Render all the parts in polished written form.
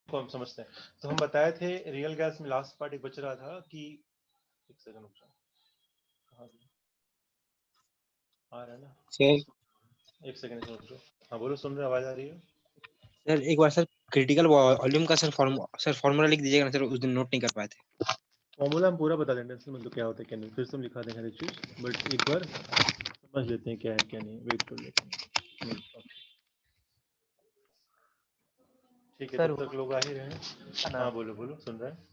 को हम समझते हैं। तो हम बताए थे रियल गैस में लास्ट पार्ट एक बच रहा था कि एक सेकंड रुक जाओ, कहाँ गया? आ रहा है ना सर एक सेकंड रुक जाओ। हाँ बोलो, सुन रहे, आवाज आ रही है? सर एक बार सर क्रिटिकल वॉल्यूम का सर फॉर्मूला लिख दीजिएगा ना सर, उस दिन नोट नहीं कर पाए थे। फॉर्मूला हम पूरा बता देंगे, इसमें मतलब क्या होता है क्या नहीं, फिर से हम लिखा देंगे हर एक चीज, बट एक बार समझ लेते हैं क्या है क्या नहीं। वेट कर लेते हैं। ठीक है, सर तब तक लोग आ ही रहे हैं। ना हाँ बोलो बोलो, सुन रहे हैं।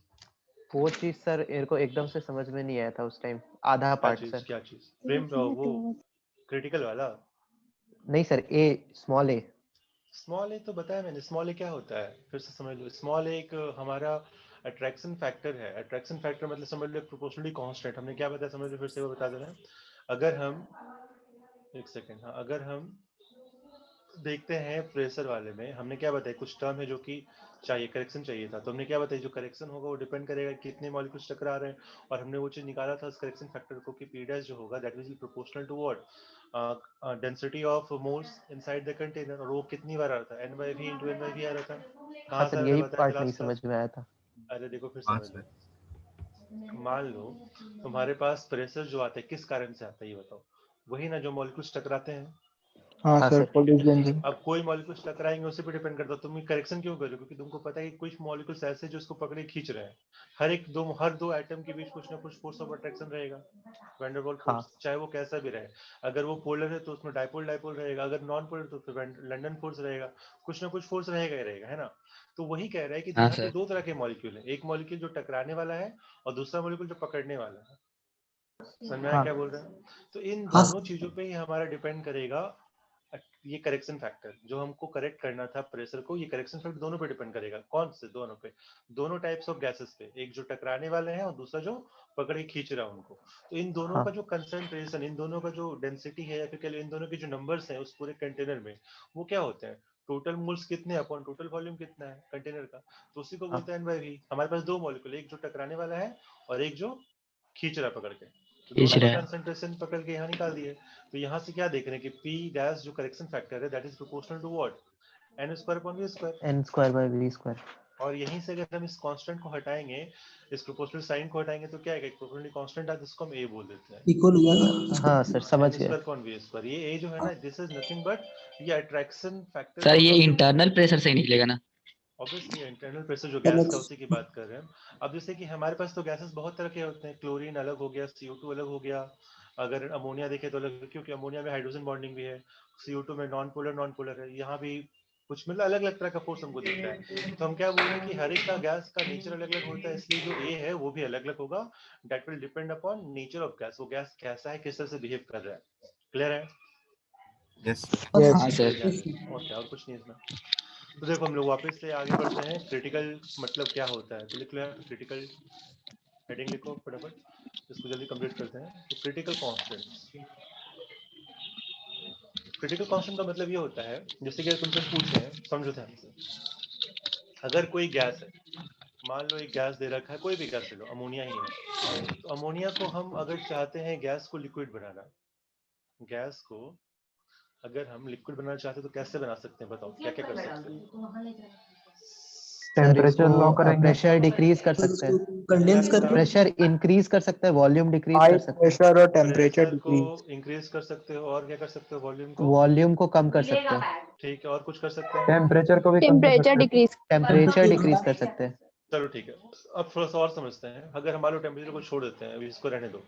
वो चीज सर मेरे को एकदम से समझ में नहीं आया था उस टाइम, आधा क्या पार्ट चीज सर। क्या चीज? फ्रेम वो क्रिटिकल वाला। नहीं सर, ए स्मॉल ए। स्मॉल ए तो बताया मैंने, स्मॉल ए क्या होता है फिर से समझ लो। स्मॉल ए एक हमारा अट्रैक्शन फैक्टर है। अट्रैक्शन फैक्टर मतलब समझ लो प्रोपोर्शनली कांस्टेंट। हमने क्या बताया समझ लो, फिर से वो बता दे रहे हैं। अगर हम एक सेकेंड, हाँ अगर हम देखते हैं प्रेशर वाले में, हमने क्या बताया कुछ टर्म है जो कि चाहिए, करेक्शन चाहिए था। तो हमने क्या बताया जो करेक्शन होगा वो डिपेंड करेगा कितने मॉलिक्यूल्स टकरा रहे हैं, और हमने वो चीज निकाला था उस करेक्शन फैक्टर को कि पी डैश जो होगा that will be proportional to what, density of moles inside the container. और वो कितनी बार आ रहा था, n by V into n by V आ रहा था। हाँ कहाँ से सर, आ रहा था यही बताया पार्ट था नहीं लास्ट समझ क्लास में में? आया था। अरे देखो फिर हाँ समझ लो। सर। मान लो तुम्हारे पास प्रेशर जो आता है किस कारण से आता है ये बताओ। वही ना जो मॉलिक्यूल्स टकराते हैं। हाँ हाँ सर, सर। पोलिस अब कोई मॉलिक्यूल्स टकराएंगे उसी पे डिपेंड करता है। तुम करेक्शन क्यों कर रहे हो? क्योंकि तुमको पता है कि कुछ मॉलिक्यूल्स ऐसे जो इसको पकड़े खींच रहे हैं। हर दो एटम के बीच कुछ ना कुछ फोर्स ऑफ अट्रैक्शन रहेगा, वैन डर वाल्स हाँ फोर्स, चाहे वो कैसा भी रहे। अगर वो पोलर है तो उसमें डाइपोल डाइपोल रहेगा, अगर नॉन पोलर तो फिर लंडन फोर्स रहेगा। कुछ ना कुछ फोर्स रहेगा ही रहेगा, है ना। तो वही कह रहा है कि हाँ यहाँ पे सर। दो तरह के मॉलिक्यूल है, एक मॉलिक्यूल जो टकराने वाला है और दूसरा मॉलिक्यूल जो पकड़ने वाला है। समझ में आया हाँ क्या बोल रहे हैं? तो इन हाँ दोनों चीजों पे ही हमारा डिपेंड करेगा ये करेक्शन फैक्टर जो हमको करेक्ट करना था प्रेशर को। ये करेक्शन फैक्टर दोनों पे डिपेंड करेगा। कौन से दोनों पे? दोनों टाइप्स ऑफ गैसेस पे, एक जो टकराने वाले हैं और दूसरा जो पकड़ के खींच रहा है उनको। तो इन दोनों हाँ का जो कंसंट्रेशन, इन दोनों का जो डेंसिटी है, या फिर कह लो इन दोनों के जो नंबर्स हैं उस पूरे कंटेनर में, वो क्या होते हैं? टोटल मोल्स कितने अपॉन टोटल वॉल्यूम कितना है कंटेनर का। तो उसी को हाँ बोलते हैं एन बाई वी। हमारे पास दो मॉलिक्यूल, एक जो टकराने वाला है और एक जो खींच रहा है पकड़ के। तो खींच दोनों का रहा है। कंसंट्रेशन पकड़ के यहाँ निकाल दिए। तो यहाँ से क्या देख रहे हैं कि पी डैश जो करेक्शन फैक्टर है that is proportional to what, n square upon v square. N square by v square. और यहीं से अगर हम इस कांस्टेंट को हटाएंगे, इस प्रोपोर्शनल साइन को हटाएंगे, तो क्या आएगा? एक प्रोपोर्शनली कांस्टेंट है जिसको हम ए बोल देते हैं, इक्वल हो जाएगा। हाँ सर, समझ एन गए। Square upon v square. ये ए जो है ना, दिस इज नथिंग बट ये अट्रैक्शन फैक्टर सर जो ये कि इंटरनल प्रेशर से ही निकलेगा ना? ऑब्वियसली इंटरनल प्रेशर जो गैस का उसी की बात कर रहे हैं। अब जैसे कि हमारे पास तो गैसेस बहुत तरह के होते हैं, क्लोरीन अलग हो गया, CO2 अलग हो गया। अगर अमोनिया देखें तो अलग, क्योंकि अमोनिया में हाइड्रोजन बॉन्डिंग भी है, CO2 में नॉन पोलर है। यहाँ भी कुछ मतलब अलग अलग तरह का फोर्स हमको दिखता है। तो हम क्या बोल रहे हैं कि हर एक का गैस का नेचर अलग अलग होता है, इसलिए जो ए है वो भी अलग अलग होगा। That will depend upon nature of gas, वो गैस कैसा है, किस तरह से बिहेव कर रहा है। क्लियर है? Yes sir. हाँ सर। और क्या, और कुछ नहीं इसमें। तो देखो हम लोग वापस से आगे बढ़ते हैं। क्रिटिकल मतलब क्या होता है तो लिख लो यहाँ पे, क्रिटिकल हेडिंग लिखो फटाफट, इसको जल्दी कंप्लीट करते हैं। तो क्रिटिकल कांस्टेंट, क्रिटिकल कांस्टेंट का मतलब ये होता है, जैसे कि तुमसे पूछे हैं, समझो ध्यान से। अगर कोई गैस है, मान लो एक गैस दे रखा है, कोई भी गैस ले लो, अमोनिया ही है। तो अमोनिया को हम अगर चाहते हैं गैस को लिक्विड बनाना, गैस को अगर हम लिक्विड बनाना चाहते हैं तो कैसे बना सकते हैं बताओ, क्या क्या कर सकते हैं? सर टेम्परेचर लो इसको करेंगे, प्रेशर डिक्रीज कर सकते हैं, कंडेंस करके प्रेशर इंक्रीज कर सकते हैं, वॉल्यूम डिक्रीज हाई कर सकते हैं, प्रेशर और टेम्परेचर प्रेशर को डिक्रीज, इंक्रीज कर सकते हो, और क्या कर सकते हो? वॉल्यूम को, वॉल्यूम को कम कर सकते हैं, ठीक है, और कुछ कर सकते हैं? टेम्परेचर को भी कम कर टेम्परेचर सकते हैं। डिक्रीज। टेम्परेचर डिक्रीज कर सकते हैं। चलो ठीक है। अब थोड़ा सा और समझते हैं। अगर हमारे टेम्परेचर को छोड़ देते हैं, अभी इसको रहने दो।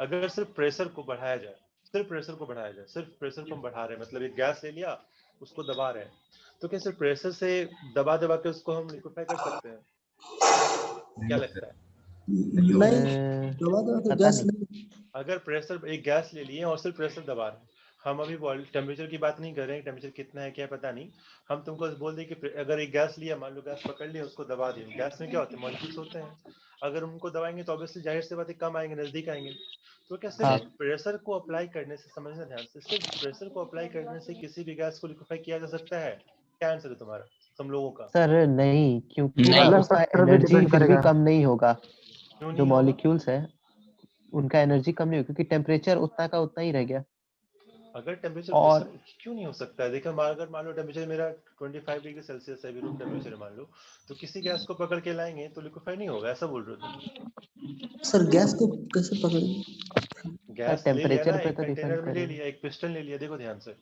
अगर सिर्फ प्रेशर को बढ़ाया जाए, सिर्फ प्रेशर को बढ़ाया जाए, सिर्फ प्रेशर को हम बढ़ा रहे हैं, मतलब एक गैस ले लिया, उसको दबा रहे हैं, तो क्या सिर्फ प्रेशर से दबा दबा के उसको हम लिक्विफाई कर सकते हैं? क्या लगता है? नहीं, अ, दबा दबा के पता गैस नहीं। नहीं। अगर प्रेशर, एक गैस ले लिए और सिर्फ प्रेशर दबा रहे हैं, हम अभी टेम्परेचर की बात नहीं कर रहे हैं, टेम्परेचर कितना है क्या पता नहीं। हम तुमको बोल दें कि अगर एक गैस लिया, मान लो गैस पकड़ लिया, उसको दबा दिया। गैस में क्या होते हैं? मॉलिक्यूल्स होते हैं। अगर उनको दबाएंगे तो ऑब्वियसली जाहिर सी बात है कम आएंगे, नजदीक आएंगे। तो क्या हाँ सिर्फ प्रेशर को अप्लाई करने से, समझना ध्यान से, सिर्फ प्रेशर को अप्लाई करने से किसी भी गैस को लिक्विफाई किया जा सकता है? क्या आंसर है तुम्हारा, हम लोगों का? सर नहीं, क्योंकि नहीं। वाला उसका फैक्टर भी एनर्जी डिपेंड फिर भी करेगा। कम नहीं होगा। क्यों जो नहीं होगा? मॉलिक्यूल्स है उनका एनर्जी कम नहीं होगा, क्योंकि टेम्परेचर उतना का उतना ही रह गया। अगर टेम्परेचर और क्यों नहीं हो सकता है? देखो अगर मान लो टेम्परेचर मेरा 25 डिग्री सेल्सियस है, रूम टेम्परेचर मान लो, तो किसी गैस को पकड़ के लाएंगे तो लिक्विफाई नहीं होगा, ऐसा बोल रहे हो तुम? सर गैस को कैसे पकड़ेंगे? गैस ले लिया टेम्परेचर ना, पे एक तो डिपेंड कंटेनर में ले करेगा। लिया, एक पिस्टन ले लिया, देखो ध्यान से,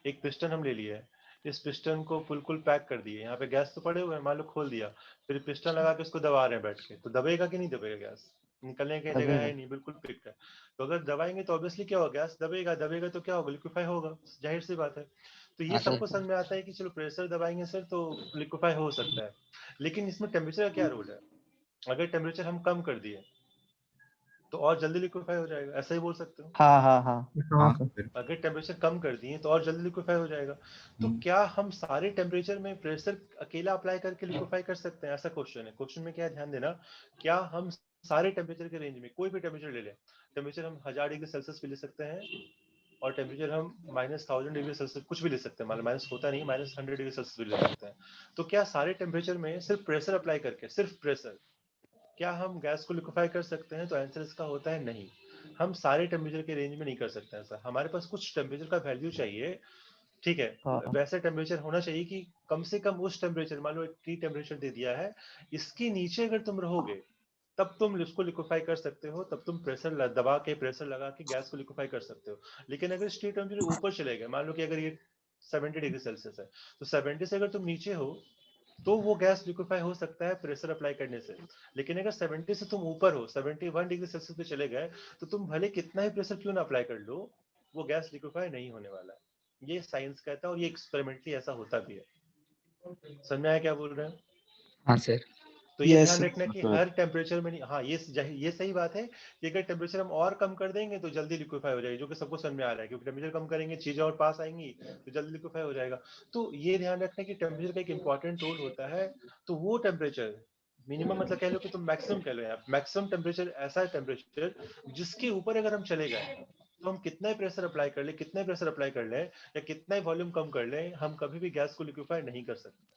एक पिस्टन हम ले लिए, इस पिस्टन को बिल्कुल पैक कर दिए, यहाँ पे गैस तो पड़े हुए हैं, मान लो खोल दिया, फिर पिस्टन लगा के उसको दबा रहे हैं बैठ के, तो दबेगा कि नहीं दबेगा? गैस निकलने की जगह है दबेगा। नहीं, बिल्कुल फिक्स है। तो अगर दबाएंगे तो ऑब्वियसली क्या होगा? गैस दबेगा, दबेगा तो क्या होगा? लिक्विफाई होगा, जाहिर सी बात है। तो ये हाँ सर। सबको समझ में आता है कि चलो प्रेशर दबाएंगे सर तो लिक्विफाई हो सकता है, लेकिन इसमें टेम्परेचर का क्या रोल है? अगर टेम्परेचर हम कम कर दिए तो और जल्दी लिक्विफाई हो जाएगा, ऐसा ही बोल सकते हो। हाँ हाँ हाँ। हाँ अगर टेम्परेचर कम कर दिए तो और जल्दी लिक्विफाई हो जाएगा। तो क्या हम सारे टेम्परेचर में प्रेशर अकेला अप्लाई करके लिक्विफाई कर सकते हैं? ऐसा क्वेश्चन है। क्वेश्चन में क्या है, ध्यान देना, क्या हम सारे टेम्परेचर के रेंज में कोई भी टेम्परेचर ले लें, टेम्परेचर हम 1000 डिग्री सेल्सियस भी ले सकते हैं और टेम्परेचर हम -1000 डिग्री सेल्सियस कुछ भी ले सकते हैं, मतलब माइनस होता नहीं, -100 डिग्री सेल्सियस भी ले सकते हैं। तो क्या सारे टेम्परेचर में सिर्फ प्रेशर अप्लाई करके, सिर्फ प्रेशर, क्या हम गैस को लिक्विफाई कर सकते हैं? तो आंसर इसका होता है नहीं। हम सारे टेम्परेचर के रेंज में नहीं कर सकते हैं सर, हमारे पास कुछ टेम्परेचर का वैल्यू चाहिए, ठीक है? हाँ वैसे टेम्परेचर होना चाहिए कि कम से कम उस टेम्परेचर, मान लो एक टी टेम्परेचर दे दिया है, इसके नीचे अगर तुम रहोगे तब तुम इसको लिक्विफाई कर सकते हो, तब तुम प्रेशर दबा के, प्रेशर लगा के गैस को लिक्विफाई कर सकते हो। लेकिन अगर टी टेम्परेचर ऊपर चले गए, मान लो कि अगर ये 70 डिग्री सेल्सियस है, तो 70 से अगर तुम नीचे हो तो वो गैस लिक्विफाई हो सकता है प्रेशर अप्लाई करने से। लेकिन अगर 70 से तुम ऊपर हो, 71 डिग्री सेल्सियस पे चले गए, तो तुम भले कितना ही प्रेशर क्यों ना अप्लाई कर लो, वो गैस लिक्विफाई नहीं होने वाला है। ये साइंस कहता है और ये एक्सपेरिमेंटली ऐसा होता भी है। समझ में आया क्या बोल रहे हैं? हाँ सर। तो ये यस ध्यान रखना कि हर टेम्परेचर में नहीं, हाँ ये सही बात है कि अगर टेम्परेचर हम और कम कर देंगे तो जल्दी लिक्विफाई हो जाएगी, जो कि सबको समझ में आ रहा है, क्योंकि टेम्परेचर कम करेंगे चीजें और पास आएंगी तो जल्दी लिक्विफाई हो जाएगा। तो ये ध्यान रखना कि टेम्परेचर का एक इंपॉर्टेंट रोल होता है। तो वो टेम्परेचर मिनिमम, मतलब कह लो कि तुम मैक्सिमम कह लो यार, मैक्सिमम टेम्परेचर ऐसा है टेम्परेचर जिसके ऊपर अगर हम चले गए तो हम कितना ही प्रेशर अप्लाई कर ले, कितना ही प्रेशर अप्लाई कर ले या कितना ही वॉल्यूम कम कर ले, हम कभी भी गैस को लिक्विफाई नहीं कर सकते।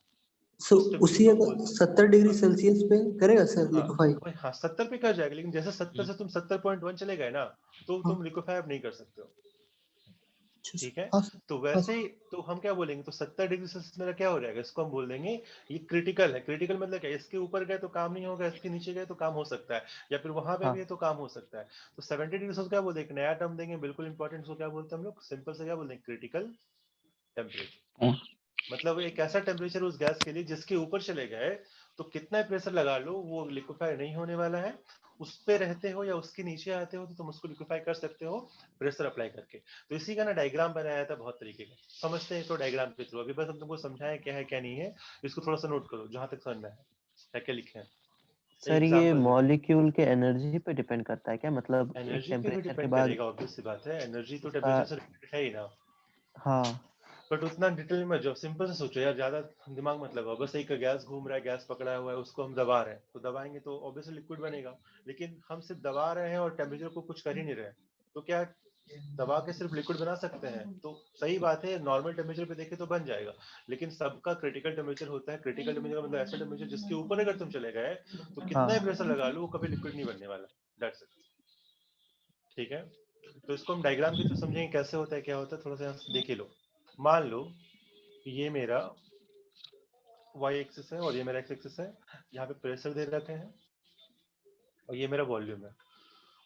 सर उस टेम्परेचर उसी को हम अगर बोल सकते 70 डिग्री हैं। सेल्सियस पे करेगा सर हाँ लिक्विफाई? वही, हाँ 70 पे कर जाएगा, लेकिन जैसे 70 से तुम 70.1 चले गए ना, तो हाँ तुम लिक्विफाई अब नहीं कर सकते हो, अच्छा ठीक है? हाँ सर, तो हाँ वैसे सर। ही तो हम क्या बोलेंगे, तो 70 डिग्री सेल्सियस मेरा क्या हो जाएगा, इसको हम बोल देंगे ये क्रिटिकल है। क्रिटिकल मतलब क्या, इसके ऊपर गए तो काम नहीं होगा, इसके नीचे गए तो काम हो सकता है, या फिर वहां पे भी हाँ है तो काम हो सकता है। तो 70 डिग्री सेल्सियस क्या बोलते हैं, एक नया टर्म देंगे बिल्कुल इंपॉर्टेंट, उसको क्या बोलते हैं हम लोग, सिंपल से क्या बोलते हैं, क्रिटिकल टेम्परेचर। मतलब एक ऐसा टेम्परेचर उस गैस के लिए जिसके ऊपर चले गए तो कितना प्रेशर लगा लो वो लिक्विफाई नहीं होने वाला है। उस पे रहते हो या उसके नीचे आते हो तो तुम उसको लिक्विफाई कर सकते हो प्रेशर अप्लाई करके। तो इसी का ना डायग्राम बनाया था बहुत तरीके का, समझते हैं तो डायग्राम के थ्रू। अभी बस हम तुमको समझाएं क्या है क्या नहीं है, इसको थोड़ा सा नोट करो जहां तक समझना है क्या लिखे हैं। सर, ये एग्जाम्पल देते हैं। मॉलिक्यूल के एनर्जी पे डिपेंड करता है क्या? मतलब एक एनर्जी पे भी टेम्परेचर के डिपेंड बाद करेगा, ऑब्वियस सी बात है, एनर्जी तो उसका। टेम्परेचर से रिलेटेड है ही ना। हाँ बट उतना डिटेल में जो सिंपल से सोचो यार, ज्यादा दिमाग मत लगाओ, बस एक गैस घूम रहा है, गैस पकड़ा हुआ है, उसको हम दबा रहे हैं, तो दबाएंगे तो ऑब्वियसली लिक्विड बनेगा। लेकिन हम सिर्फ दबा रहे हैं और टेम्परेचर को कुछ कर ही नहीं रहे, तो क्या दबा के सिर्फ लिक्विड बना सकते हैं? तो सही बात है, नॉर्मल टेम्परेचर पे देखे तो बन जाएगा, लेकिन सबका क्रिटिकल टेम्परेचर होता है। क्रिटिकल टेम्परेचर का मतलब ऐसा टेम्परेचर जिसके ऊपर अगर तुम चले गए तो कितना ही हाँ प्रेशर लगा लो वो कभी लिक्विड नहीं बनने वाला। दैट्स इट, ठीक है? तो इसको हम डायग्राम के थ्रू समझेंगे कैसे होता है क्या होता है, थोड़ा सा यहाँ से देख ही लो। मान लो ये मेरा y एक्सिस है और ये मेरा x एक्सिस है, यहाँ पे प्रेशर दे रखे हैं और ये मेरा वॉल्यूम है।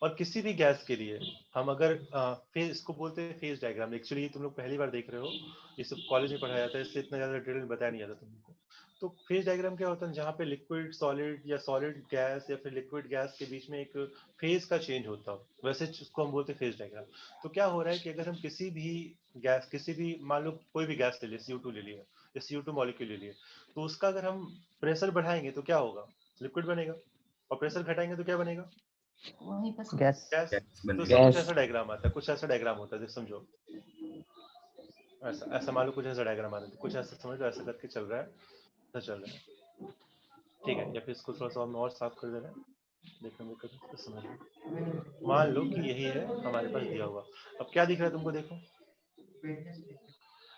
और किसी भी गैस के लिए हम अगर फेज, इसको बोलते हैं फेज डायग्राम, एक्चुअली तुम लोग पहली बार देख रहे हो, ये सब कॉलेज में पढ़ाया जाता है, इसलिए इतना ज्यादा डिटेल में बताया नहीं जाता तुमको। तो फेज डायग्राम क्या होता है, जहाँ पे लिक्विड सॉलिड या सॉलिड गैस या फिर लिक्विड गैस के बीच में एक फेज का चेंज होता हो, वैसे उसको हम बोलते हैं फेज डायग्राम। तो क्या हो रहा है कि अगर हम किसी भी गैस, किसी भी मान लो कोई भी गैस ले लिए, CO2 ले लिया या CO2 मॉलिक्यूल ले लिए, तो उसका अगर हम प्रेशर बढ़ाएंगे तो क्या होगा, लिक्विड बनेगा, और प्रेशर घटाएंगे तो क्या बनेगा, गैस। गैस। तो इसका कुछ गैस। ऐसा डायग्राम आता है, कुछ ऐसा डायग्राम होता है, समझो ऐसा, ऐसा मान लो कुछ ऐसा डायग्राम आता है, कुछ ऐसा समझ लो, ऐसा करके चल रहा है, ऐसा चल रहा है, ठीक है? या फिर इसको थोड़ा सा हम और साफ कर दे रहे हैं, देखने में कभी समझ लो। मान लो कि यही है हमारे पास दिया हुआ, अब क्या दिख रहा है तुमको, देखो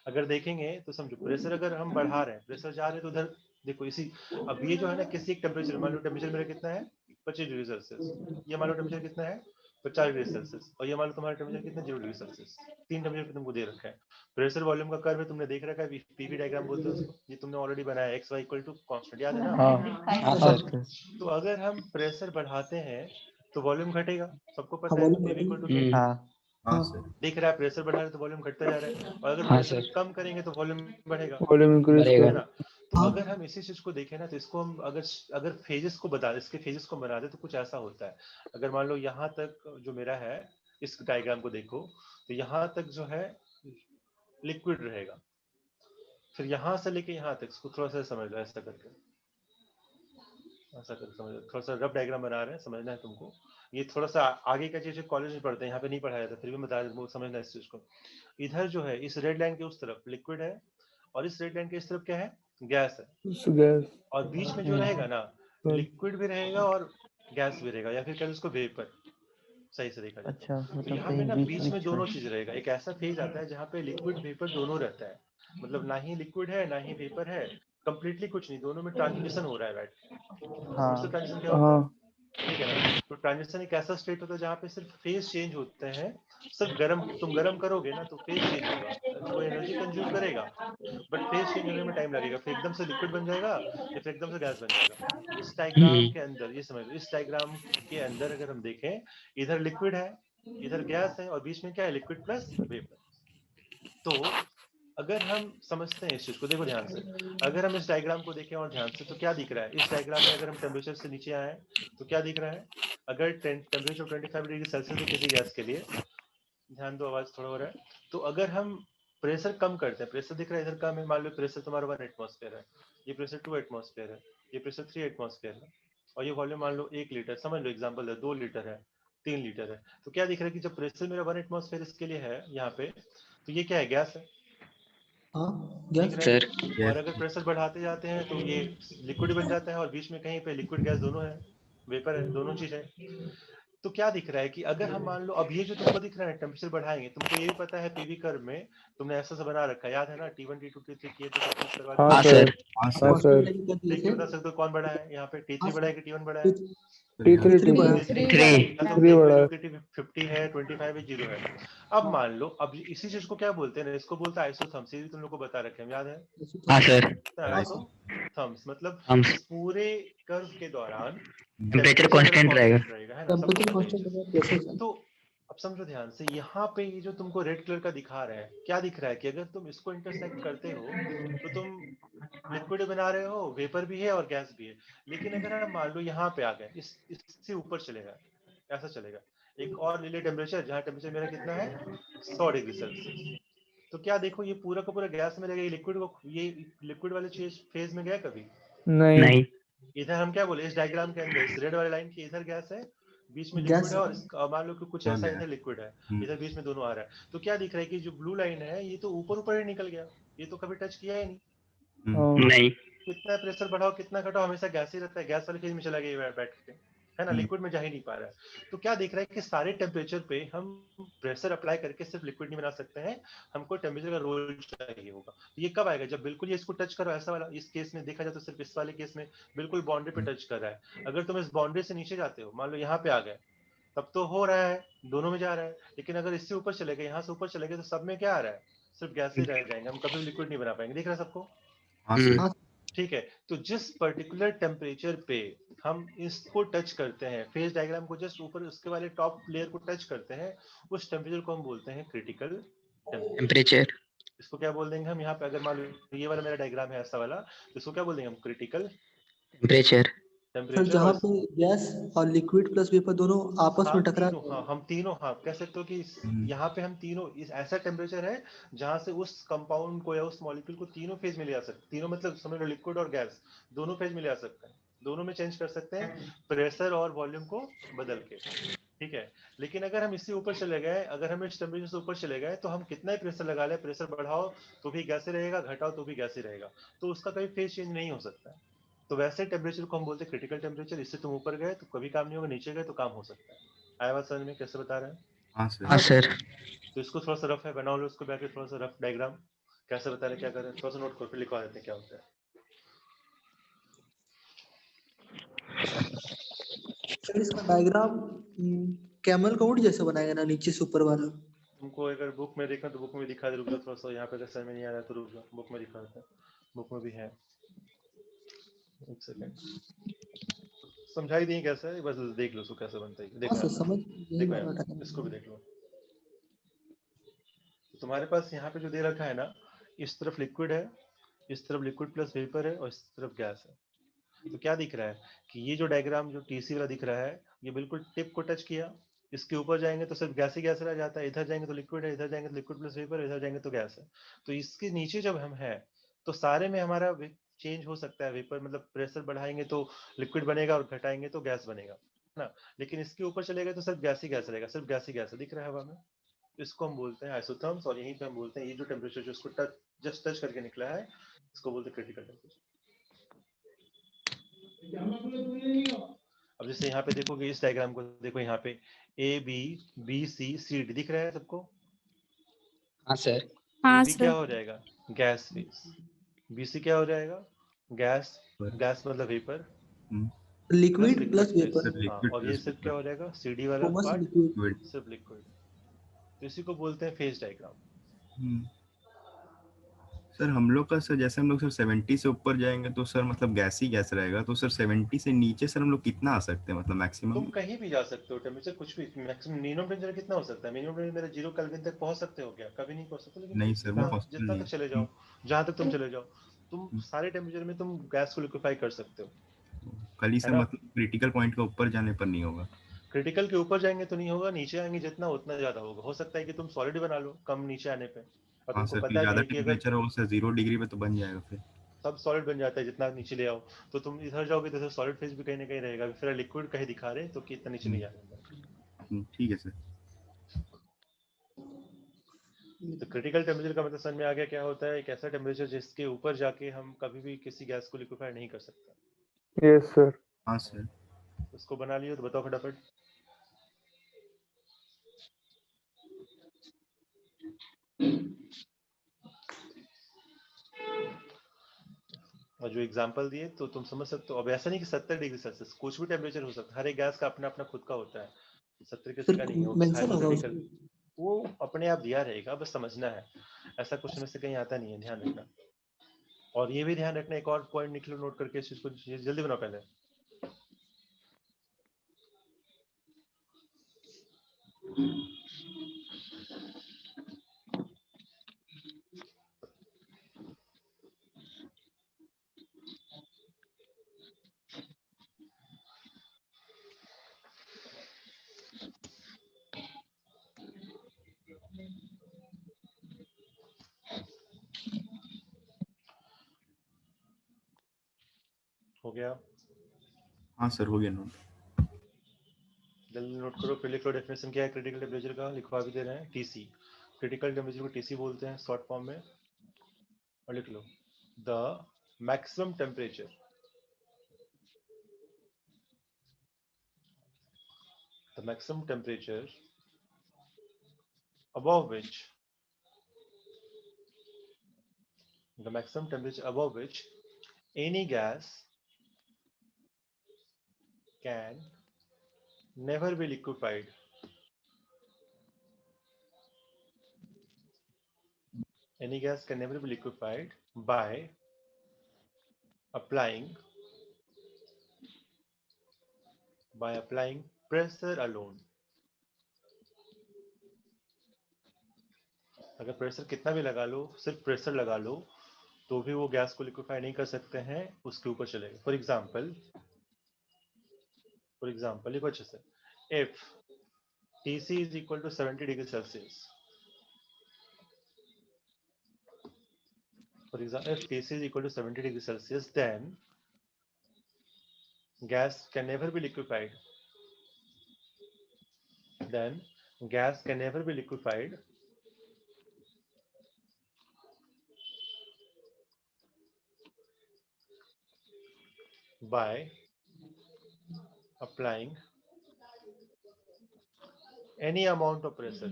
अगर देखेंगे तो समझो, प्रेशर अगर हम बढ़ा रहे हैं, प्रेशर जा रहे हैं तो उधर देखो इसी, अब ये जो है ना किसी एक टेम्परेचर, मान लो टेम्परेचर मेरा कितना है 25 डिग्री सेल्सियस, ये मान लो टेम्परेचर कितना है 50 डिग्री सेल्सियस, और ये मान लो तुम्हारा टेम्परेचर कितना 0 डिग्री सेल्सियस। 3 टेम्परेचर तुमको दे रखा है। प्रेशर वॉल्यूम का कर्व तुमने देख रखा है, पीवी डायग्राम बोलते हैं उसको, ये तुमने ऑलरेडी बनाया, x y equal to constant, याद है ना? हाँ सर। तो अगर हम प्रेशर बढ़ाते हैं तो वॉल्यूम घटेगा, सबको हाँ पता है, वॉल्यूम पीवी इक्वल टू बढ़ेगा। हाँ हाँ दिख रहा है, प्रेशर बढ़ा रहे तो वॉल्यूम घटता जा रहा है, और अगर हाँ प्रेशर सर। कम करेंगे तो वॉल्यूम बढ़ेगा, वॉल्यूम इंक्रीज बढ़ेगा। है ना? तो हाँ। अगर हम इसी चीज को देखें ना, तो इसको हम अगर फेजेस को बता, इसके फेजेस को बना दे तो कुछ ऐसा होता है। अगर मान लो यहाँ तक जो मेरा है, इस डायग्राम को देखो, तो यहाँ तक जो है लिक्विड रहेगा, फिर यहाँ से लेके यहाँ तक, इसको थोड़ा सा समझ लो, ऐसा करके, ऐसा करके समझ लो, थोड़ा सा रफ डायग्राम बना रहे हैं, समझना है तुमको। ये थोड़ा सा आगे का चीज कॉलेज में पढ़ते हैं, यहाँ पे नहीं पढ़ाया जाता, फिर भी बता रहे, समझना इस चीज को। इधर जो है इस रेड लाइन के उस तरफ लिक्विड है, और इस रेड लाइन के इस तरफ क्या है, गैस है, गैस। और बीच में जो रहेगा ना, लिक्विड भी रहेगा और गैस भी रहेगा, या फिर कह उसको वेपर, सही से देखा जाए अच्छा, तो मतलब यहाँ पे कहीं ना बीच बीच में बीच दोनों में। चीज रहेगा। एक ऐसा फेज आता है जहाँ पे लिक्विड वेपर दोनों रहता है, मतलब ना ही लिक्विड है ना ही वेपर है, कंप्लीटली कुछ नहीं, दोनों में ट्रांजिशन हो रहा है, बैठ हाँ ट्रांजिशन क्या होता है, ठीक है ना? तो ट्रांजिशन एक ऐसा स्टेट होता है जहाँ पे सिर्फ फेज चेंज होते हैं, सिर्फ गर्म, तुम गर्म करोगे ना तो फेज चेंज होगा, वो एनर्जी कंज्यूम करेगा, बट फेज चेंज होने में टाइम लगेगा, फिर एकदम से लिक्विड बन जाएगा या फिर एकदम से गैस बन जाएगा। इस डायग्राम के अंदर ये समझ लो, इस डायग्राम के अंदर अगर हम देखें, इधर लिक्विड है, इधर गैस है, और बीच में क्या है, लिक्विड प्लस वेपर। तो अगर हम समझते हैं इस चीज को, देखो ध्यान से, अगर हम इस डायग्राम को देखें और ध्यान से, तो क्या दिख रहा है इस डायग्राम में, अगर हम टेम्परेचर से नीचे आए तो क्या दिख रहा है, अगर टेम्परेचर 25 डिग्री सेल्सियस है किसी गैस के लिए, ध्यान दो, आवाज थोड़ा हो रहा है, तो अगर हम प्रेशर कम करते हैं, प्रेशर दिख रहा है इधर कम है, मान लो प्रेशर तुम्हारा 1 एटमॉस्फेयर है, ये प्रेशर 2 एटमॉस्फेयर है, ये प्रेशर 3 एटमॉस्फेयर है, और ये वॉल्यूम मान लो 1 लीटर, समझ लो एग्जांपल है, 2 लीटर है, 3 लीटर है, तो क्या दिख रहा है कि जब प्रेशर मेरा 1 एटमॉस्फेयर इसके लिए है यहाँ पे, तो ये क्या है, गैस है, हाँ दिख गैस। रहा है। और अगर प्रेशर बढ़ाते जाते हैं तो ये लिक्विड बन जाता है, और बीच में कहीं पे लिक्विड गैस दोनों है, वेपर है, दोनों चीज है। तो क्या दिख रहा है कि अगर हम मान लो, अब ये जो तुमको दिख रहा है टेम्परेचर बढ़ाएंगे, तुमको ये भी पता है पीवी कर्व में तुमने ऐसा सा बना रखा है, याद है ना, T1 T2 T3 किए थे, सब कुछ करवा हाँ दिया। सर। हाँ कांस्टेंट सर। लेके कर दिए देख के थे। बता सकते हो कौन बड़ा है यहाँ पे, T3 हाँ बड़ा है कि T1 बड़ा है? T3 T3 बड़ा है। T3 T3 देख बड़ा वैल्यू है। की 50 है, 25 है, 0 है। अब मान लो, अब इसी चीज को क्या बोलते हैं, इसको बोलते हैं आइसोथर्म्स, ये भी तुम लोग को बता रखे हैं, याद है? हाँ सर। आइसोथर्म्स मतलब हम इस पूरे कर्व के दौरान टेम्परेचर कांस्टेंट रहेगा। कांस्टेंट रहेगा, है ना, सबको टेम्परेचर पता है ये कांस्टेंट चीज। रहेगा, प्रेशर कम। तो अब समझो ध्यान से, यहाँ पे ये जो तुमको रेड कलर का दिखा रहा है, क्या दिख रहा है कि अगर तुम इसको इंटरसेक्ट करते हो तो तुम लिक्विड बना रहे हो, वेपर भी है और गैस भी है। लेकिन अगर हम मान लो यहाँ पे आ गए, इससे ऊपर चलेगा, ऐसा चलेगा, एक और ले ले टेम्परेचर, जहाँ टेम्परेचर मेरा कितना है, 100 डिग्री सेल्सियस, तो क्या देखो ये पूरा का पूरा गैस में लगेगा, लिक्विड को, ये लिक्विड वाले चीज फेज में गया कभी नहीं। इधर हम क्या बोले, इस डायग्राम के अंदर इस रेड वाली लाइन की इधर गैस है, बीच में गैस लिक्विड है, और मान लो कि कुछ ऐसा इधर लिक्विड है, इधर बीच में दोनों आ रहा है, तो क्या दिख रहा है कि जो ब्लू लाइन है ये तो ऊपर ऊपर ही निकल गया, ये तो कभी टच किया ही नहीं, नहीं। कितना प्रेशर बढ़ाओ कितना घटाओ हमेशा गैस ही रहता है, गैस वाले फेज में चला गया बैठ के, है ना, लिक्विड में जा ही नहीं पा रहा है। तो क्या दिख रहा है कि सारे टेम्परेचर पे हम प्रेशर अप्लाई करके सिर्फ लिक्विड नहीं बना सकते हैं, हमको टेम्परेचर का रोल चाहिए होगा। तो ये कब आएगा, जब बिल्कुल ये इसको टच करो, ऐसा वाला, इस केस में देखा जाए तो सिर्फ इस वाले केस में बिल्कुल बाउंड्री पे टच कर रहा है। अगर तुम इस बाउंड्री से नीचे जाते हो, मान लो यहाँ पे आ गए, तब तो हो रहा है, दोनों में जा रहा है, लेकिन अगर इससे ऊपर चले गए, यहाँ से ऊपर चले गए, तो सब में क्या आ रहा है, सिर्फ गैस ही रह जाएंगे, हम कभी लिक्विड नहीं बना पाएंगे, दिख रहा है सबको? हाँ ठीक है, तो जिस पर्टिकुलर टेम्परेचर पे हम इसको टच करते हैं, फेज डायग्राम को जस्ट ऊपर उसके वाले टॉप लेयर को टच करते हैं, उस टेम्परेचर को हम बोलते हैं क्रिटिकल टेम्परेचर। इसको क्या बोल देंगे हम यहाँ पे, अगर मान लो ये वाला मेरा डायग्राम है ऐसा वाला, तो इसको क्या बोल देंगे हम, क्रिटिकल टेम्परेचर। Sir, temperature. जहाँ और पे गैस और लिक्विड प्लस वेपर दोनों आपस में हम टकरा तीनों, हाँ हम तीनों, हाँ कह सकते हो कि यहाँ पे हम तीनों, इस ऐसा टेम्परेचर है जहाँ से उस कंपाउंड को या उस मॉलिक्यूल को तीनों फेज में ले आ सकते, तीनों मतलब समझ लो लिक्विड और गैस दोनों फेज में ले आ सकते हैं, दोनों में चेंज कर सकते हैं प्रेशर और वॉल्यूम को बदल के, ठीक है। लेकिन अगर हम इससे ऊपर चले गए, अगर हम इस टेम्परेचर से ऊपर चले गए, तो हम कितना ही प्रेशर लगा ले, प्रेशर बढ़ाओ तो भी गैस ही रहेगा, घटाओ तो भी गैस ही रहेगा, तो उसका कभी फेज चेंज नहीं हो सकता है। तो वैसे टेम्परेचर को हम बोलते हैं क्रिटिकल टेम्परेचर। इससे तुम ऊपर गए तो कभी काम नहीं होगा, नीचे गए तो काम हो सकता है। आया बात समझ में, कैसे बता रहे हैं? हाँ सर। तो इसको थोड़ा सा रफ है, बना लो उसको बैठ के, थोड़ा सा रफ डायग्राम कैसे बता रहे, क्या कर रहे हैं, थोड़ा सा नोट करके लिखवा देते हैं क्या होता है। सर, इसका डायग्राम कैमल काउंट जैसा बनाएगा ना नीचे से ऊपर वाला। तुमको अगर बुक में देखना तो बुक में दिखा दे, रुक जाओ थोड़ा सा, यहाँ पे अगर समझ में नहीं आ रहा है तो रुक जाओ, बुक में दिखा देता है, बुक में भी है। एक सेकंड, समझाई नहीं कैसा है, बस देख लो उसको कैसे बनता है, हाँ देखो सर यहाँ समझ पे, यही देखो बार यहाँ बैठा पे, इसको भी देख लो। तुम्हारे पास यहाँ पे जो दे रखा है ना, इस तरफ लिक्विड है, इस तरफ लिक्विड प्लस वेपर है, और इस तरफ गैस है। तो क्या दिख रहा है कि ये जो डायग्राम जो टीसी वाला दिख रहा है, ये बिल्कुल टिप को टच किया, इसके ऊपर जाएंगे तो सिर्फ गैस ही गैस रह जाता है, इधर जाएंगे तो लिक्विड है, इधर जाएंगे तो लिक्विड प्लस वेपर, इधर जाएंगे तो गैस है। तो इसके नीचे जब हम है तो सारे में हमारा चेंज हो सकता है, वेपर मतलब प्रेशर बढ़ाएंगे तो लिक्विड बनेगा और घटाएंगे तो गैस बनेगा, है ना। लेकिन इसके ऊपर चले गए तो सिर्फ गैस ही गैस रहेगा, सिर्फ गैस ही गैस दिख रहा है हवा में। इसको हम बोलते हैं आइसोथर्म्स, और यहीं पे हम बोलते हैं ये जो टेम्परेचर जो इसको टच जस्ट टच करके निकला है, इसको बोलते हैं क्रिटिकल टेम्परेचर। अब जैसे यहाँ पे देखोगे, इस डायग्राम को देखो, यहाँ पे A B B C C D दिख रहा है सबको। हाँ सर। ए बी क्या हो जाएगा, गैस फेज, बी सी क्या हो जाएगा, गैस, गैस मतलब vapour plus liquid liquid plus phase. Vapour. हाँ, और ये सिर्फ क्या हो जाएगा, सी डी वाला कोमस पार्ट लिक्विड। सिर्फ लिक्विड। तो इसी को बोलते हैं फेज डायग्राम। सर हम लोग का सर जैसे हम लोग सर 70 से ऊपर जाएंगे तो सर मतलब गैस ही गैस रहेगा, तो सर 70 से नीचे सर हम लोग कितना आ सकते हैं मतलब मैक्सिमम? तुम कहीं भी जा सकते हो, टेम्परेचर कुछ भी, मैक्सिमम मिनिमम टेम्परेचर कितना हो सकता है, मिनिमम टेम्परेचर मेरा 0 केल्विन तक पहुंच सकते हो क्या, कभी नहीं पहुंच सकते, लेकिन नहीं तुम सर वो जितना पॉसिबल जितना नहीं तक चले है। जाओ, जहां तक तुम चले जाओ, तुम सारे टेम्परेचर में तुम गैस को लिक्विफाई कर सकते हो, कल ही है सर ना। मतलब क्रिटिकल पॉइंट का ऊपर जाने पर नहीं होगा? क्रिटिकल के ऊपर जाएंगे तो नहीं होगा, नीचे आएंगे जितना उतना ज्यादा होगा, हो सकता है कि तुम सॉलिड बना लो कम नीचे आने पे, और हाँ तुमको सर, फिर पता भी ज्यादा है कि अगर टेम्परेचर होगा सर 0 डिग्री पे तो बन जाएगा फिर। सब सॉलिड बन जाता है जितना नीचे ले आओ, तो तुम इधर जाओगे तो सॉलिड फेज भी कहीं ना कहीं रहेगा, फिर लिक्विड कहीं दिखा रहे तो कि इतना नीचे नहीं आएगा। ठीक है सर। तो क्रिटिकल टेम्परेचर का मतलब समझ में आ गया क्या होता है, एक ऐसा टेम्परेचर जिसके ऊपर जाके हम कभी भी किसी गैस को लिक्विफाई नहीं कर सकते। Yes sir. हाँ सर। उसको बना लियो तो बताओ फटाफट। और जो एग्जांपल दिए तो तुम समझ सकते हो। अब ऐसा नहीं कि 70 डिग्री सेल्सियस, कुछ भी टेम्परेचर हो सकता है, हर एक गैस का अपना अपना खुद का होता है, 70 किसी सर का नहीं है, वो बस मेंशन होगा हाइपोथेटिकल, उसमें। वो अपने आप दिया रहेगा, बस समझना है, ऐसा क्वेश्चन में से कहीं आता नहीं है, ध्यान रखना। और ये भी ध्यान रखना, एक और पॉइंट निकलो नोट करके, इस चीज को जल्दी बनाओ पहले। हो गया, हाँ सर हो गया नोट। जल्दी नोट करो, फिर लिख लो डेफिनेशन क्या है क्रिटिकल टेम्परेचर का, लिखवा भी दे रहे हैं, टीसी। क्रिटिकल टेम्परेचर को टीसी बोलते हैं शॉर्ट फॉर्म में, और लिख लो the maximum temperature, the maximum temperature above which any gas can never be liquefied by applying pressure alone। अगर प्रेशर कितना भी लगा लो, सिर्फ प्रेशर लगा लो, तो भी वो गैस को लिक्विफाई नहीं कर सकते हैं, उसके ऊपर चलेगा। फॉर एग्जाम्पल लिखो अच्छे से, if TC is equal to 70 degree Celsius, for example, if TC is equal to 70 degree Celsius, then gas can never be liquefied, by applying any amount of pressure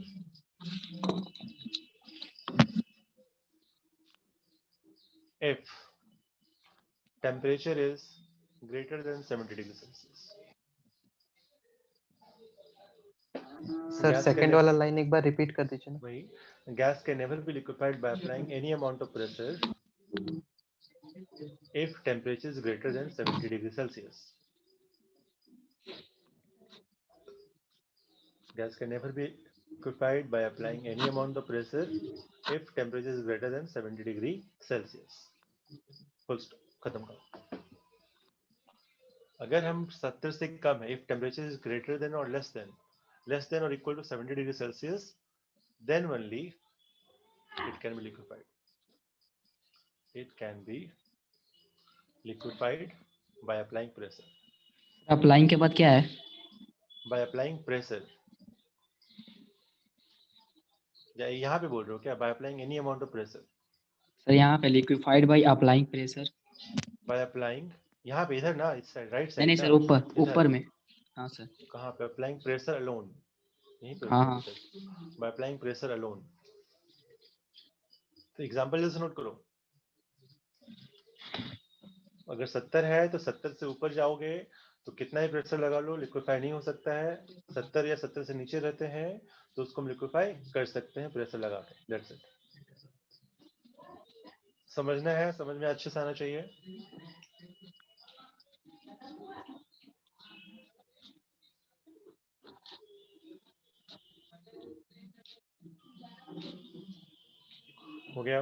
if temperature is greater than 70 degrees Celsius। Sir Gas second can वाला line एक बार repeat कर दीजिए ना। वही, gas can never be liquefied by applying any amount of pressure if temperature is greater than 70 degrees Celsius. Gas can never be liquefied by applying any amount of pressure if temperature is greater than 70 degree Celsius. Full stop. खत्म करो। अगर हम 70 से कम है, if temperature is greater than or less than or equal to 70 degree Celsius, then only it can be liquefied. It can be liquefied by applying pressure. Applying के बाद क्या है? By applying pressure. या यहाँ पे बोल रहे हो क्या? By applying any amount of pressure. Sir यहाँ पे liquefied by applying pressure. By applying यहाँ पे इधर ना, इस साइड, राइट साइड नहीं ना, सर, ऊपर इधर। ऊपर में। हाँ सर। कहाँ पे? Applying pressure alone. यहीं पे हाँ होता है हाँ। Sir. By applying pressure alone. तो एग्जाम्पल जैसे नोट करो। अगर 70 है तो 70 से ऊपर जाओगे तो कितना ही प्रेशर लगा लो, लिक्विफाई नहीं हो सकता है। 70 या 70 से नीचे रहते हैं तो उसको हम लिक्विफाई कर सकते हैं प्रेशर लगा के। That's it. समझना है, समझ में अच्छे से आना चाहिए। हो गया?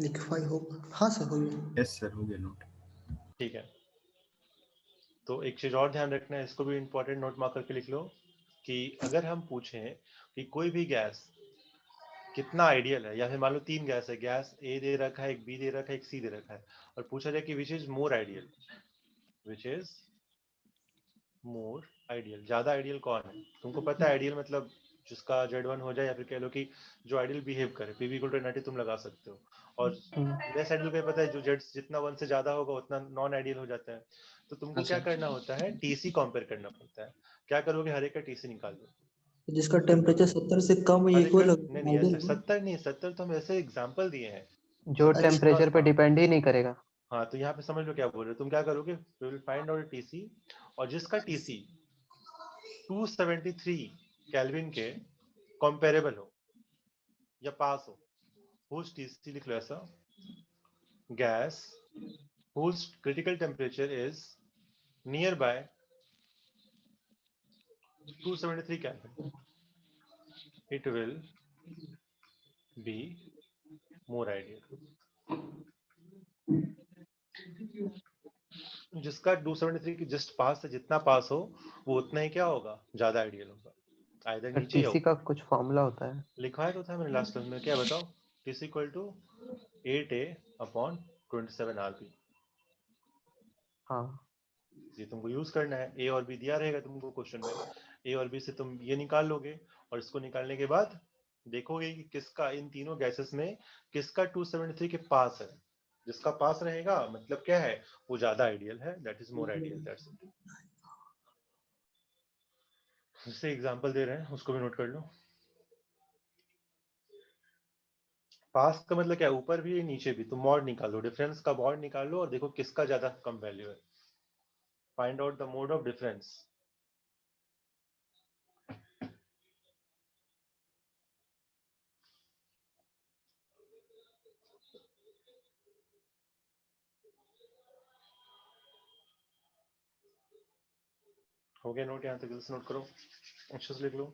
लिक्विफाई होगा। हाँ सर हो गया। यस सर, हो गया नोट। ठीक है। तो एक चीज और ध्यान रखना है, इसको भी इंपॉर्टेंट नोट मार्क करके लिख लो कि अगर हम पूछें कि कोई भी गैस कितना आइडियल है, या फिर मान लो 3 गैस है, गैस ए दे रखा है, एक बी दे रखा है, एक सी दे रखा है, और पूछा जाए कि विच is more ideal, which is more ideal, ज्यादा आइडियल कौन है। तुमको पता है आइडियल मतलब जिसका Z1 हो जाए, या फिर कह लो कि जो आइडियल बिहेव करे। PV = 90 तुम लगा सकते हो, और लेस आइडियल को पता है जो Z जितना 1 से ज्यादा होगा उतना नॉन आइडियल हो जाता है। तो तुमको क्या करना होता है, टीसी कंपेयर करना पड़ता है। क्या करोगे, हर एक का टीसी निकाल लो। जिसका टेम्परेचर 70 से कम है हर एक इक्वल का, है नहीं आइडियल। 70 नहीं, 70 तो हम ऐसे एग्जांपल दिए हैं जो अच्छा। टेम्परेचर पे डिपेंड ही नहीं करेगा। हाँ, तो यहाँ पे समझ लो क्या बोल रहे हो। तुम क्या करोगे, we will find out TC, और जिसका टीसी 273 केल्विन के कंपेरेबल हो या पास हो, whose TC लिख लो ऐसा, gas whose critical temperature is nearby 273 Kelvin, it will be more ideal. जिसका 273 की जस्ट पास है, जितना पास हो वो उतना ही क्या होगा, ज्यादा आइडियल होगा। आइदर नीचे या टीसी का ऊपर। कुछ फॉर्मूला होता है। लिखवाया तो था मैंने लास्ट क्लास में, क्या बताओ, TC = 8A/27 RP। हाँ ये तुमको यूज करना है। ए और बी दिया रहेगा तुमको क्वेश्चन में, ए और बी से तुम ये निकाल लोगे, और इसको निकालने के बाद देखोगे कि किसका इन तीनों गैसेस में किसका 273 के पास है। जिसका पास रहेगा मतलब क्या है, वो ज्यादा आइडियल है, that is more ideal. That's it. जिससे एग्जांपल दे रहे हैं उसको भी नोट कर लो। पास का मतलब क्या है, ऊपर भी नीचे भी। तुम मॉड निकालो, डिफरेंस का मॉड निकालो और देखो किसका ज्यादा कम वैल्यू है। Find out the mode of difference. हो गया नोट? यहाँ तक जल्दी से नोट करो, अच्छे से लिख लो।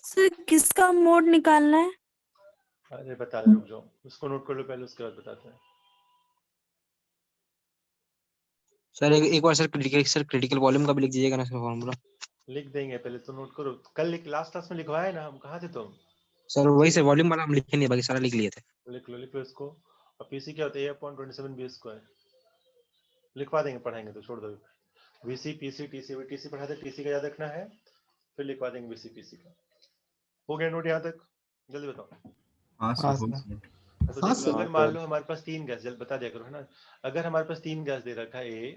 सर किसका मोड निकालना है? अरे बता रहे, रुक जाओ, उसको नोट कर लो पहले, उसके बाद बताते हैं। सर एक बार सर क्रिटिकल वॉल्यूम का भी लिख दीजिएगा ना सर फॉर्मूला। लिख देंगे, पहले तो नोट करो। कल लास्ट क्लास में लिखवाया ना हम, कहाँ थे तुम? सर वही सर वॉल्यूम वाला हम लिखे नहीं, बाकी सारा लिख लिए थे। लिख लो इसको। और पीसी क्या होता है, A/27B²। लिखवा देंगे, पढ़ाएंगे तो छोड़ दो। VC PC TC TC पढ़ाते, TC का याद रखना है, फिर लिखवा देंगे VC PC का। हो गया नोट यहाँ तक? जल्दी बताओ। हाँ सर, हो गया नोट। तो हाँ देख लो, सर। अगर मान लो हमारे पास 3 गैस, जल्द बता दिया करो, है ना। अगर हमारे पास 3 गैस दे रखा है, A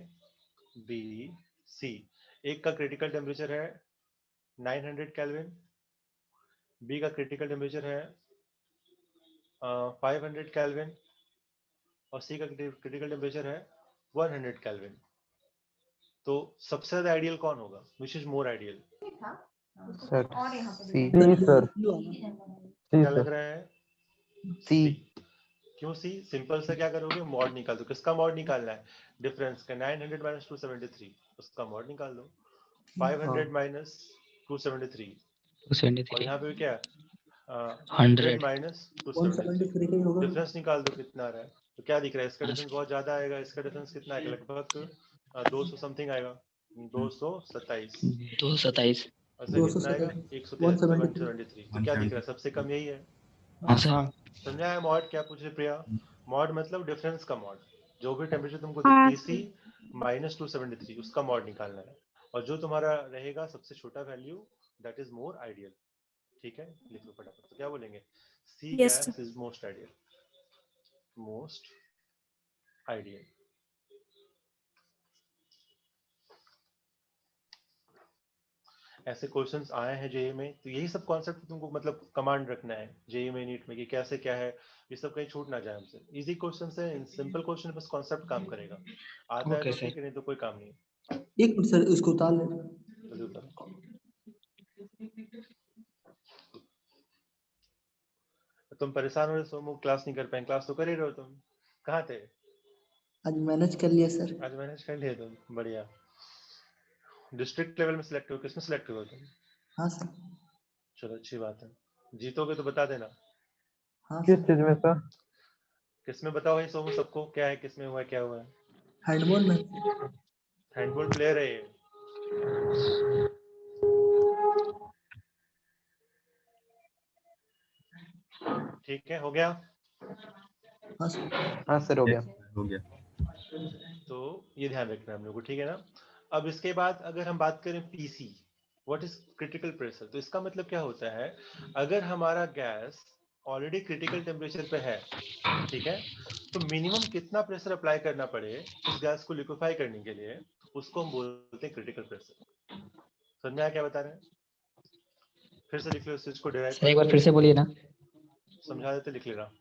B C, एक का क्रिटिकल टेम्परेचर है 900 केल्विन, बी का क्रिटिकल टेम्परेचर है 500 केल्विन, और सी का क्रिटिकल टेम्परेचर है 100 केल्विन। तो सबसे ज्यादा आइडियल कौन होगा? Which is more ideal? Sir C C sir C क्या लग सर रहा है? सी सी। क्यों सी? सिंपल से क्या करोगे? मॉड निकाल दो। किसका मॉड निकालना है? डिफरेंस का। 900 माइनस 273, उसका मॉड निकाल दो। 500 माइनस 273, और 273 यहाँ पे क्या? 100 100 माइनस 273, 173 का ही होगा। डिफरेंस निकाल दो कितना आ रहा है। तो क्या दिख रहा है? इसका हाँ, डिफरेंस बहुत ज्यादा आएगा, इसका डिफरेंस कितना आएगा? लगभग 200 समथिंग आएगा, 227। 227 ऐसा कितना आएगा? 173 173। तो क्या दिख रहा है? सबसे कम यही है। हाँ सर हाँ समझा है? मॉड क्या पूछ रहे प्रिया? मॉड मतलब डिफरेंस का मॉड। जो भी टेम्परेचर तुमको हाँ टीसी माइनस 273, उसका मॉड निकालना है, और जो तुम्हारा रहेगा सबसे छोटा value, that is more ideal. ठीक है, लिख लो फटाफट। तो क्या बोलेंगे? C yes gas is most ideal, most ideal. ऐसे क्वेश्चंस आए हैं जेई में, तो यही सब कॉन्सेप्ट तुमको मतलब कमांड रखना है जेई में, नीट में, कि कैसे क्या है, ये सब कहीं छूट ना जाए हमसे। इजी क्वेश्चन है, सिंपल क्वेश्चन, बस कॉन्सेप्ट काम करेगा। आता है ओके तो सर ठीक है, नहीं तो कोई काम नहीं। एक मिनट सर, उसको उतार ले। जल्दी उतारो। तुम परेशान हो रहे सोमू, क्लास नहीं कर पाए? क्लास तो कर ही रहे हो तुम। कहाँ थे? आज मैनेज कर लिया सर। आज मैनेज कर लिए तुम, बढ़िया। डिस्ट्रिक्ट लेवल में सिलेक्ट हो? किसमें सिलेक्ट हो तुम? हाँ सर। चलो अच्छी बात है। जीतोगे तो बता देना। हाँ किस सर। चीज में सर? किसमें बताओ ये सोमू सबको, क्या है, किसमें हुआ है, क्या हुआ है? हैंडबॉल में। हैंडबॉल प्लेयर है ये। ठीक है, हो गया। हाँ सर। हाँ सर हो गया। हो गया। तो ये ध्यान रखना है हम लोग को, ठीक है ना? अब इसके बाद अगर हम बात करें PC, what is critical pressure, तो इसका मतलब क्या होता है? अगर हमारा गैस ऑलरेडी क्रिटिकल टेम्परेचर पे है, ठीक है, तो मिनिमम कितना प्रेशर अप्लाई करना पड़े उस गैस को लिक्विफाई करने के लिए, उसको हम बोलते हैं क्रिटिकल प्रेशर। समझ में आया क्या बता रहे हैं? फिर से लिख लो, इस चीज को डिराइव सर कर एक लो। बार फिर से बोलिए ना। समझा देते, लिख लेना।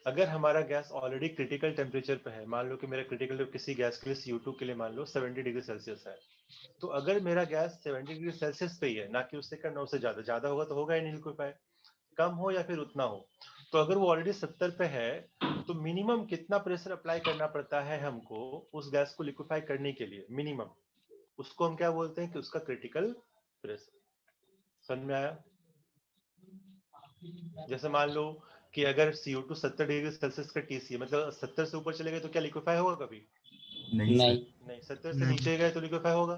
अगर हमारा गैस ऑलरेडी क्रिटिकल टेम्परेचर पे है, मान लो कि मेरा क्रिटिकल किसी गैस के लिए CO2 के लिए मान लो 70 डिग्री सेल्सियस है, तो अगर मेरा गैस 70 डिग्री सेल्सियस पे ही है, ना कि उससे कम, ना उससे ज्यादा, ज्यादा होगा तो होगा ही नहीं लिक्विफाई, कम हो या फिर उतना हो, तो अगर वो ऑलरेडी 70 पे है, तो मिनिमम कितना प्रेशर अप्लाई करना पड़ता है हमको उस गैस को लिक्विफाई करने के लिए, मिनिमम, उसको हम क्या बोलते हैं कि उसका क्रिटिकल प्रेशर। समझ में आया? जैसे मान लो कि अगर CO2 70 डिग्री सेल्सियस का टीसी, मतलब 70 से ऊपर चले गए तो क्या लिक्विफाई होगा कभी? नहीं सर। नहीं। नहीं। 70 से नहीं। नीचे गए तो लिक्विफाई होगा?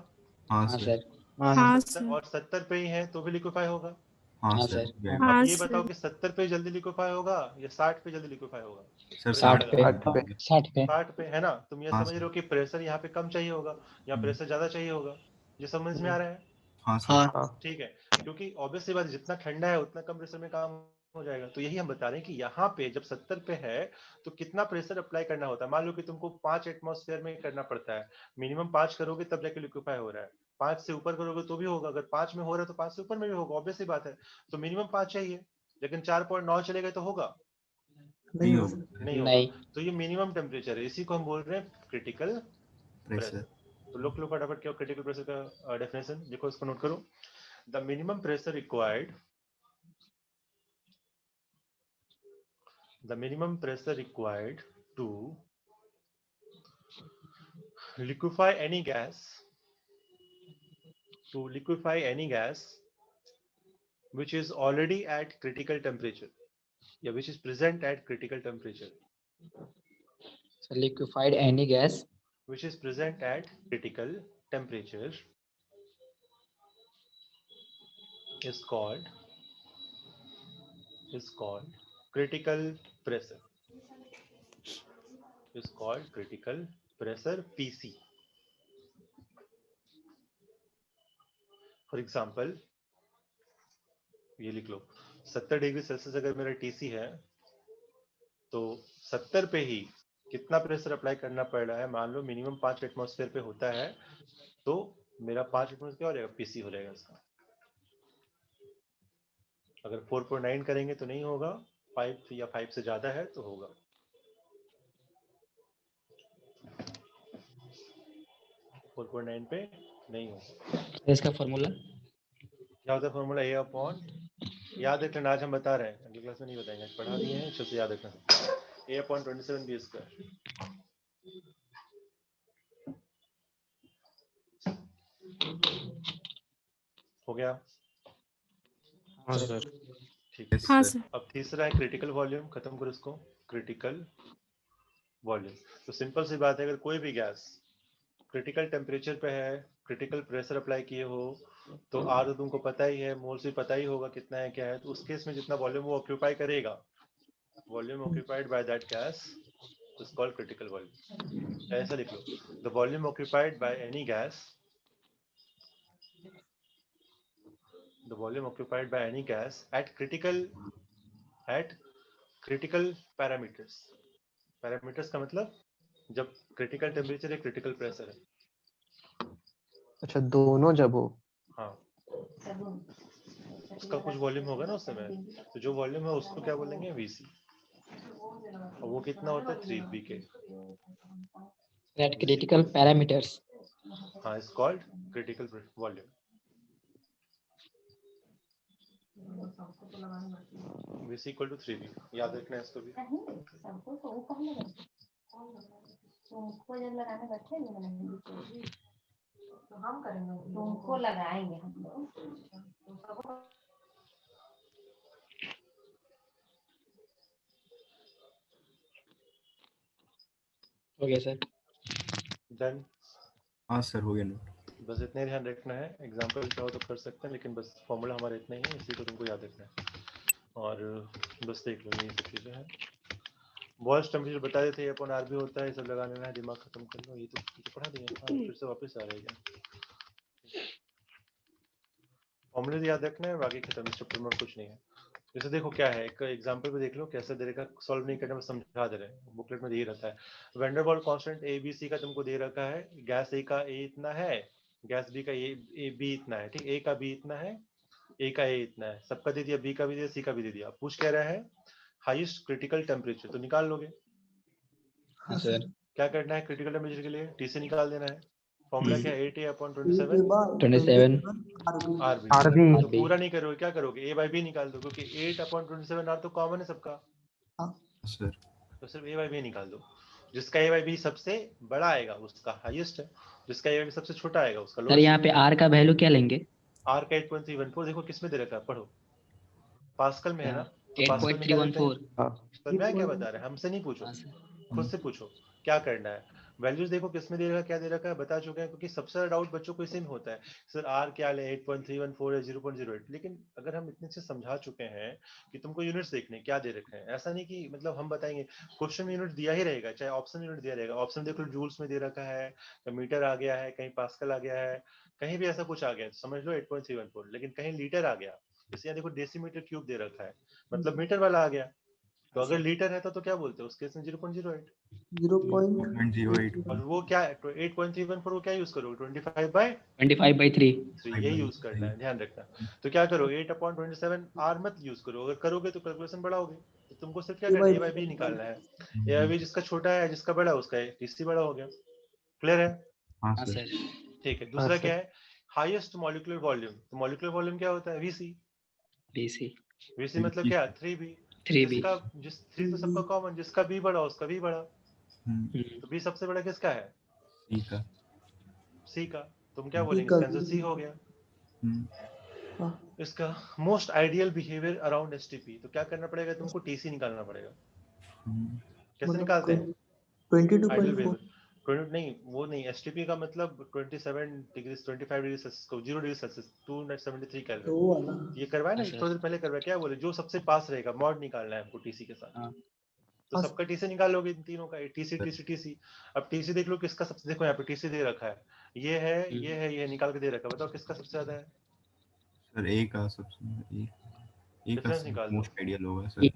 हाँ हाँ सर। सर। हाँ हाँ सर। सर और 70 पे ही है तो भी लिक्विफाई होगा? हाँ हाँ सर। सर। हो गया। अब हाँ ये बताओ सर कि 70 पे जल्दी लिक्विफाई होगा या 60 पे जल्दी लिक्विफाई होगा? सर प्रेशर 60 60 लगा पे पे 60 पे। होगा। 60 पे 60 पे है ना? तुम ये हाँ समझ रहे सर। हो कि प्रेशर यहाँ पे कम चाहिए होगा या प्रेशर ज्यादा चाहिए होगा? ये समझ में आ रहा है? हाँ सर। हाँ हाँ ठीक है, क्योंकि ऑब्वियस सी बात है, जितना ठंडा है उतना कम प्रेशर में काम हो जाएगा। तो यही हम बता रहे हैं कि यहाँ पे जब 70 पे है तो कितना प्रेशर अप्लाई करना होता है। मान लो कि तुमको 5 एटमॉस्फेयर में करना पड़ता है, मिनिमम 5 करोगे तब जाके लिक्विफाई हो रहा है, 5 से ऊपर करोगे तो भी होगा, अगर 5 में हो रहा है तो 5 से ऊपर में भी होगा, ऑब्वियस सी बात है। तो मिनिमम 5 चाहिए, लेकिन 4.9 चले गए तो होगा? नहीं नहीं होगा होगा सर। सर। नहीं होगा। नहीं। तो ये मिनिमम टेम्परेचर है, इसी को हम बोल रहे हैं क्रिटिकल प्रेशर। प्रेशर। तो लोग फटाफट क्या क्रिटिकल प्रेशर का डेफिनेशन देखो, इसको नोट करो। The minimum pressure required, the minimum pressure required to liquefy any gas, which is already at critical temperature, yeah, which is present at critical temperature, So liquefied any gas which is present at critical temperature is called critical pressure, is called critical pressure, PC. For example, ये लिख लो, 70 degree Celsius अगर मेरा TC है, तो 70 पे ही कितना pressure apply करना पड़ रहा है, मान लो मिनिमम 5 एटमॉस्फेयर पे होता है, तो मेरा 5 एटमॉस्फेयर क्या हो जाएगा? पीसी हो जाएगा इसका। अगर 4.9 करेंगे तो नहीं होगा, 5 या 5 से ज्यादा है तो होगा। 4.9 पे नहीं होगा। तो इसका फॉर्मूला क्या होता है फॉर्मूला? ए अपॉन, याद रखना, आज हम बता रहे हैं, अगली क्लास में नहीं बताएंगे, आज पढ़ा दिए हैं, अच्छे से याद रखना। ए अपॉन 27 बी स्क्वायर। हो गया? हाँ सर। ठीक। Yes, हाँ sir. सर। अब तीसरा है क्रिटिकल वॉल्यूम, खत्म करो इसको। क्रिटिकल वॉल्यूम तो सिंपल सी बात है, अगर कोई भी गैस क्रिटिकल टेम्परेचर पे है, क्रिटिकल प्रेशर अप्लाई किए हो, तो आर तो तुमको पता ही है, मोल से पता ही होगा कितना है क्या है, तो उस केस में जितना वॉल्यूम वो ऑक्यूपाई करेगा, volume occupied by that gas is called critical volume. ऐसा लिख लो, the volume occupied by any gas, the volume occupied by any gas at critical parameters। parameters का मतलब जब critical temperature है, critical pressure है। अच्छा, दोनों जब हो। हाँ, उसका कुछ वॉल्यूम होगा ना उस समय, तो जो वॉल्यूम है उसको क्या बोलेंगे? VC। और वो कितना होता है? 3 pk। At critical parameters. हाँ, is called critical volume. VC equal to 3 pk, याद रखना है इसको भी। तुमको जब लगाने बैठे तो हम करेंगे, तुमको लगाएंगे हम लोग। हो गया सर। डन। हाँ सर, हो गया नोट। बस इतना ही ध्यान रखना है, एग्जाम्पल चाहो तो कर सकते हैं, लेकिन बस फॉर्मूला हमारा इतना ही है, इसी को तुमको याद रखना है। और बस देख लो, ये सब चीज़ें हैं। बॉयज टेम्परेचर बता देते हैं, अपन आर भी होता है, ये सब लगा लेना है, दिमाग खत्म कर लो। ये तो पढ़ा दिया। हाँ, फिर से वापस आ रहा है। फॉर्मूले याद रखना है, बाकी खत्म, इस चैप्टर में कुछ नहीं है। जैसे देखो क्या है, एक एग्जांपल पे देख लो कैसे दे रखा, सॉल्व नहीं करना, बस समझा दे रहे हैं, बुकलेट में दे ही रहता है। Van der Waals constant a b c का तुमको दे रखा है, गैस ए का ए इतना है, गैस बी का ए बी इतना है, ठीक, ए का बी इतना है, ए का ए इतना है, सबका दे दिया, बी का भी दे दिया, सी का भी दे दिया। पूछ कह रहा है हाईएस्ट क्रिटिकल टेम्परेचर, तो निकाल लोगे। हाँ सर। क्या करना है क्रिटिकल टेम्परेचर के लिए? टी से निकाल देना है। फॉर्मूला क्या है? 8A/27 27 RB. तो पूरा नहीं करोगे, क्या करोगे? ए बाई बी निकाल दो, क्योंकि 8/27 आर तो कॉमन है सबका, सर तो सिर्फ ए बाई बी निकाल दो। जिसका ए बाई बी सबसे बड़ा आएगा उसका हाईएस्ट है, जिसका ए बाई बी सबसे छोटा आएगा उसका सर लोएस्ट। यहाँ पे आर का वैल्यू क्या लेंगे? आर का 8.314 देखो किसमें दे रखा है, पढ़ो, पास्कल में है ना, तो एट पास्कल पॉइंट में थ्री क्या वन देते हैं? फोर। समझ में आया क्या बता रहे हैं? हमसे नहीं पूछो, हाँ सर। खुद से पूछो क्या करना है। वैल्यूज देखो किसमें दे रखा है, क्या दे रखा है, बता चुके हैं, क्योंकि सबसे ज्यादा डाउट बच्चों को इसी में होता है, सर आर क्या ले, 8.314 है, 0.08। लेकिन अगर हम इतने से समझा चुके हैं कि तुमको यूनिट्स देखने क्या दे रखे हैं, ऐसा नहीं कि मतलब हम बताएंगे, क्वेश्चन में यूनिट दिया ही रहेगा, चाहे ऑप्शन यूनिट दिया रहेगा। ऑप्शन देख लो, जूल्स में दे रखा है, मीटर आ गया है, कहीं पास्कल आ गया है, कहीं भी ऐसा कुछ आ गया, समझ लो 8.314। लेकिन कहीं लीटर आ गया, जैसे यहाँ देखो डेसीमीटर क्यूब दे रखा है, मतलब मीटर वाला आ गया। तो अगर लीटर है तो क्या बोलते हैं उस केस में? 0.08। 0.08 और वो क्या है, 8.314 वो क्या यूज करोगे? 25/3 25/3। ये यूज करना है, ध्यान रखना। तो क्या करो, 8/27 आर मत यूज करो, अगर करोगे तो कैलकुलेशन बढ़ाओगे। तो तुमको सिर्फ क्या करना है, ए बाई बी निकालना है। ए बाई बी जिसका छोटा है, जिसका बड़ा है, उसका टीसी बड़ा हो गया। क्लियर है? हाँ हाँ सर। सर। ठीक है। दूसरा क्या है? Highest molecular volume. तो मॉलिक्यूलर वॉल्यूम क्या होता है? वीसी। बीसी वीसी मतलब क्या? 3b। 3b। जिसका 3 तो सबका कॉमन, जिसका बी बड़ा उसका भी बड़ा, हम्म, तो बी सबसे बड़ा किसका है? ठीक है। सी का। तुम क्या बोलेंगे? इसका आंसर सी हो गया। इसका most ideal behaviour around STP, तो क्या करना पड़ेगा तुमको? टीसी निकालना पड़ेगा। कैसे निकालते हैं? 22.4 आइडियल बिहेवियर 20 नहीं, वो नहीं, एसटीपी का मतलब 27 डिग्री, 25 डिग्री सेल्सियस को 0 डिग्री सेल्सियस 273 तो केल्विन। वो वाला ये करवाया ना हाँ सर। थोड़ी देर पहले, करवाया, क्या बोले? जो सबसे पास रहेगा मॉड निकालना है हमको टीसी के साथ। हाँ। तो सबका टीसी निकालोगे इन तीनों का, टीसी टीसी टीसी। अब टीसी देख लो किसका सबसे, देखो यहाँ पे टीसी दे रखा है, ये है, ये है, ये निकाल के दे रखा है, बताओ किसका सबसे ज्यादा है? सर ए का सबसे, ए का डिफरेंस निकाल दो। मोस्ट आइडियल होगा सर।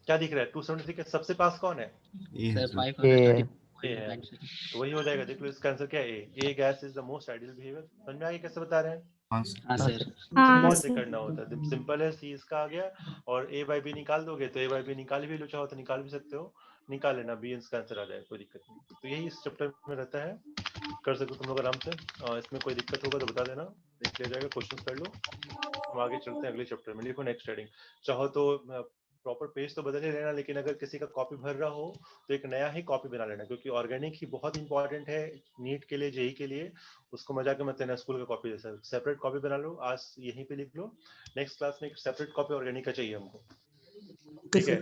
क्या दिख रहा है? 273 के सबसे पास कौन है? ए है सर सर। 530 ए है, तो वही हो जाएगा। देख लो इसका आंसर क्या है? A gas is the most ideal behaviour. समझ में आ गया कैसे बता रहे हैं? हाँ सर। हाँ सर। हाँ कैसे सर। करना होता है? सिंपल है, सी इसका आ गया, और ए बाई बी निकाल दोगे, तो ए बाई बी निकाल भी लो, चाहो तो निकाल भी सकते हो, निकाल लेना, बी इसका आंसर आ जाएगा, कोई दिक्कत नहीं। तो यही इस चैप्टर में रहता है। कर सकते हो तुम लोग आराम से। इसमें कोई दिक्कत होगा तो बता देना, देख लिया जाएगा, क्वेश्चंस कर लो। हम आगे चलते हैं अगले चैप्टर में। लिखो नेक्स्ट हेडिंग। चाहो तो प्रॉपर पेज तो बदल ही लेना, लेकिन अगर किसी का कॉपी भर रहा हो तो एक नया ही कॉपी बना लेना, क्योंकि ऑर्गेनिक ही बहुत इंपॉर्टेंट है नीट के लिए, जेई के लिए। उसको मजा के मत लेना स्कूल का कॉपी जैसा। सेपरेट कॉपी बना लो, आज यहीं पे लिख लो। नेक्स्ट क्लास में एक सेपरेट कॉपी ऑर्गेनिक का चाहिए हमको, ठीक है?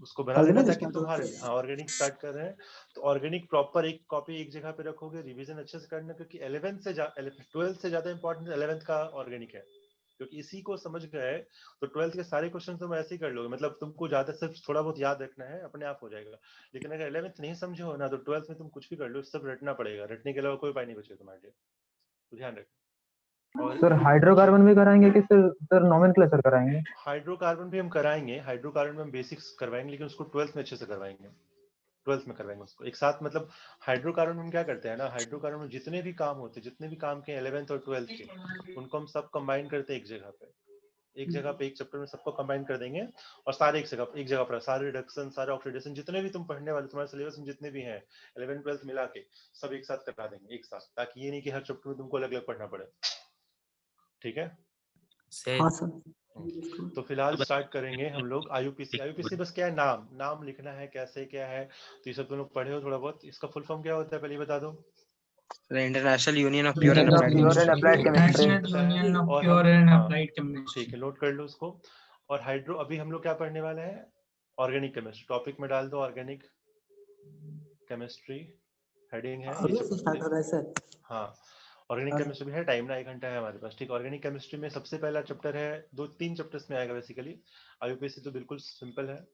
उसको बना लेना ताकि तुम्हारे लिए। हाँ, ऑर्गेनिक स्टार्ट कर रहे हैं तो ऑर्गेनिक प्रॉपर एक कॉपी एक जगह पे रखोगे, रिवीजन अच्छे से करना, क्योंकि 12th से ज्यादा इंपॉर्टेंट 11th का ऑर्गेनिक है, क्योंकि इसी को समझ गए तो 12th के सारे क्वेश्चन तुम ऐसे ही कर लोगे। मतलब तुमको ज्यादा सिर्फ थोड़ा बहुत याद रखना है, अपने आप हो जाएगा। लेकिन अगर 11th नहीं समझे हो ना, तो 12th में तुम कुछ भी कर लो, सब रटना पड़ेगा। रटने के अलावा कोई उपाय नहीं बचेगा तुम्हारे लिए, तो ध्यान रखना। और सर हाइड्रोकार्बन भी कराएंगे कि सर नोमेनक्लेचर कराएंगे? हाइड्रोकार्बन भी हम कराएंगे, हाइड्रोकार्बन में हम बेसिक्स करवाएंगे, लेकिन उसको 12th में अच्छे से करवाएंगे। 12th में करवाएंगे उसको एक साथ। मतलब हाइड्रोकार्बन में हम क्या करते हैं ना, हाइड्रोकार्बन में जितने भी काम होते हैं, जितने भी काम के 11th और 12th के, उनको हम सब कंबाइन करते हैं एक जगह पे। एक जगह पे एक चैप्टर में सबको कंबाइन कर देंगे, और सारे एक जगह पर सारे रिडक्शन, सारे ऑक्सीडेशन, जितने भी तुम पढ़ने वाले तुम्हारे सिलेबस में जितने भी हैं 11th 12th मिला के, सब एक साथ करा देंगे एक साथ, ताकि ये नहीं कि हर चैप्टर में तुमको अलग अलग पढ़ना पड़े, ठीक है? हाँ सर। तो फिलहाल स्टार्ट करेंगे हम लोग आईयूपीसी। आईयूपीसी बस क्या है, नाम नाम लिखना है, कैसे क्या है, तो ये सब तुम लोग पढ़े हो थोड़ा बहुत। इसका फुल फॉर्म क्या होता है पहले बता दो। International union of pure and applied chemistry. ठीक है, नोट कर लो उसको। और हाइड्रो अभी हम लोग क्या पढ़ने वाले हैं, ऑर्गेनिक केमिस्ट्री। टॉपिक में डाल दो ऑर्गेनिक केमिस्ट्री, हेडिंग है ये स्टार्ट हो रहा है सर। हाँ, ऑर्गेनिक केमिस्ट्री भी है, टाइम ना 1 घंटा है हमारे पास, ठीक। ऑर्गेनिक केमिस्ट्री में सबसे पहला चैप्टर है, 2-3 चैप्टर्स में आएगा बेसिकली। आईयूपीएससी तो बिल्कुल सिंपल है,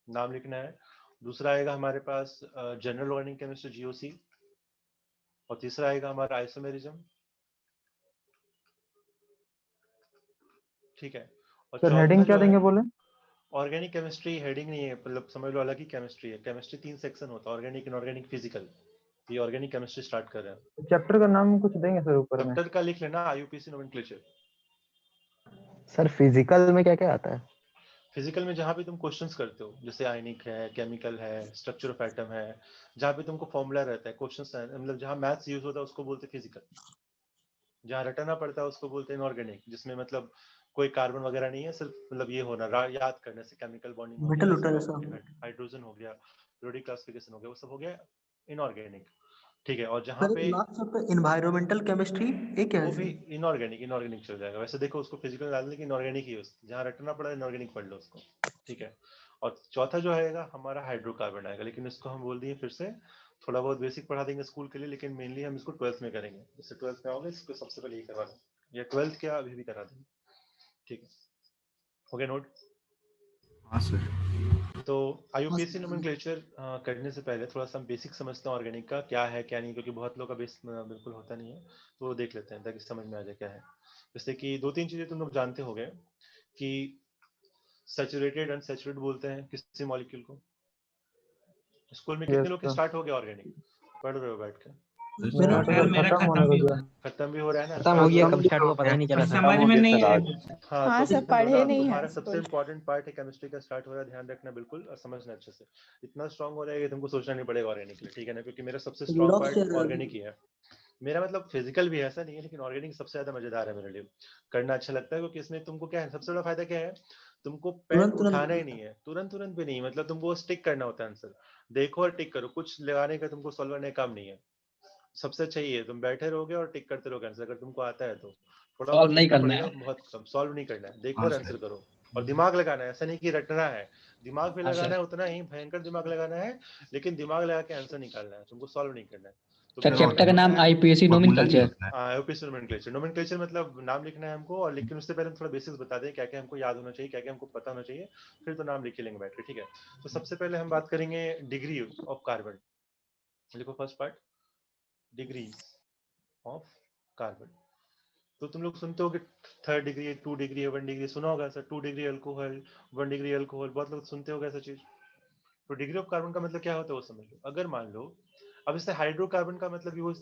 नाम लिखना है। दूसरा आएगा हमारे पास जनरल ऑर्गेनिक केमिस्ट्री जीओसी, और तीसरा आएगा हमारा आइसोमेरिज्म, ठीक है। और सर हेडिंग क्या देंगे बोले? ऑर्गेनिक केमिस्ट्री हेडिंग नहीं है, मतलब समझ लो अलग ही केमिस्ट्री है। केमिस्ट्री 3 सेक्शन होता है, ऑर्गेनिक, इनऑर्गेनिक, फिजिकल। ये ऑर्गेनिक केमिस्ट्री स्टार्ट कर रहे हैं। चैप्टर का नाम कुछ देंगे सर ऊपर में? चैप्टर का लिख लेना आईयूपीएसी नोमेनक्लेचर। सर फिजिकल में क्या क्या आता है? फिजिकल में जहाँ पे तुम क्वेश्चंस करते हो, जैसे आयनिक है, केमिकल है, स्ट्रक्चर ऑफ एटम है, जहाँ पे तुमको फॉर्मूला रहता है, क्वेश्चंस, मतलब जहाँ मैथ्स यूज होता है उसको बोलते हैं फिजिकल। जहाँ रटना पड़ता है उसको बोलते हैं इनऑर्गेनिक, जिसमें मतलब कोई कार्बन वगैरह नहीं है, सिर्फ मतलब ये होना याद करने से, केमिकल बॉन्डिंग हो मेटल गया, उठा हाइड्रोजन हो गया, पीरियोडिक क्लासिफिकेशन हो गया, वो सब हो गया इनऑर्गेनिक, ठीक है। और जहाँ सर पे लास्ट चैप्टर एनवायरमेंटल केमिस्ट्री एक क्या वो है भी सर? इनऑर्गेनिक चल जाएगा। वैसे देखो उसको फिजिकल डाल लेकिन इनऑर्गेनिक ही है, जहाँ रटना पड़ा इनऑर्गेनिक पढ़ लो उसको, ठीक है। और चौथा जो आएगा हमारा हाइड्रोकार्बन आएगा, लेकिन इसको हम बोल दिए फिर से थोड़ा बहुत बेसिक पढ़ा देंगे स्कूल के लिए, लेकिन मेनली हम इसको 12th में करेंगे। जैसे 12th में आओगे इसको सबसे पहले ये करवा देंगे, या 12th क्या अभी भी करा देंगे, ठीक है? हो गया नोट? हाँ सर। तो आईयूपीएससी नोमेनक्लेचर करने से पहले थोड़ा सा हम बेसिक समझते हैं ऑर्गेनिक का क्या है क्या नहीं, क्योंकि बहुत लोग का बेस बिल्कुल होता नहीं है, तो वो देख लेते हैं ताकि समझ में आ जाए क्या है। जैसे कि 2-3 चीजें तुम लोग जानते होंगे कि सैचुरेटेड अनसैचुरेटेड बोलते हैं किसी मॉलिक्यूल को। स्कूल में कितने लोग के स्टार्ट हो गया ऑर्गेनिक, पढ़ रहे हो बैठ के? मेरा खत्म होने को गया। खत्म भी हो रहा है ना, खत्म हो गया, कब स्टार्ट हुआ पता ही नहीं चला सर। समझ में नहीं है। हाँ, हाँ तो सर, पढ़े नहीं तुम्हारा है सबसे स्कूल। इम्पोर्टेंट पार्ट है केमिस्ट्री का स्टार्ट हो रहा है, ध्यान रखना बिल्कुल, और समझना अच्छे से। इतना स्ट्रांग हो जाएगा तुमको सोचना नहीं पड़ेगा ऑर्गेनिक के लिए, ठीक है ना? क्योंकि मेरा सबसे स्ट्रांग पार्ट ऑर्गेनिक ही है। मेरा मतलब फिजिकल भी ऐसा नहीं है, लेकिन ऑर्गेनिक सबसे ज्यादा मजेदार है मेरे लिए, करना अच्छा लगता है, क्योंकि इसमें तुमको क्या है, सबसे बड़ा फायदा क्या है, तुमको पेन उठाना ही नहीं है, तुरंत भी नहीं, मतलब तुमको स्टिक करना होता है आंसर। देखो और टिक करो, कुछ लगाने का तुमको सॉल्व करने का काम नहीं है। सबसे अच्छा ये है, तुम बैठे रहोगे और टिक करते रहोगे आंसर, अगर तुमको आता है तो। थोड़ा बहुत सॉल्व नहीं लिखना करना पड़ेगा, है। बहुत कम, सॉल्व नहीं करना है, देखो हाँ और सर। आंसर करो। और दिमाग लगाना है, ऐसा नहीं कि रटना है, दिमाग भी हाँ लगाना सर। है, उतना ही भयंकर दिमाग लगाना है, लेकिन दिमाग लगा के आंसर निकालना है, तुमको सॉल्व नहीं करना है। तो सर क्या चैप्टर का करना नाम है, आईपीएससी फॉर्मूला नहीं नोमेनक्लेचर। लिखना है। IUPAC nomenclature. नोमेनक्लेचर मतलब नाम लिखना है हमको, और लेकिन उससे पहले हम थोड़ा बेसिक्स बता दें, क्या क्या हमको याद होना चाहिए, क्या क्या हमको पता होना चाहिए, फिर तो नाम लिख लेंगे बैठ के, ठीक है? तो सबसे पहले हम बात करेंगे डिग्री ऑफ कार्बन। लिखो first part, degree of carbon. तो तुम लोग सुनते हो कि 3rd डिग्री है, 2 डिग्री है, 1 डिग्री, सुना होगा sir, 2 degree alcohol, 1 degree alcohol, बहुत लोग सुनते होगा ऐसा चीज। तो डिग्री ऑफ कार्बन का मतलब क्या होता है वो समझ लो। अगर मान लो, अब इससे हाइड्रोकार्बन का मतलब ये वो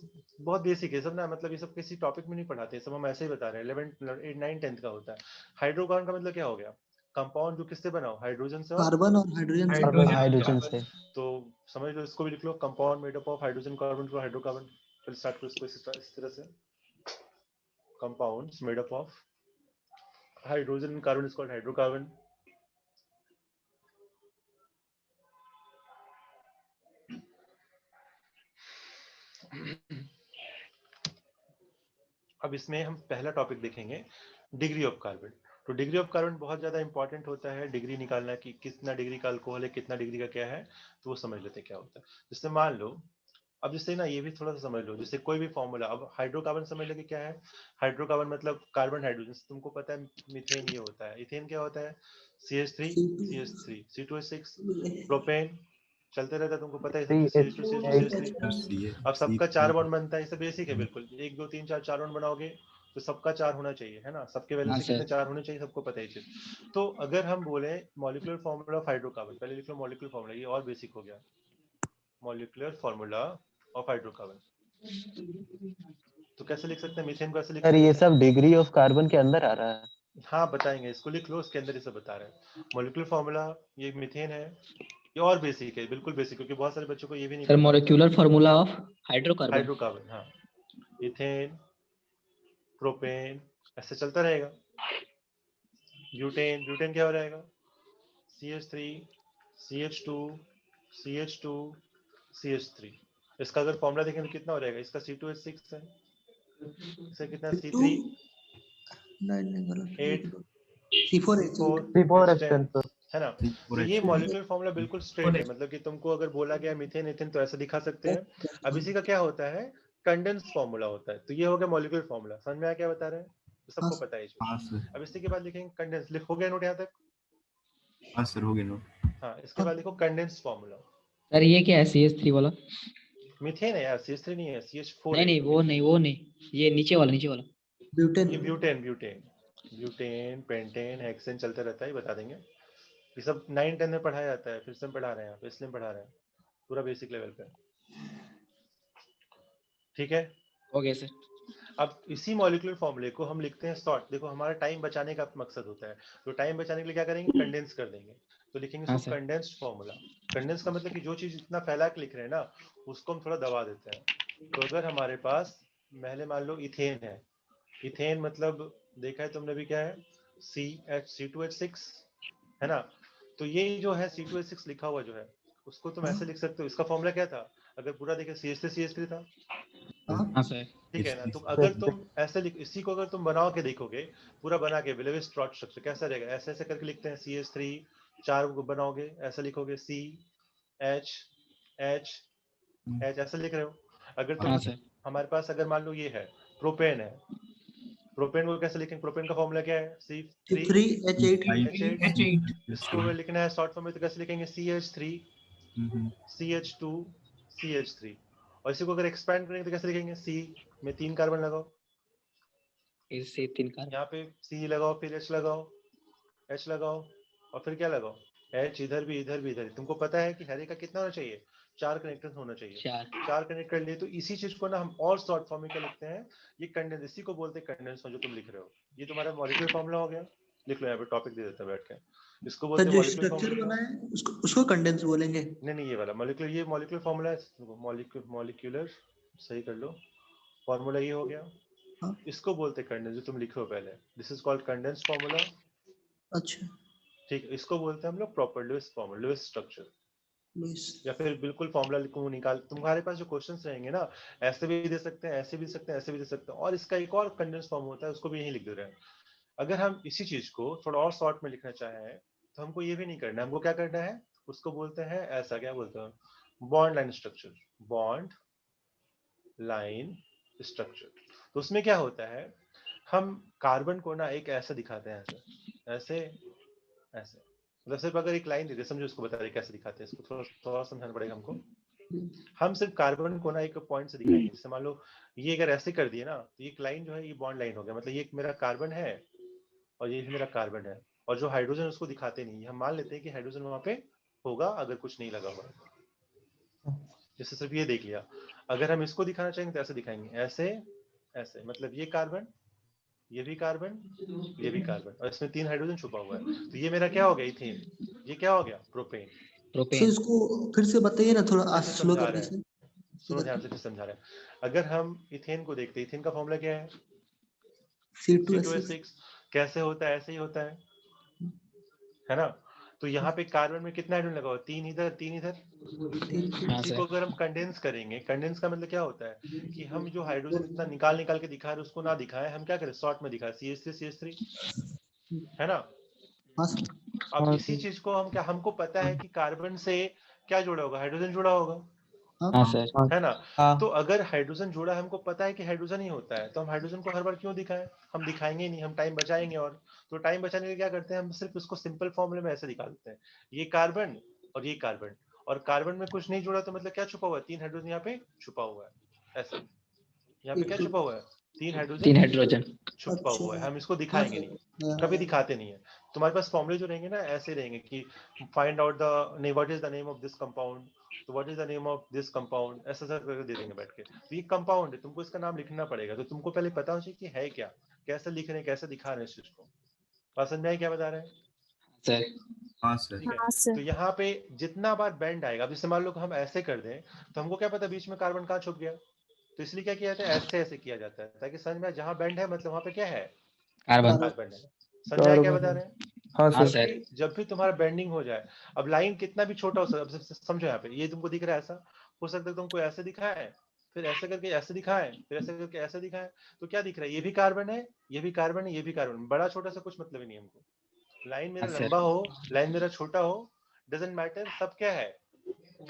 बहुत बेसिक है सब ना, मतलब ये सब किसी टॉपिक में नहीं पढ़ाते, सब हम ऐसे ही बता रहे हैं, 11th 8 9 10th का होता है। हाइड्रोकार्बन का मतलब क्या हो गया, कंपाउंड जो किससे बना हो, हाइड्रोजन से और कार्बन और हाइड्रोजन से। हाइड्रोजन से। तो समझ लो इसको भी लिख लो, compound made up of hydrogen carbon को हाइड्रोकार्बन पहले स्टार्ट करो इसको इस तरह से, compounds made up of hydrogen and carbon is called hydrocarbon. अब इसमें हम पहला टॉपिक देखेंगे डिग्री ऑफ कार्बन। तो डिग्री ऑफ कार्बन बहुत ज्यादा इंपॉर्टेंट होता है, डिग्री निकालना कि कितना डिग्री का अल्कोहल है, कितना डिग्री का क्या है, तो वो समझ लेते हैं क्या होता है। जैसे मान लो, अब जैसे ना ये भी थोड़ा सा समझ लो, जैसे कोई भी फॉर्मूला, अब हाइड्रोकार्बन समझ लो कि क्या है। हाइड्रोकार्बन मतलब कार्बन हाइड्रोजन, तुमको पता है मीथेन ये होता है, इथेन क्या होता है, CH3 CH3 C2H6, प्रोपेन चलते रहता है, तुमको पता है CH2 CH2 CH3। अब सबका 4 बॉन्ड बनता है, ये सब बेसिक है बिल्कुल, 1 2 3 4 4 बॉन्ड बनाओगे तो सबका 4 होना चाहिए, है ना, सबके वैल्यू से कितने 4 होने चाहिए, सबको पता है चीज। तो अगर हम बोले मॉलिक्यूलर फार्मूला ऑफ हाइड्रोकार्बन, पहले लिख लो मॉलिक्यूलर फार्मूला, ये और बेसिक हो गया, मॉलिक्यूलर फार्मूला ऑफ हाइड्रोकार्बन। तो कैसे लिख सकते हैं, मीथेन को ऐसे लिख सर सकते ये हैं। सब डिग्री ऑफ कार्बन के अंदर आ रहा है। हाँ बताएंगे, इसको लिख लो, उसके अंदर ये सब बता रहे हैं। मॉलिक्यूलर फार्मूला ये मीथेन है, ये और बेसिक है, बिल्कुल बेसिक, क्योंकि बहुत सारे बच्चों को ये भी नहीं सर पता। Molecular formula of hydrocarbon. Hydrocarbon, हाँ, इथेन, प्रोपेन, ऐसे चलता रहेगा। ब्यूटेन, ब्यूटेन क्या हो जाएगा, CH3 CH2 CH2 CH3। इसका अगर फॉर्मूला देखें तो कितना हो जाएगा, इसका C2H6 है, इसका कितना C3 नहीं गलत 8 C4H8 C4H10 है ना। तो ये मॉलिक्यूलर फॉर्मूला बिल्कुल स्ट्रेट है, मतलब कि तुमको अगर बोला गया मीथेन इथेन तो ऐसा दिखा सकते हैं। अब इसी का क्या होता है, कंडेंस फॉर्मूला होता है। तो ये हो गया मॉलिक्यूलर फॉर्मूला, समझ में आया क्या बता रहे हैं, तो सबको पता है। हाँ सर, अब इसी के बाद लिखेंगे कंडेंस, हो गया नोट यहाँ तक। हाँ सर हो गया नोट। हाँ, इसके बाद लिखो कंडेंस फॉर्मूला। सर ये क्या है CH3 वाला? मीथेन है यार, CH3 नहीं है, CH4 नहीं है। नहीं वो नहीं, ये नीचे वाला ये butane butane butane butane pentane hexane चलते रहता है, बता देंगे। ये सब 9 10 में पढ़ाया जाता है, फिर से हम पढ़ा रहे हैं, इसलिए पढ़ा रहे हैं, पूरा बेसिक लेवल पे, ठीक है। Okay sir. अब इसी मॉलिक्यूलर फॉर्मूले को हम लिखते हैं शॉर्ट। देखो हमारा टाइम बचाने का मकसद होता है, तो टाइम बचाने के लिए क्या करेंगे, कंडेंस कर देंगे। तो लिखेंगे हाँ इसको सर। Condensed formula. कंडेंस का मतलब कि जो चीज इतना फैला के लिख रहे हैं ना, उसको हम थोड़ा दबा देते हैं। तो अगर हमारे पास पहले मान लो इथेन है, इथेन मतलब देखा है तुमने भी क्या है, C2H6 है ना। तो ये जो है C2H6 लिखा हुआ जो है, उसको तुम ऐसे लिख सकते हो, इसका फॉर्मूला क्या था, अगर पूरा देखे CH3 था, हाँ सर। ठीक है ना। तो अगर तुम ऐसे लिख, इसी को अगर तुम बनाओ के देखोगे, पूरा बना के विलेविस स्ट्रॉट स्ट्रक्चर कैसा रहेगा, ऐसे ऐसे करके लिखते हैं, CH3 4 बनाओगे, ऐसा लिखोगे CH H ऐसा लिख रहे हो। अगर तुम हाँ सर। हमारे पास अगर मान लो ये है प्रोपेन है, प्रोपेन को कैसे लिखेंगे, प्रोपेन का फॉर्मूला क्या है, C3H8 इसको अगर लिखना है शॉर्ट फॉर्म में तो कैसे लिखेंगे, CH3 CH2 CH3। और इसी को अगर एक्सपैंड करेंगे तो कैसे लिखेंगे, C में 3 कार्बन लगाओ, इससे 3 कार्बन, यहाँ पे C लगाओ, फिर H लगाओ, H लगाओ, और फिर क्या लगाओ, H, इधर भी इधर भी इधर। तुमको पता है कि हर एक का कितना होना चाहिए, 4 कनेक्टर्स होना चाहिए। 4 कनेक्ट कर लिए, तो इसी चीज को ना हम और शॉर्ट फॉर्म में क्या लिखते हैं, ये कंडेंस, इसी को बोलते हैं कंडेंस, जो तुम लिख रहे हो। ये तुम्हारा मॉलिक्यूलर फॉर्मूला हो गया, लिख लो यहाँ पे, टॉपिक दे देता है बैठ के, इसको बोलते हैं जो मॉलिक्यूलर स्ट्रक्चर फॉर्मूला। बना है उसको कंडेंस बोलेंगे। नहीं ये वाला मॉलिक्यूलर, ये मॉलिक्यूलर फॉर्मूला है, मॉलिक्यूलर सही कर लो, फॉर्मूला ये हो गया। हाँ। इसको बोलते हैं कंडेंस, जो तुम लिखो पहले, this is called condense formula. अच्छा ठीक, इसको बोलते हैं हम लोग proper Lewis formula, Lewis structure, या फिर बिल्कुल फॉर्मूला लिखो निकाल। तुम्हारे पास जो क्वेश्चंस रहेंगे ना, ऐसे भी दे सकते हैं, ऐसे भी दे सकते हैं, ऐसे भी दे सकते हैं, और इसका एक और कंडेंस फॉर्म होता है, उसको भी यही लिख दे रहे हैं। अगर हम इसी चीज को थोड़ा और शॉर्ट में लिखना चाहें तो हमको ये भी नहीं करना है, हमको क्या करना है, उसको बोलते हैं ऐसा, क्या बोलते हैं, bond line structure, bond line structure. तो उसमें क्या होता है, हम कार्बन को ना एक ऐसा दिखाते हैं, ऐसे ऐसे ऐसे, मतलब सिर्फ अगर एक लाइन देते, समझो इसको बता रहे कैसे दिखाते हैं, इसको थोड़ा समझाना पड़ेगा हमको। हम सिर्फ कार्बन को ना एक पॉइंट से दिखाएंगे, जैसे मान लो ये अगर ऐसे कर दिए ना, तो ये लाइन जो है ये बॉन्ड लाइन हो गया, मतलब ये मेरा कार्बन है और ये भी मेरा कार्बन है, और जो हाइड्रोजन उसको दिखाते नहीं, हम मान लेते हैं कि हाइड्रोजन वहां पे होगा अगर कुछ नहीं लगा हुआ। जैसे सिर्फ ये देख लिया, अगर हम इसको दिखाना चाहेंगे तो ऐसे दिखाएंगे, ऐसे ऐसे, मतलब ये कार्बन, ये भी कार्बन, ये भी कार्बन, और इसमें 3 हाइड्रोजन छुपा हुआ है, तो ये मेरा क्या हो गया, इथेन। ये क्या हो गया, प्रोपेन। तो इसको फिर से बताइए ना थोड़ा ऐसे स्लो समझा करके रहे से। हैं, सुनो ध्यान से, फिर समझा रहे हैं। अगर हम इथेन को देखते हैं, इथेन का फॉर्मूला क्या है? C2H6 C2H6। कैसे होता है? ऐसे ही होता है ना? तो यहाँ पे कार्बन में कितना हाइड्रोजन लगा हुआ है? 3 इधर 3 इधर। हाँ इसी सर को अगर हम कंडेंस करेंगे, कंडेंस का मतलब क्या होता है कि हम जो हाइड्रोजन इतना निकाल निकाल के दिखा रहे हैं उसको ना दिखाएं, हम क्या करें, शॉर्ट में दिखाएं, CH3 है ना? हाँ सर अब इसी चीज को हम क्या, हमको पता है कि कार्बन से क्या जुड़ा होगा, हाइड्रोजन जुड़ा होगा, हाँ सर है ना? हाँ तो अगर हाइड्रोजन जुड़ा है, हमको पता है कि हाइड्रोजन ही होता है, तो हम हाइड्रोजन को हर बार क्यों दिखाएं? हम दिखाएंगे नहीं, हम टाइम बचाएंगे। और तो टाइम बचाने के लिए क्या करते हैं, हम सिर्फ उसको सिंपल फॉर्मूले में ऐसे निकालते हैं, ये कार्बन और ये कार्बन, और कार्बन में कुछ नहीं जुड़ा तो मतलब क्या छुपा हुआ है? 3 हाइड्रोजन यहाँ पे छुपा हुआ है। ऐसे यहाँ पे क्या छुपा हुआ है? 3 3 हाइड्रोजन हाइड्रोजन छुपा हुआ है। अच्छा हम इसको हाँ दिखाएंगे सर नहीं, कभी दिखाते नहीं है। तुम्हारे पास फॉर्मूले जो रहेंगे ना, ऐसे रहेंगे कि find out the what is the name of this compound, तो what is the name of this compound, ऐसा सब करके दे देंगे बैठ के। तो ये कंपाउंड है, तुमको इसका नाम लिखना पड़ेगा, तो तुमको पहले पता होना चाहिए कि है क्या, कैसे लिख रहे हैं, कैसे दिखा रहे हैं इस चीज को। बात समझ में आई क्या बता रहे हैं? सर हाँ सर ठीक है। हाँ सर। तो यहाँ पे जितना बार बैंड आएगा, अब जैसे मान लो कि हम ऐसे कर दें, तो हमको क्या पता बीच में कार्बन कहाँ छुप गया, तो इसलिए क्या किया जाता है, ऐसे ऐसे किया जाता है, ताकि समझ में आए जहाँ बैंड है मतलब वहाँ पे क्या है, कार्बन कार्बन है। समझ में आया क्या बता रहे हैं? हाँ हाँ सर सर जब भी तुम्हारा बेंडिंग हो जाए, अब लाइन कितना भी छोटा हो सकता है, अब समझो यहाँ पे ये तुमको दिख रहा है ऐसा, हो सकता है तुमको ऐसे दिखाए, फिर ऐसे करके ऐसे दिखाए, फिर ऐसे करके ऐसे दिखाए, तो क्या दिख रहा है, ये भी कार्बन है, ये भी कार्बन है, ये भी कार्बन। बड़ा छोटा सा कुछ मतलब ही नहीं हमको, लाइन मेरा हाँ सर लंबा हो, लाइन मेरा छोटा हो, डजेंट मैटर, सब क्या है,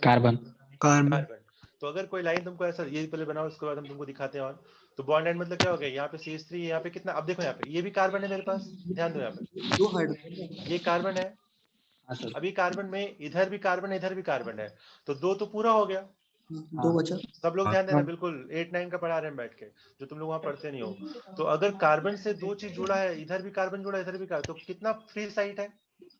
कार्बन कार्बन। तो अगर कोई लाइन तुमको ऐसा, ये पहले बनाओ, उसके बाद हम तुमको दिखाते हैं। और तो बॉन्ड एंड मतलब क्या हो गया, यहाँ पे CH3, यहाँ पे कितना, अब देखो यहाँ पे ये भी कार्बन है मेरे पास, ध्यान दो यहाँ पे 2 हाइड्रोजन ये कार्बन है, हाँ सर अभी कार्बन में इधर भी कार्बन है, इधर भी कार्बन है, तो 2 तो पूरा हो गया। 2 बचा सब लोग हाँ ध्यान देना, बिल्कुल 8-9 का पढ़ा रहे हैं बैठ के, जो तुम लोग वहां पढ़ते नहीं हो। तो अगर कार्बन से 2 चीज जुड़ा है, इधर भी कार्बन जुड़ा है, इधर भी कार्बन, तो कितना फ्री साइट है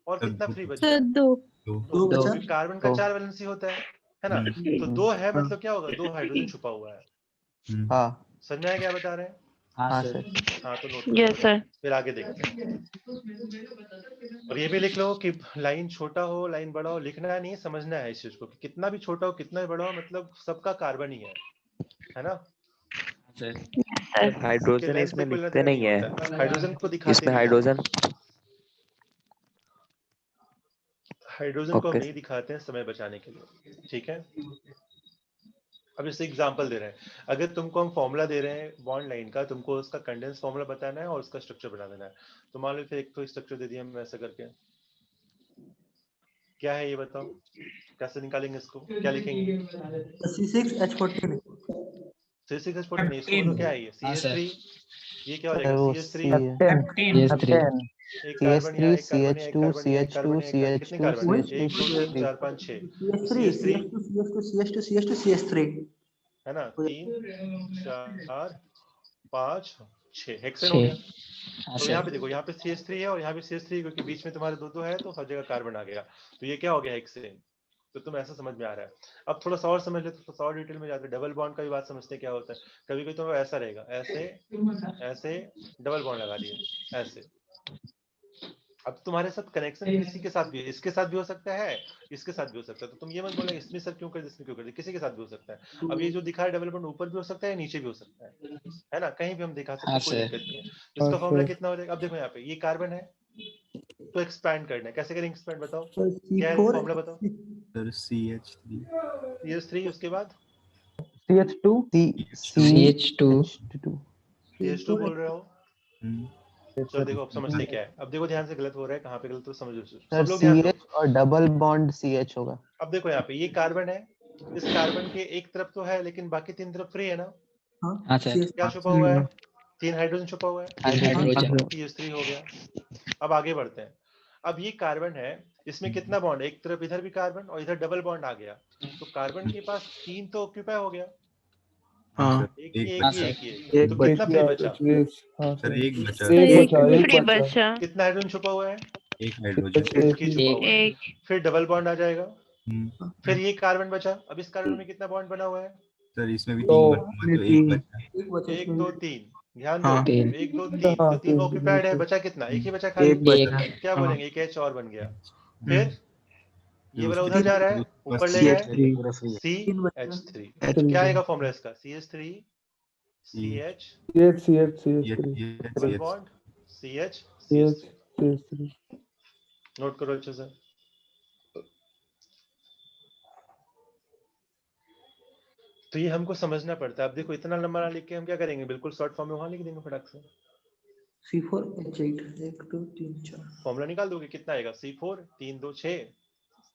और सर कितना दो फ्री बच सर गया? 2। 2 2 तो बचा क्योंकि कार्बन का 4 वैलेंसी होता है ना? तो 2 है हाँ मतलब क्या होगा, 2 हाइड्रोजन छुपा हुआ है। हाँ समझ में आया क्या बता रहे हैं? हाँ हाँ सर सर हाँ तो नोट यस करो, सर। फिर आगे देखते हैं। और ये भी लिख लो कि लाइन छोटा हो लाइन बड़ा हो, लिखना नहीं है, समझना है इस चीज को कि कितना भी छोटा हो कितना भी बड़ा हो, मतलब सबका कार्बन ही है ना? सर सर उसके हाइड्रोजन लेंथ इसमें से कोई लिखते लेना नहीं नहीं है, होता है, हाइड्रोजन को दिखाते इसमें नहीं है। हाइड्रोजन। हाइड्रोजन को हम ओके नहीं दिखाते हैं समय बचाने के लिए, ठीक है? अब जैसे एग्जांपल दे रहे हैं, अगर तुमको हम फॉर्मूला दे रहे हैं बॉन्ड लाइन का, तुमको उसका कंडेंस फॉर्मूला बताना है और उसका स्ट्रक्चर बता देना है। तो मान लो फिर एक तो स्ट्रक्चर दे दिया हम ऐसा करके, क्या है ये बताओ, कैसे निकालेंगे इसको, क्या लिखेंगे? C6H14 C6H14 नहीं, इसको बोलो क्या है ये, हाँ सर CH3, ये क्या हो सर जाएगा, वो CH3, ये 3 एक कार्बन यहाँ, एक कार्बन यहाँ, एक CH3 कार्बन यहाँ, एक कार्बन CH2 यहाँ, कितने कार्बन है, CH2 1 2 3 4 5 6, तो CH3 CH3 CH2 CH2 CH2 CH3 है ना, 3 4 5 6 हेक्सेन हो 6 गया। हाँ तो यहाँ सर पे देखो, यहाँ पे CH3 है और यहाँ पे CH3, क्योंकि बीच में तुम्हारे दो है तो हर जगह कार्बन आ गया, तो ये क्या हो गया, हेक्सेन। तो तुम ऐसा समझ में आ रहा है। अब थोड़ा सा और समझ ले, तो और डिटेल में जाते हैं, डबल बॉन्ड का भी बात समझते हैं क्या होता है। कभी कभी तो ऐसा रहेगा, ऐसे ऐसे डबल बॉन्ड लगा दिए ऐसे। अब तुम्हारे साथ कनेक्शन किसी के साथ भी है, इसके साथ भी हो सकता है, इसके साथ भी हो सकता है, तो तुम ये मत बोलना इसमें सर क्यों कर, इसमें क्यों कर, किसी के साथ भी हो सकता है। अब ये जो दिखा है डबल बॉन्ड ऊपर भी हो सकता है, नीचे भी हो सकता है ना, कहीं भी हम दिखा सकते हाँ हैं, कोई सर दिक्कत नहीं है। तो इसका फॉर्मूला कितना हो जाएगा, अब देखो यहाँ पे ये कार्बन है, तो एक्सपैंड करना है, कैसे करेंगे एक्सपैंड बताओ, क्या है C4 फॉर्मूला बताओ। सर CH3 CH3 उसके बाद CH2 CH2 CH2 बोल रहे हो। हम्म, चलो देखो अब समझते क्या है, अब देखो ध्यान से, गलत हो रहा है कहाँ पे गलत, तो समझो सर सब लोग ध्यान दो। CH और डबल बॉन्ड CH होगा। अब देखो यहाँ पे ये कार्बन है, इस कार्बन के एक तरफ तो है लेकिन बाकी 3 तरफ फ्री है ना, हाँ सर क्या छुपा हुआ है, 3 हाइड्रोजन छुपा हुआ है, हाइड्रोजन CH3 हो गया। अब आगे बढ़ते हैं, अब ये कार्बन है, इसमें कितना बॉन्ड, एक तरफ इधर भी कार्बन और इधर डबल बॉन्ड आ गया, तो कार्बन के पास 3 तो ऑक्यूपाई हो गया, हाँ सर एक ही हाँ एक ही सर एक ही, तो कितना फ्री बचा, सर एक बचा, सर एक फ्री बचा। कितना हाइड्रोजन छुपा हुआ है, एक हाइड्रोजन। एक ही छुपा हुआ है, एक। फिर डबल बॉन्ड आ जाएगा, हम्म, फिर ये कार्बन बचा। अब इस कार्बन में कितना बॉन्ड बना हुआ है, सर इसमें भी 3 बचा, तो एक बचा। 1 2 3, ध्यान दो, 3 1 2 3, तो 3 ऑक्यूपाइड है, बचा कितना, एक ही बचा खाली, एक क्या बोलेंगे, एक H और बन गया। फिर ये वाला उधर जा रहा है, ऊपर ले गए CH3। क्या आएगा फॉर्मूला इसका? CH3 CH double bond CH note करो अच्छे से। तो ये हमको समझना पड़ता है। अब देखो इतना लंबा ना लिख के हम क्या करेंगे, बिल्कुल शॉर्ट फॉर्म में वहां लिख देंगे फटाक से। C4H8 1 2 3 4 फॉर्मूला निकाल दोगे, कितना आएगा? C4 3 2 6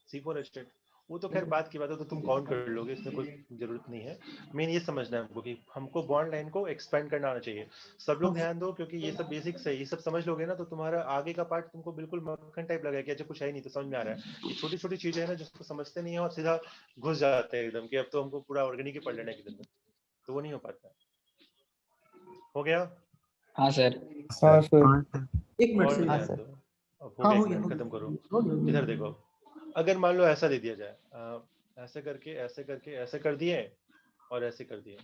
C4H8। वो तो खैर बात की बात है, तो तुम काउंट कर लोगे, इसमें कोई जरूरत नहीं है। मेन ये समझना है हमको कि हमको बॉन्ड लाइन को एक्सपेंड करना आना चाहिए। सब लोग ध्यान दो, क्योंकि ये सब बेसिक्स है, ये सब समझ लोगे ना तो तुम्हारा आगे का पार्ट तुमको बिल्कुल मक्खन टाइप लगेगा कि अच्छा कुछ है ही नहीं, तो समझ में आ रहा है। ये छोटी छोटी चीजें हैं ना जिसको समझते नहीं है और सीधा घुस जाते हैं एकदम कि अब तो हमको पूरा ऑर्गेनिक ही पढ़ लेना है एकदम, तो वो नहीं हो पाता। हो गया? हाँ सर। एक मिनट और से ध्यान दो। अब हाँ हो हो गया, गया खत्म करो। हो गया। इधर देखो, अगर मान लो ऐसा दे दिया जाए, ऐसे करके ऐसे कर दिए और ऐसे कर दिए,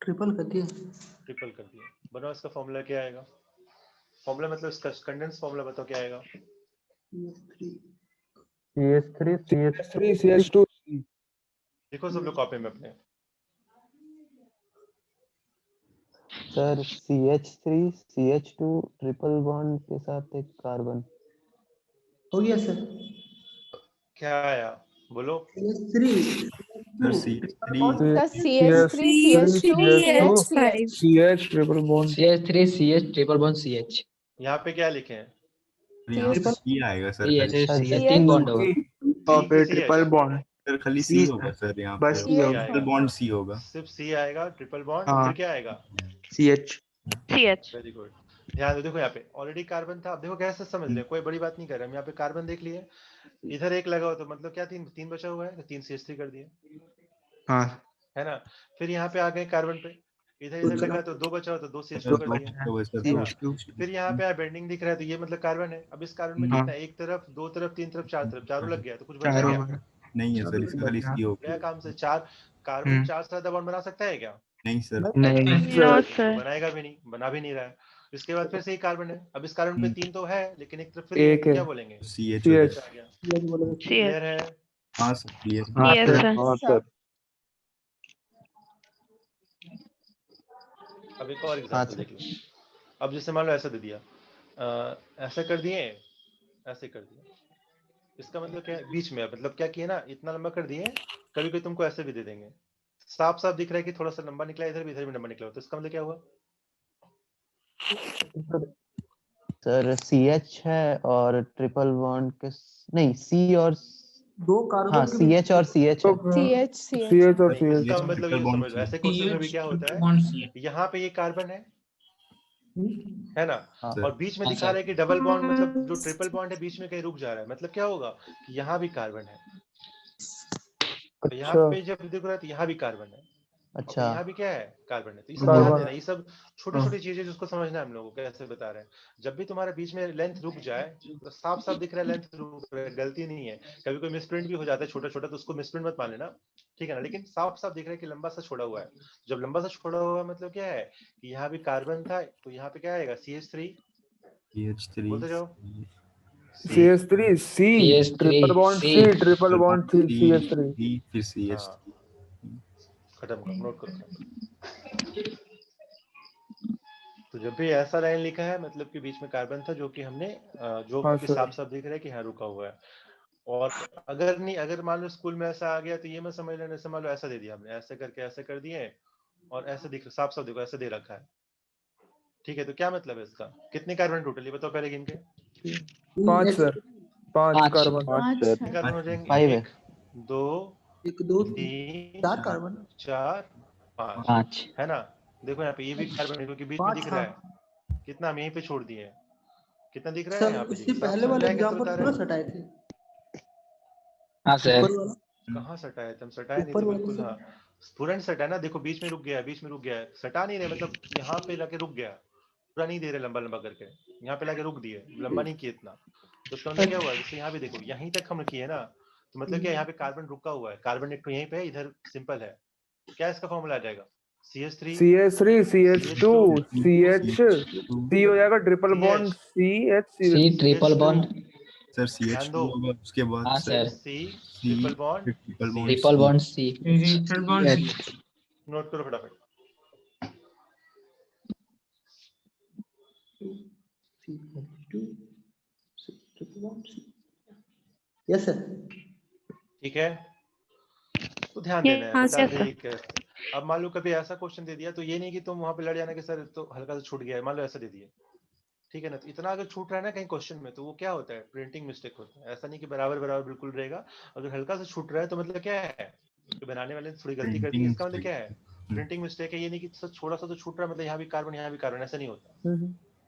ट्रिपल कर दिया। ट्रिपल कर दिए, बनाओ इसका फॉर्मूला क्या आएगा? फॉर्मूला मतलब इसका कंडेंस फॉर्मूला बताओ क्या आएगा? CH3 देखो सब लोग कॉपी में अपने। Sir CH3 CH2 triple bond के साथ एक कार्बन। हो गया सर। क्या आया बोलो? CH3 sir CH3 CH3 CH2 CH triple bond CH3 CH triple bond CH। यहाँ पे क्या लिखे हैं? यहाँ पे C आएगा सर खाली। CH तीन बॉन्ड होगा। और फिर ट्रिपल बॉन्ड सर खाली C होगा सर, यहाँ पे बस C होगा। ट्रिपल बॉन्ड C होगा। सिर्फ C आएगा, ट्रिपल बॉन्ड, हाँ। फिर क्या आएगा? CH very good. ध्यान दो, देखो यहाँ पे ऑलरेडी कार्बन था। अब देखो कैसे समझ ले, कोई बड़ी बात नहीं कर रहा। हम यहाँ पे कार्बन देख लिए, इधर एक लगा हो तो मतलब क्या तीन बचा हुआ है, तो 3 CH3 कर दिए, हाँ है ना। फिर यहाँ पे आ गए कार्बन पे, इधर लगा तो 2 बचा हो तो 2 CH2 कर दिए, है ना। फिर यहाँ पे बेंडिंग दिख रहा है तो ये मतलब कार्बन है। अब इस कार्बन में कितना, एक तरफ, दो तरफ, तीन तरफ, चार तरफ, चारों लग गया तो कुछ बचा क्या? नहीं है सर, इसका खाली C हो होगा। गया काम से। चार कार्बन 4 सादा बॉन्ड बना सकता है क्या? नहीं सर। तो बनाएगा भी नहीं, बना भी नहीं रहा है। इसके बाद फिर से ही कार्बन है। अब इस कार्बन पे 3 तो है लेकिन एक तरफ फ्री है, तो क्या बोलेंगे? CH हो आ गया। क्लियर है? हाँ सर क्लियर। अब एक और एग्जांपल देख लो। अब जैसे मान लो ऐसा दे दिया, ऐसा कर दिए, ऐसे कर दिए, इसका मतलब क्या है? बीच में मतलब क्या किए ना, इतना लंबा कर दिए। कभी कभी तुमको ऐसे भी दे देंगे, साफ साफ दिख रहा है कि थोड़ा सा लंबा निकला, इधर भी लंबा निकला, तो इसका मतलब क्या हुआ? सर CH है और ट्रिपल बॉन्ड के नहीं C और दो कार्बन हाँ CH और CH है। CH और नहीं, इसका CH मतलब ये समझ लो, ऐसे क्वेश्चन में भी क्या होता है, यहाँ पे ये कार्बन है ना, हाँ। और बीच में दिखा रहा है कि डबल बॉन्ड, मतलब जो ट्रिपल बॉन्ड है बीच में कहीं रुक जा रहा है, मतलब क्या होगा कि यहाँ भी कार्बन है, तो यहाँ पे जब दिख रहा है तो यहाँ भी कार्बन है, अच्छा यहाँ भी क्या है? कार्बन है। तो ये सब ध्यान देना, ये सब छोटी छोटी चीजें जिसको समझना है हम लोगों को, कैसे बता रहे हैं। जब भी तुम्हारे बीच में लेंथ रुक जाए तो साफ साफ दिख रहा है लेंथ रुक रहा है, गलती नहीं है। कभी कोई मिसप्रिंट भी हो जाता है छोटा छोटा, तो उसको मिसप्रिंट मत मान लेना, ठीक है ना। लेकिन साफ साफ दिख रहा है कि लंबा सा छोड़ा हुआ है। जब लंबा सा छोड़ा हुआ है मतलब क्या है कि यहाँ भी कार्बन था, तो यहाँ पे क्या आएगा? CH3 बोलते जाओ। CH3 C triple bond C triple bond CH3 फिर CH। खत्म करो, नोट करो। तो जब भी ऐसा लाइन लिखा है मतलब कि बीच में कार्बन था, जो कि हमने जो कि साफ साफ दिख रहा है कि यहाँ रुका हुआ है। और अगर नहीं, अगर मान लो स्कूल में ऐसा आ गया तो ये मैं समझ लेना, जैसे मान लो ऐसा दे दिया हमने, ऐसे करके ऐसे कर दिए और ऐसे दिख साफ साफ देखो ऐसे दे रखा है, ठीक है। तो क्या मतलब है इसका? कितने कार्बन टोटल ये बताओ पहले गिन के? 5 सर 5 कार्बन कितने कार्बन हो जाएंगे? 5 1 2 3 4 कार्बन 4 5 5 है ना। देखो यहाँ पे ये भी कार्बन है क्योंकि बीच में दिख रहा है कितना, हम यहीं पे छोड़ दिए, कितना दिख रहा है यहाँ सर। पे? इससे पहले वाले एग्जांपल पूरा सटाए थे। हाँ सर। कहाँ सटाए थे? हम सटाए नहीं थे बिल्कुल। हाँ पूरा नहीं सटा ना, देखो बीच में रुक गया, बीच में रुक गया, सटा नहीं रहे, मतलब यहाँ पे लाके रुक गया, पूरा नहीं दे रहे लंबा लंबा करके, यहाँ पे लाके रुक दिए, लंबा नहीं किए इतना। तो उसका मतलब क्या हुआ? जैसे यहाँ पे देखो यहीं तक हम किए ना, तो मतलब क्या यहाँ पे कार्बन रुका हुआ है, कार्बन एक तो यहीं पे है, इधर सिंपल है। क्या इसका फॉर्मूला आ जाएगा? CH3 CH2 CH C हो जाएगा triple bond CH C triple bond sir ध्यान CH2 दो। होगा, उसके बाद हाँ sir sir, C C, triple bond फिर triple bond triple C, bond C. Triple bond C. Note करो फटाफट। Yes sir. ठीक है, तो ध्यान देना है, हाँ बता सर। दे कैसे। अब मान लो कभी ऐसा क्वेश्चन दे दिया तो ये नहीं कि तुम वहां पे लड़ जाना कि सर तो हल्का सा छूट गया है, मान लो ऐसा दे दिया, ठीक है ना, तो इतना अगर छूट रहा है ना कहीं क्वेश्चन में तो वो क्या होता है, प्रिंटिंग मिस्टेक होता है। ऐसा नहीं कि बराबर बराबर बिल्कुल रहेगा, अगर हल्का सा छूट रहा है तो मतलब क्या है कि बनाने वाले ने थोड़ी गलती कर दी, प्रिंटिंग इसका मतलब क्या है, मिस्टेक। प्रिंटिंग मिस्टेक है। ये नहीं कि सर थोड़ा सा तो छूट रहा है मतलब यहाँ भी कार्बन, ऐसा नहीं होता,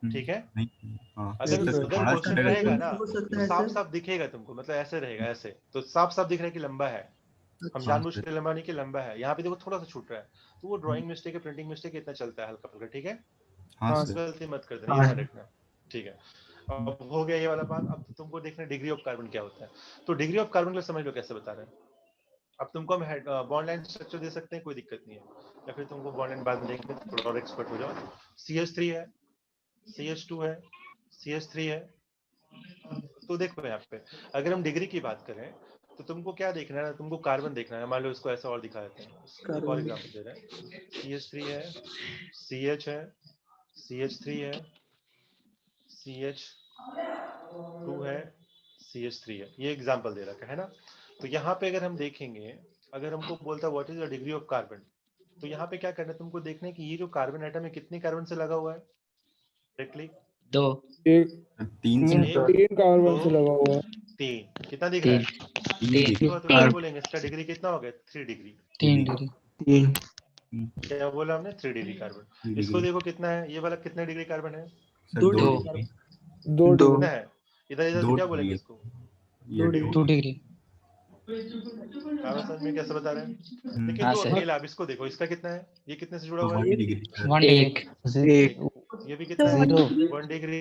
ठीक है। नहीं, हाँ अगर सर अगर थोड़ा क्वेश्चन सा रहेगा अगर ना हो सकता तो है साफ सर। साफ दिखेगा तुमको, मतलब ऐसे रहेगा, ऐसे तो साफ साफ दिख रहा है कि लंबा है, हम हाँ जानबूझ सर, के लंबा नहीं कि लंबा है। यहाँ पे देखो थोड़ा सा छूट रहा है, तो वो ड्राइंग मिस्टेक है, प्रिंटिंग मिस्टेक इतना चलता है हल्का फुल्का, ठीक है। हाँ हाँ सर, गलती मत कर देना, ये ध्यान रखना, ठीक है। अब हो गया ये वाला बात। अब तुमको देखना डिग्री ऑफ कार्बन क्या होता है। तो डिग्री ऑफ कार्बन को समझ लो कैसे बता रहे हैं। अब तुमको हम बॉन्ड लाइन स्ट्रक्चर दे सकते हैं, कोई दिक्कत नहीं है, या फिर तुमको बॉन्ड लाइन बाद में देंगे, थोड़ा और एक्सपर्ट हो जाओ। CH3 है, CH2 है, CH3 है। तो देखो यहाँ पे अगर हम डिग्री की बात करें तो तुमको क्या देखना है, तुमको कार्बन देखना है। मान लो इसको ऐसा और दिखा देते हैं, एक और एग्जांपल दे रहे हैं। CH3 है, CH है, CH3 है, CH2 है, CH3 है, ये एग्जांपल दे रखा है ना। तो यहाँ पे अगर हम देखेंगे, अगर हमको बोलता है what is the degree of carbon, तो यहाँ पे क्या करना है तुमको, देखना है कि ये जो कार्बन एटम है कितने कार्बन से लगा हुआ है डायरेक्टली। 2 एक 3 से एक, तीन कार्बन से दो, लगा हुआ है। तीन, कितना दिख रहा 3 है? 3 3 देखो तो क्या बोलेंगे, इसका डिग्री कितना हो गया, 3 डिग्री। 3 डिग्री। क्या बोला हमने, 3 डिग्री कार्बन। इसको देखो कितना है, ये वाला कितने डिग्री कार्बन है, सर 2 2 दो कितना डिग्री। है, इधर इधर 2 से क्या बोलेंगे डिग्री, इसको, ये 2 डिग्री। क्या समझ में कैसे बता रहे हैं। लेकिन हाँ जो सर, अकेला, अब इसको देखो, इसका कितना है, ये कितने से जुड़ा हुआ है, 1 डिग्री सर। 1 डिग्री। एक, ये भी कितना है, जीरो 1 डिग्री,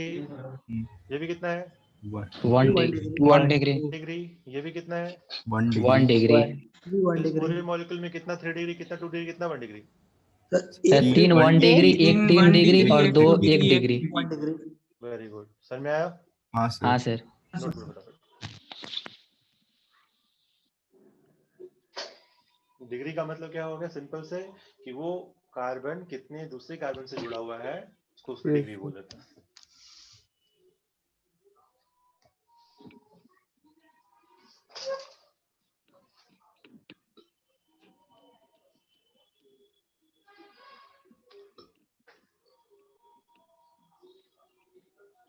ये भी कितना है, 1 डिग्री। 1 डिग्री। डिग्री, ये भी कितना है। 1 1 डिग्री डिग्री। इस पूरे मॉलिक्यूल में कितना 3 डिग्री, कितना 2 डिग्री, कितना 1 डिग्री। सर 3 1 डिग्री, एक 3 डिग्री और 2 1 डिग्री। 1 डिग्री। वेरी गुड, समझ में आया। हाँ हाँ सर, सर। नोट करो फटाफट। डिग्री का मतलब क्या हो गया, सिंपल से कि वो कार्बन कितने दूसरे कार्बन से जुड़ा हुआ है, उसको उसकी डिग्री बोल देते हैं।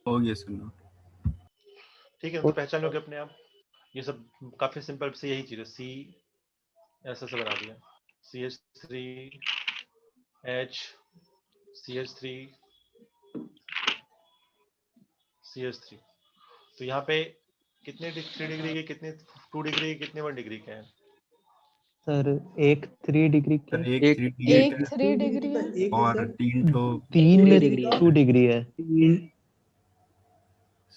हो गया सर। ठीक है, तो पहचान लोगे अपने आप। ये सब काफी सिंपल से यही चीज है। सी ऐसा से बना दिया, CH3 H, CH3 CH3। तो यहाँ पे कितने 3 डिग्री के, कितने 2 डिग्री के, कितने 1 डिग्री के हैं। सर एक 3 डिग्री के सर एक 3 डिग्री एक का 3 डिग्री है। एक है और सर। 3 तो 3 में डिग्री है। 2 डिग्री है।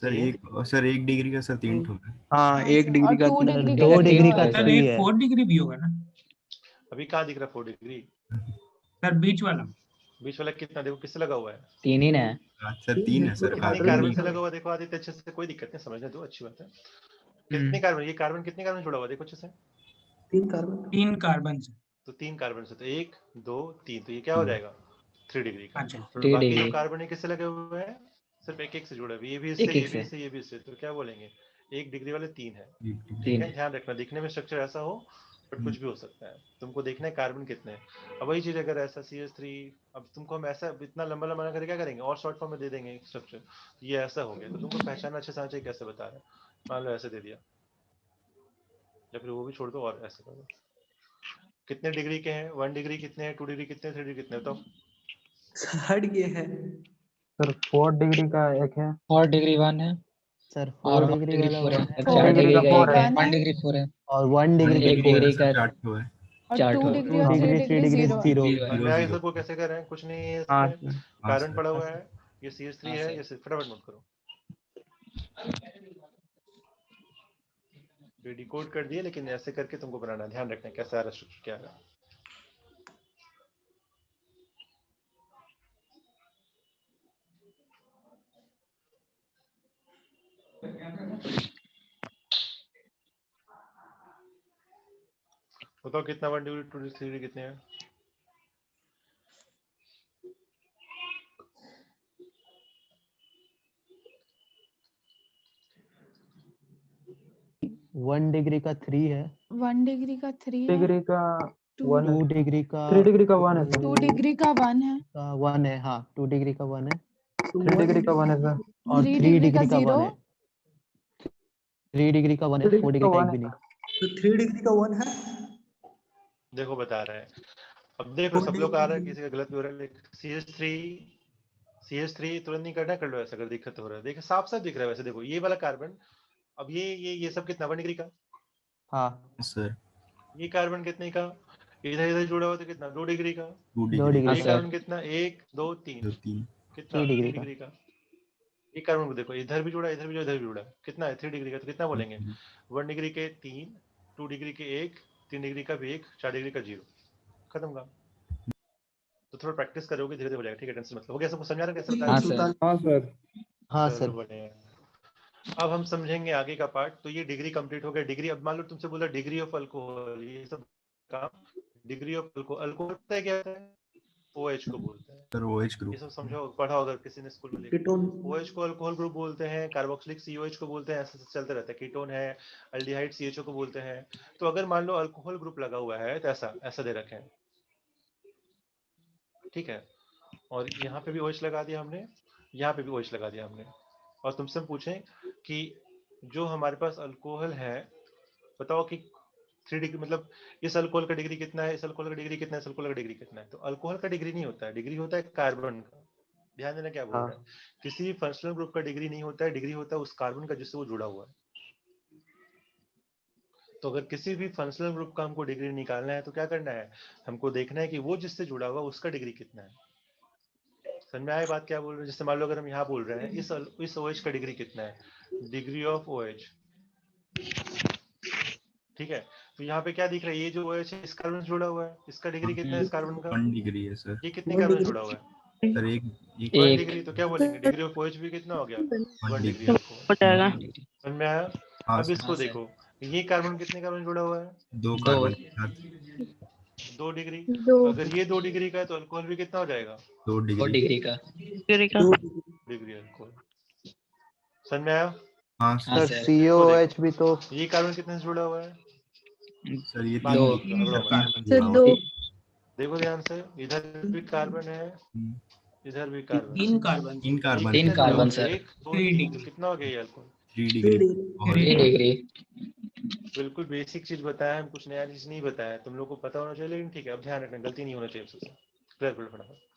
सर एक, सर 1 डिग्री का सर 3 ठो है। हाँ 1 डिग्री का 2 डिग्री का 2 तीन डिग्री तो का है सर। 3 है। 4 डिग्री भी होगा ना अभी कहाँ दिख रहा है 4 डिग्री, सर, बीच वाला। बीच वाला कितना, देखो किससे लगा हुआ है, 3 ही ना है। सर 3 है सर, कितने कार्बन कार्बन नहीं से है। लगा हुआ है, देखो आदित्य अच्छे से, कोई दिक्कत नहीं, समझने दो, अच्छी बात है। कितने कार्बन, ये कार्बन कितने कार्बन जुड़ा हुआ है, देखो अच्छे से। 3 कार्बन। 3 कार्बन से। तो 3 कार्बन से, तो 1 2 3, तो ये क्या हो जाएगा 3 डिग्री का। अच्छा, और 3 बाकी जो डिग्री। कार्बन है किससे लगे हुए हैं, सिर्फ एक एक से जुड़े हुए, ये भी एक इससे, ये एक भी से। इससे, ये भी इससे, तो क्या बोलेंगे 1 डिग्री वाले 3 है। 1 डिग्री। ठीक 3। है, ध्यान रखना, दिखने में स्ट्रक्चर ऐसा हो बट कुछ भी हो सकता है। तुमको देखना है कार्बन कितने हैं। अब वही चीज अगर ऐसा CH3, अब तुमको हम ऐसा इतना लंबा लंबा ना करके क्या करेंगे, और शॉर्ट फॉर्म में दे देंगे स्ट्रक्चर, तो ये ऐसा हो गया, तो तुमको पहचानना अच्छे से आना चाहिए कैसे बता रहे हैं। मान लो ऐसे दे दिया, या फिर वो भी छोड़ दो और ऐसे कर दो। कितने डिग्री के हैं, 1 डिग्री कितने हैं, 2 डिग्री कितने हैं, 3 डिग्री कितने, बताओ। हट गए हैं। सर 4 डिग्री का एक है। 4 डिग्री 1 है सर और 4 1 डिग्री डिग्री वाला 4 1 है। है 4 डिग्री का एक है। 1 1 है डिग्री 4 है और 1 डिग्री 1 का 1 डिग्री 4 डिग्री है। का का 4 ठो है। और 4 2 ठो। डिग्री 2 और 3 डिग्री 3 डिग्री डिग्री 0 है। 0। जीरो है। मैं आगे सबको कैसे कर रहे हैं, कुछ नहीं है हाँ इसमें, हाँ कारण सर, पड़ा हुआ है, ये CH3 हाँ है, सर। ये फटाफट नोट करो। ये डिकोड कर दिए, लेकिन ऐसे करके तुमको बनाना है, ध्यान रखना है कैसा आ रहा स्ट्रक्चर, क्या आ रहा है। बताओ कितना 1 डिग्री 2 डिग्री 3 डिग्री कितने हैं? वन डिग्री का 3 है, 1 डिग्री का 3 है, डिग्री का 1 2 है, डिग्री का 3 डिग्री का 1 है सर, 2 डिग्री का 1 है, 1 है। हाँ 2 डिग्री का 1 है 3 डिग्री का 1 है सर, और 3 3 डिग्री का डिग्री का 1 0, है। 3 डिग्री का 1 है, 3 4 डिग्री डिग्री का का 1 एक है भी नहीं। तो 3 डिग्री का 1 है। देखो बता रहे हैं। अब देखो सब लोग आ रहा है, किसी का गलत भी हो रहा है। CH3 तुरंत नहीं करना, कर लो ऐसा अगर दिक्कत हो रहा है। देखो साफ साफ दिख रहा है वैसे। देखो ये वाला कार्बन, अब ये सब कितना 1 डिग्री का, हाँ सर ये कार्बन कितने का, इधर इधर जुड़ा हुआ तो कितना 2 डिग्री का, 2 2 डिग्री डिग्री ये का, कार्बन कितना 1 2 3 2 3 कितना 3 3 डिग्री का। डिग्री का। ये कार्बन को देखो इधर भी जुड़ा, इधर भी जुड़ा, इधर भी जुड़ा, कितना है 3 डिग्री का। तो कितना बोलेंगे 1 डिग्री के 3, 2 डिग्री के 1, 3 डिग्री का भी 1, 4 डिग्री का 0, खत्म का। तो थोड़ा प्रैक्टिस करोगे धीरे धीरे हो जाएगा। ठीक है, टेंशन मत लो। हो गया सबको, समझा रहे कैसे बता हाँ रहे सर। हाँ सर, हाँ हैं? सर। चलो बढ़िया। अब हम समझेंगे आगे का पार्ट। तो ये डिग्री कंप्लीट हो गया। डिग्री, अब मान लो तुमसे बोला डिग्री ऑफ अल्कोहल, ये सब काम डिग्री ऑफ अल्कोहल। अल्कोहल पता है क्या होता है? OH को बोलते हैं। सर OH ये ग्रुप। सब समझो, पढ़ा होगा किसी ने स्कूल में लिखा। कीटोन OH को अल्कोहल ग्रुप बोलते हैं, कार्बोक्सिलिक COH को बोलते हैं, ऐसे चलते रहता है। कीटोन है, अल्डिहाइड CHO को बोलते हैं। तो अगर मान लो अल्कोहल ग्रुप लगा हुआ है तो ऐसा ऐसा दे रखे हैं, ठीक है। और यहाँ पे भी OH लगा दिया हमने, यहाँ पे भी OH लगा दिया हमने। और तुमसे हम पूछें कि जो हमारे पास अल्कोहल है, बताओ कि 3 डिग्री मतलब इस अल्कोहल का डिग्री कितना है, इस अल्कोहल का डिग्री कितना है, इस अल्कोहल का डिग्री कितना है। तो अल्कोहल का डिग्री नहीं होता है, डिग्री होता है कार्बन का। ध्यान देना क्या बोल हाँ रहा है। किसी भी फंक्शनल ग्रुप का डिग्री नहीं होता है, डिग्री होता है उस कार्बन का जिससे वो जुड़ा हुआ है। तो अगर किसी भी फंक्शनल ग्रुप का हमको डिग्री निकालना है तो क्या करना है, हमको देखना है कि वो जिससे जुड़ा हुआ उसका डिग्री कितना है। समझ में आया बात क्या बोल रहे हैं? जैसे मान लो अगर हम यहाँ बोल रहे हैं इस OH का डिग्री कितना है, डिग्री ऑफ OH, ठीक है। तो यहाँ पे क्या दिख रहा है, ये जो OH है इस कार्बन से जुड़ा हुआ है, इसका डिग्री कितना है इस कार्बन का, 1 डिग्री है सर। ये कितने कार्बन से जुड़ा हुआ है सर एक 1 एक। डिग्री। तो क्या बोलेंगे डिग्री ऑफ OH भी कितना हो गया 1 1 डिग्री डिग्री। अल्कोहल। जाएगा। समझ में आया? हाँ अब सर, इसको देखो, ये कार्बन कितने कार्बन जुड़ा हुआ है 2 दो। कार्बन के साथ 2 डिग्री। 2 अगर ये 2 डिग्री का है तो अल्कोहल भी कितना हो जाएगा 2 2 डिग्री। डिग्री का। डिग्री का। Degree alcohol. समझ में आया? हाँ हाँ सर। Sir sir. COH भी तो ये कार्बन कितने से जुड़ा हुआ है, सर ये बात 3 दो। बोल रहा हूँ, कार्बन सर जुड़ा हुआ 2 है। देखो ध्यान से, इधर भी कार्बन है, हम्म, इधर भी कार्बन, 3 कार्बन। 3 कार्बन। 3 कितने जुड़ा हुआ कार्बन है? सर। 1 2 3 3, डिग्री। तो कितना हो गया ये अल्कोहल? 3 डिग्री। 3 डिग्री। बिल्कुल बेसिक चीज बताया हम, कुछ नया चीज नहीं बताया। तुम लोग को पता होना चाहिए, लेकिन ठीक है अब ध्यान रखना, गलती नहीं होना चाहिए उससे। क्लियर कर फटाफट।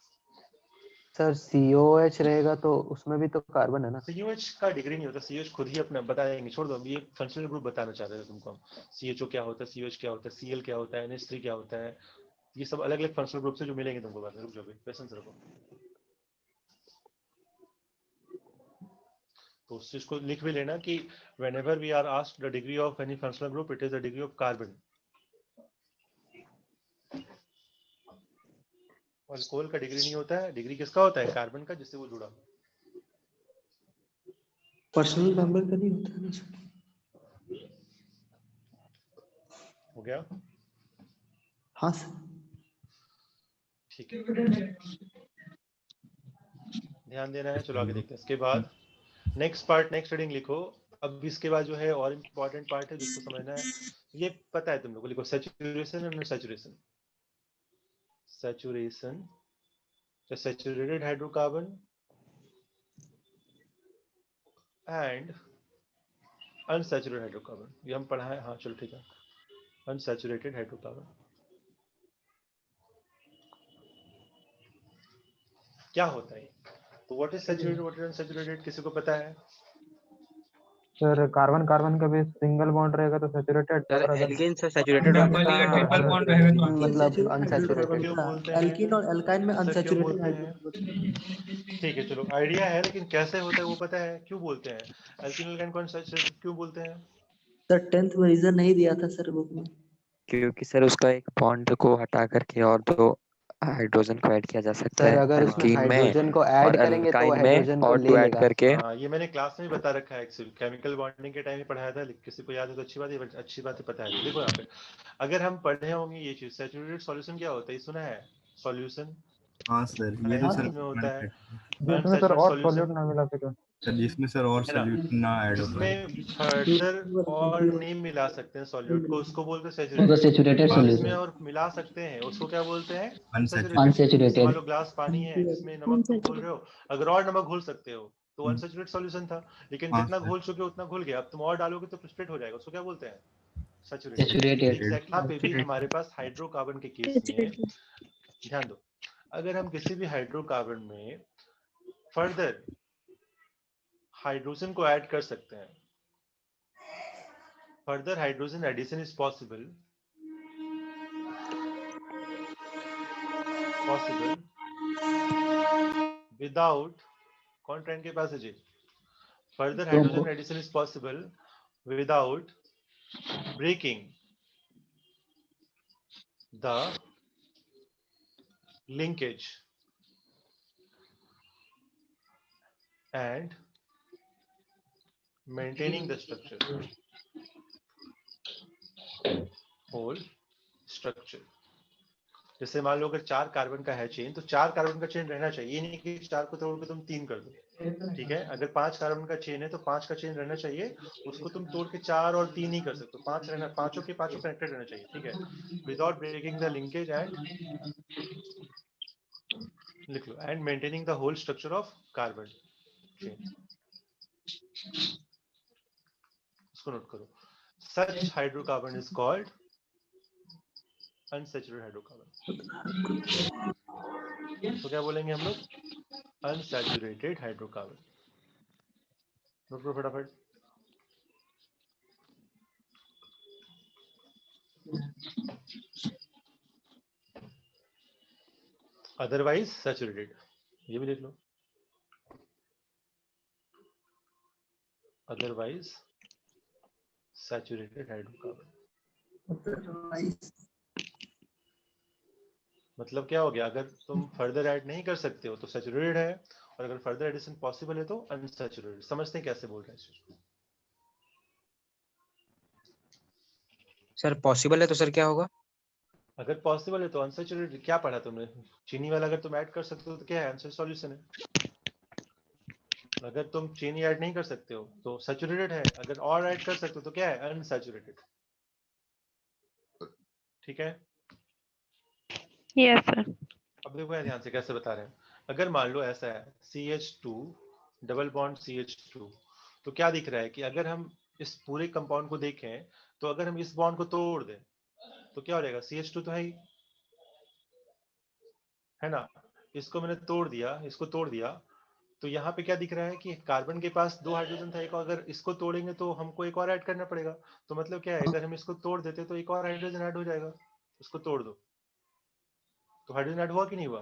सर COH रहेगा तो उसमें भी तो कार्बन है ना। COH का डिग्री नहीं होता, COH खुद ही अपना बताएंगे, छोड़ दो। ये फंक्शनल ग्रुप बताना चाह रहे थे तुमको हम। CHO क्या होता है, COH क्या होता है, Cl क्या होता है, NH3 क्या होता है, ये सब अलग अलग फंक्शनल ग्रुप से जो मिलेंगे तुमको बाद में। रुक जाओ, पेशेंस रखो। तो उस चीज को लिख भी लेना कि whenever we are asked the degree of any functional group, it is the degree of carbon। Alcohol का डिग्री नहीं होता है, डिग्री किसका होता है, कार्बन का जिससे वो जुड़ा। पर्सनल मेंबर का नहीं होता है ना सर। हो गया? हाँ सर। ठीक है, ध्यान देना है। चलो आगे देखते हैं। इसके बाद नेक्स्ट पार्ट, नेक्स्ट हेडिंग लिखो। अब इसके बाद जो है और इम्पोर्टेंट पार्ट है जिसको समझना है, ये पता है तुम लोगों को। लिखो saturation and saturation. Saturation, saturated hydrocarbon and unsaturated hydrocarbon, ये हम पढ़ा है। हाँ चलो ठीक है, अनसैचुरेटेड हाइड्रोकार्बन क्या होता है। तो what is saturated, what is unsaturated, किसी को पता है? सर कार्बन कार्बन का भी सिंगल बॉन्ड रहेगा तो सैचुरेटेड, सर और अगर एल्केन सर सैचुरेटेड डबल रहता या है और ट्रिपल बॉन्ड रहेगा तो मतलब अनसैचुरेटेड अनसैचुरेटेड। क्यों बोलते हाइड्रोकार्बन, हैं? एल्कीन और एल्काइन में ऐसा क्यों अनसैचुरेटेड बोलते हैं? हाइड्रोकार्बन। ठीक है चलो, आइडिया है, लेकिन कैसे होता है वो पता है, क्यों बोलते हैं अल्कीन एल्काइन को अनसैचुरेटेड क्यों बोलते हैं? सर 10th में रीजन नहीं दिया था सर बुक में। क्योंकि सर उसका एक बॉन्ड को हटा करके और दो हाइड्रोजन को ऐड किया जा सकता सर है अगर उसमें एल्कीन में हाइड्रोजन को और ऐड करेंगे तो अल्काइन में हाइड्रोजन को और ले टू ऐड लेगा। करके हाँ, ये मैंने क्लास में भी बता रखा है एक्चुअली, केमिकल बॉन्डिंग के टाइम ही पढ़ाया था, किसी को याद है तो अच्छी बात है, अच्छी बात है, पता है। देखो यहाँ पे अगर हम पढ़े होंगे ये चीज, सैचुरेटेड सॉल्यूशन क्या होता है, ये सुना है? सॉल्यूशन हाँ सर, ये तो सर में होता है जिसमें सर अनसैचुरेटेड और सॉल्यूशन, सॉल्यूट ना मिला सके। सर जिसमें सर और है ना, सोल्यूशन ना ऐड हो पाए। जिसमें फर्दर और नहीं मिला सकते हैं सॉल्यूट को, उसको बोलते हैं उसको सैचुरेटेड। सैचुरेटेड जिसमें सॉल्यूशन, और मिला सकते हैं उसको क्या बोलते हैं? अनसैचुरेटेड। अनसैचुरेटेड। जैसे मान अनसैचुरेटेड। लो ग्लास पानी है, जिसमें नमक तुम घोल रहे हो, अगर और नमक घोल सकते हो तो अनसैचुरेटेड सॉल्यूशन था, लेकिन हाँ जितना सर। घोल चुके हो उतना घुल गया, अब तुम और डालोगे तो प्रेसिपिटेट हो जाएगा, उसको क्या बोलते हैं? सैचुरेटेड। सैचुरेटेड। एग्जैक्ट यहाँ पे भी हमारे पास हाइड्रोकार्बन के केस में ध्यान दो, अगर हम किसी भी हाइड्रोकार्बन में फर्दर हाइड्रोजन को ऐड कर सकते हैं, further hydrogen addition is possible without, कौन ट्रेन के पास है जी? further hydrogen addition is possible without breaking the linkage and maintaining the structure, whole structure। जैसे मान लो अगर 4 कार्बन का है चेन, तो 4 कार्बन का चेन रहना चाहिए, ये नहीं कि 4 को तोड़ के तुम 3 कर दो, ठीक है? अगर 5 कार्बन का चेन है तो 5 का चेन रहना चाहिए, उसको तुम तोड़ के 4 और 3 ही कर सकते हो, 5 रहना, पांचों के पांचों कनेक्टेड रहना चाहिए, ठीक है? Without breaking the linkage and, लिख लो, and maintaining the whole structure of carbon chain, इसको नोट करो। Such hydrocarbon is called unsaturated hydrocarbon. तो क्या बोलेंगे हम लोग? Unsaturated hydrocarbon. नोट करो फटाफट। अदरवाइज सैचुरेटेड, ये भी लिख लो, अदरवाइज सैचुरेटेड हाइड्रोकार्बन। मतलब क्या हो गया? अगर तुम फर्दर ऐड नहीं कर सकते हो तो सैचुरेटेड है, और अगर फर्दर एडिशन पॉसिबल है तो अनसैचुरेटेड। समझते हैं कैसे बोल रहे हैं इस चीज को? सर पॉसिबल है तो सर क्या होगा? अगर पॉसिबल है तो अनसैचुरेटेड। क्या पढ़ा तुमने? चीनी वाला अगर तुम ऐड कर सकते हो तो क्या है? अनसैचुरेटेड सॉल्यूशन है। अगर तुम चीनी ऐड नहीं कर सकते हो तो सैचुरेटेड है, अगर और ऐड कर सकते हो तो क्या है? अनसैचुरेटेड। ठीक है? Yes sir. अब देखो ध्यान से कैसे बता रहे हैं। अगर मान लो ऐसा है CH2 डबल बॉन्ड CH2, तो क्या दिख रहा है कि अगर हम इस पूरे कंपाउंड को देखें तो अगर हम इस बॉन्ड को तोड़ दें तो क्या हो जाएगा? CH2 तो है ना, इसको मैंने तोड़ दिया, इसको तोड़ दिया, तो यहाँ पे क्या दिख रहा है कि कार्बन के पास 2 हाइड्रोजन था, एक, अगर इसको तोड़ेंगे तो हमको एक और ऐड करना पड़ेगा। तो मतलब क्या है, अगर हम इसको तोड़ देते तो एक और हाइड्रोजन ऐड हो जाएगा। इसको तोड़ दो तो हाइड्रोजन ऐड हुआ कि नहीं हुआ?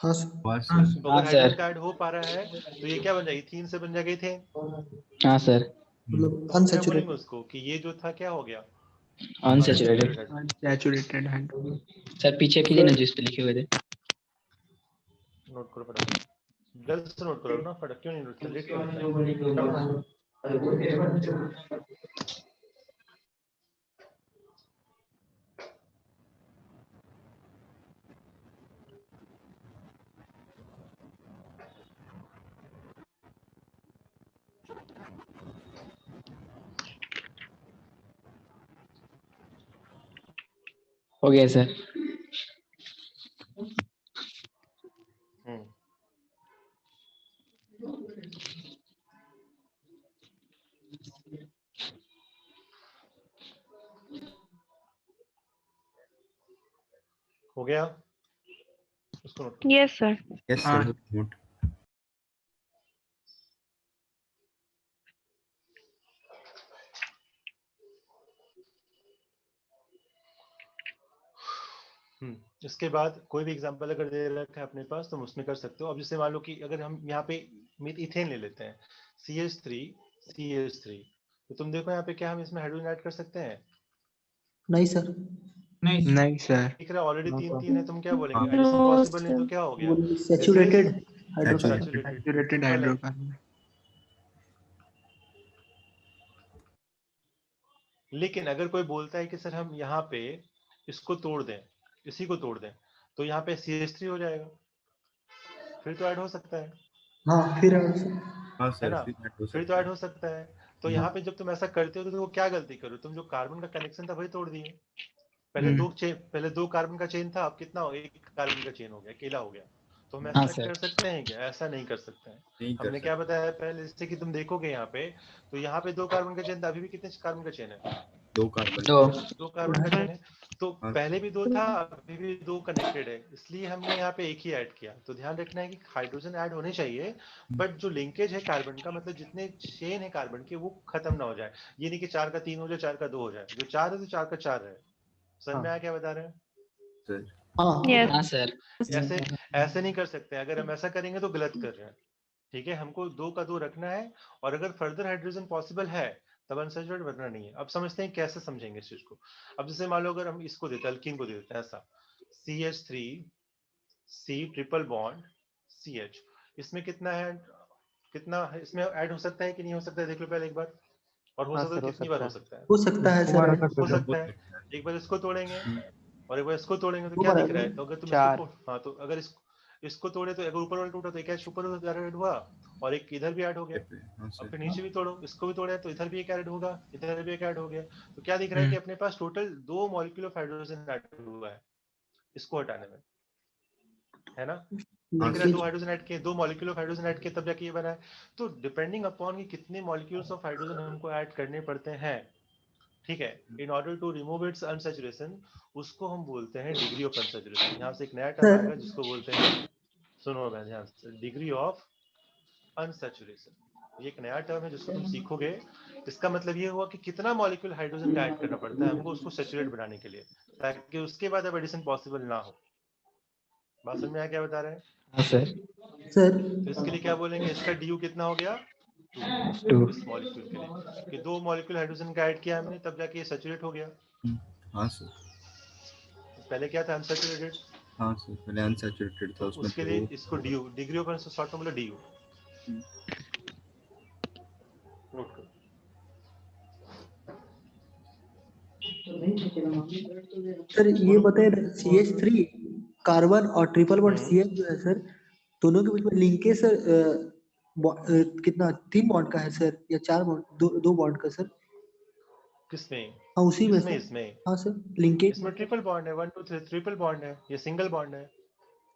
हाँ सर। तो अगर हाइड्रोजन का ऐड हो पा रहा है तो ये क्या बन जाएगी? इथीन से बन जाएगा इथेन। हाँ सर। मतलब क्या अनसैचुरेटेड। बोलेंगे उसको कि ये जो था क्या हो गया? अनसैचुरेटेड। Saturated hydrogen. सर पीछे कीजिए ना जिस पे लिखे हुए थे। नोट करो फटाफट, जल्द से नोट करो ना फटाफट, क्यों नहीं नोट कर? लेट क्यों होता है? हो गया सर। हो गया? उसको note yes sir. Yes sir, note. इसके बाद कोई भी एग्जांपल अगर दे रखा है अपने पास तो हम उसमें कर सकते हो। अब जैसे मान लो कि अगर हम यहाँ पे इथेन ले लेते हैं, CH3 तो तुम देखो यहाँ पे क्या हम इसमें हाइड्रोजन ऐड कर सकते हैं? नहीं सर। नहीं sir. नहीं सर दिख रहा है ऑलरेडी No, 3 sir. 3 है, तुम क्या बोलेंगे? No, एडिशन पॉसिबल नहीं तो sir. क्या हो गया? Saturated Saturated. Saturated saturated hydrocarbon. लेकिन अगर कोई बोलता है कि सर हम यहाँ पे इसको तोड़ दें, इसी को तोड़ दें, तो यहाँ पे CH3 हो जाएगा, फिर तो ऐड हो सकता है हाँ फिर हाँ है सर ना? फिर ऐड हो फिर तो सकता ऐड है। हो सकता है। तो यहाँ पे जब तुम ऐसा करते हो तो तुम क्या गलती करो? तुम जो कार्बन का कनेक्शन था वही तोड़ दिए। पहले दो कार्बन का चेन था, अब कितना हो? एक कार्बन का चेन हो गया, अकेला हो गया। तो हम हाँ ऐसा सर। कर सकते हैं क्या? ऐसा नहीं कर सकते हैं। नहीं कर हमने क्या सकते। बताया पहले, जैसे कि तुम देखोगे यहाँ पे, तो यहाँ पे 2 कार्बन का चेन था, अभी भी कितने कार्बन का चेन है? 2 कार्बन तो 2 कार्बन का चेन है। तो हाँ पहले भी 2 था, अभी भी 2 कनेक्टेड है, इसलिए हमने यहाँ पे एक ही ऐड किया। तो ध्यान रखना है कि हाइड्रोजन ऐड होने चाहिए, बट जो लिंकेज है कार्बन का, मतलब जितने चेन है कार्बन के, वो खत्म ना हो जाए। ये नहीं कि 4 का 3 हो जाए, 4 का 2 हो जाए। जो 4 है तो 4 का 4 है। समझ में आया क्या बता रहे हैं? सर। हाँ Yes. हाँ सर। ऐसे ऐसे नहीं कर सकते। अगर हम ऐसा करेंगे तो गलत कर रहे हैं। ठीक है, हमको 2 का 2 रखना है, और अगर फर्दर हाइड्रोजन पॉसिबल है तब अनसैचुरेटेड बनना नहीं है। अब समझते हैं कैसे समझेंगे इस चीज को। अब जैसे मान लो अगर हम इसको देते हैं, अल्कीन को दे देते हैं ऐसा, CH3 C triple bond CH, इसमें कितना है? कितना है इसमें ऐड हो सकता है कि नहीं हो सकता है? देख लो पहले एक बार। और हो हाँ सकता है सर, तो हो कितनी सकता बार हो है। सकता है? हो सकता है सर हो सकता है। एक बार इसको तोड़ेंगे और एक बार इसको तोड़ेंगे तो क्या दिख रहा है? तो अगर तुम इसको हाँ, तो अगर इसको तोड़े तो अगर ऊपर वाला टूटा तो एक ऐड ऊपर ऐड हुआ, और एक इधर भी ऐड हो गया। हाँ और सर। फिर नीचे भी तोड़ो, इसको भी तोड़े तो इधर भी एक ऐड होगा, इधर भी एक ऐड हो गया। तो क्या दिख रहा है कि अपने पास total 2 molecule of hydrogen add हुआ है इसको हटाने में, है ना? दिख रहा है 2 हाइड्रोजन ऐड किए, 2 मॉलिक्यूल ऑफ हाइड्रोजन ऐड किए, तब जाके ये बना है। तो डिपेंडिंग अपॉन कि कितने मॉलिक्यूल्स ऑफ हाइड्रोजन हमको ऐड करने पड़ते हैं, ठीक है, in order to remove its unsaturation, उसको हम बोलते हैं डिग्री ऑफ अनसैचुरेशन। यहाँ से एक नया टर्म आएगा जिसको बोलते हैं, सुनो मैं ध्यान से, डिग्री ऑफ अनसैचुरेशन। ये एक नया टर्म है जिसको तुम सीखोगे। इसका मतलब ये हुआ कि कितना मॉलिक्यूल हाइड्रोजन का ऐड करना पड़ता है हमको उसको सैचुरेट बनाने के लिए, ताकि उसके बाद अब एडिशन पॉसिबल ना हो। बात समझ में आया क्या बता रहे हैं? हाँ सर। तो इसके लिए क्या बोलेंगे? इसका DU कितना हो गया? 2 इस मॉलिक्यूल के लिए, कि 2 मॉलिक्यूल हाइड्रोजन का ऐड किया हमने, तब जाके ये सैचुरेट हो गया। हाँ सर। पहले क्या था? अनसैचुरेटेड। हाँ सर पहले अनसैचुरेटेड था तो उसमें उसके लिए इसको DU, degree of short form मतलब DU नोट करो। सर ये बताए CH3 कार्बन और ट्रिपल बॉन्ड CH जो है सर, दोनों के बीच में लिंकेज सर कितना 3 बॉन्ड का है सर या 4 बॉन्ड, 2 बॉन्ड का सर? किसमें? हाँ उसी में इसमें सर। इसमें हाँ सर लिंकेज इसमें ट्रिपल बॉन्ड है, 1 2 3 ट्रिपल बॉन्ड है। ये सिंगल बॉन्ड है,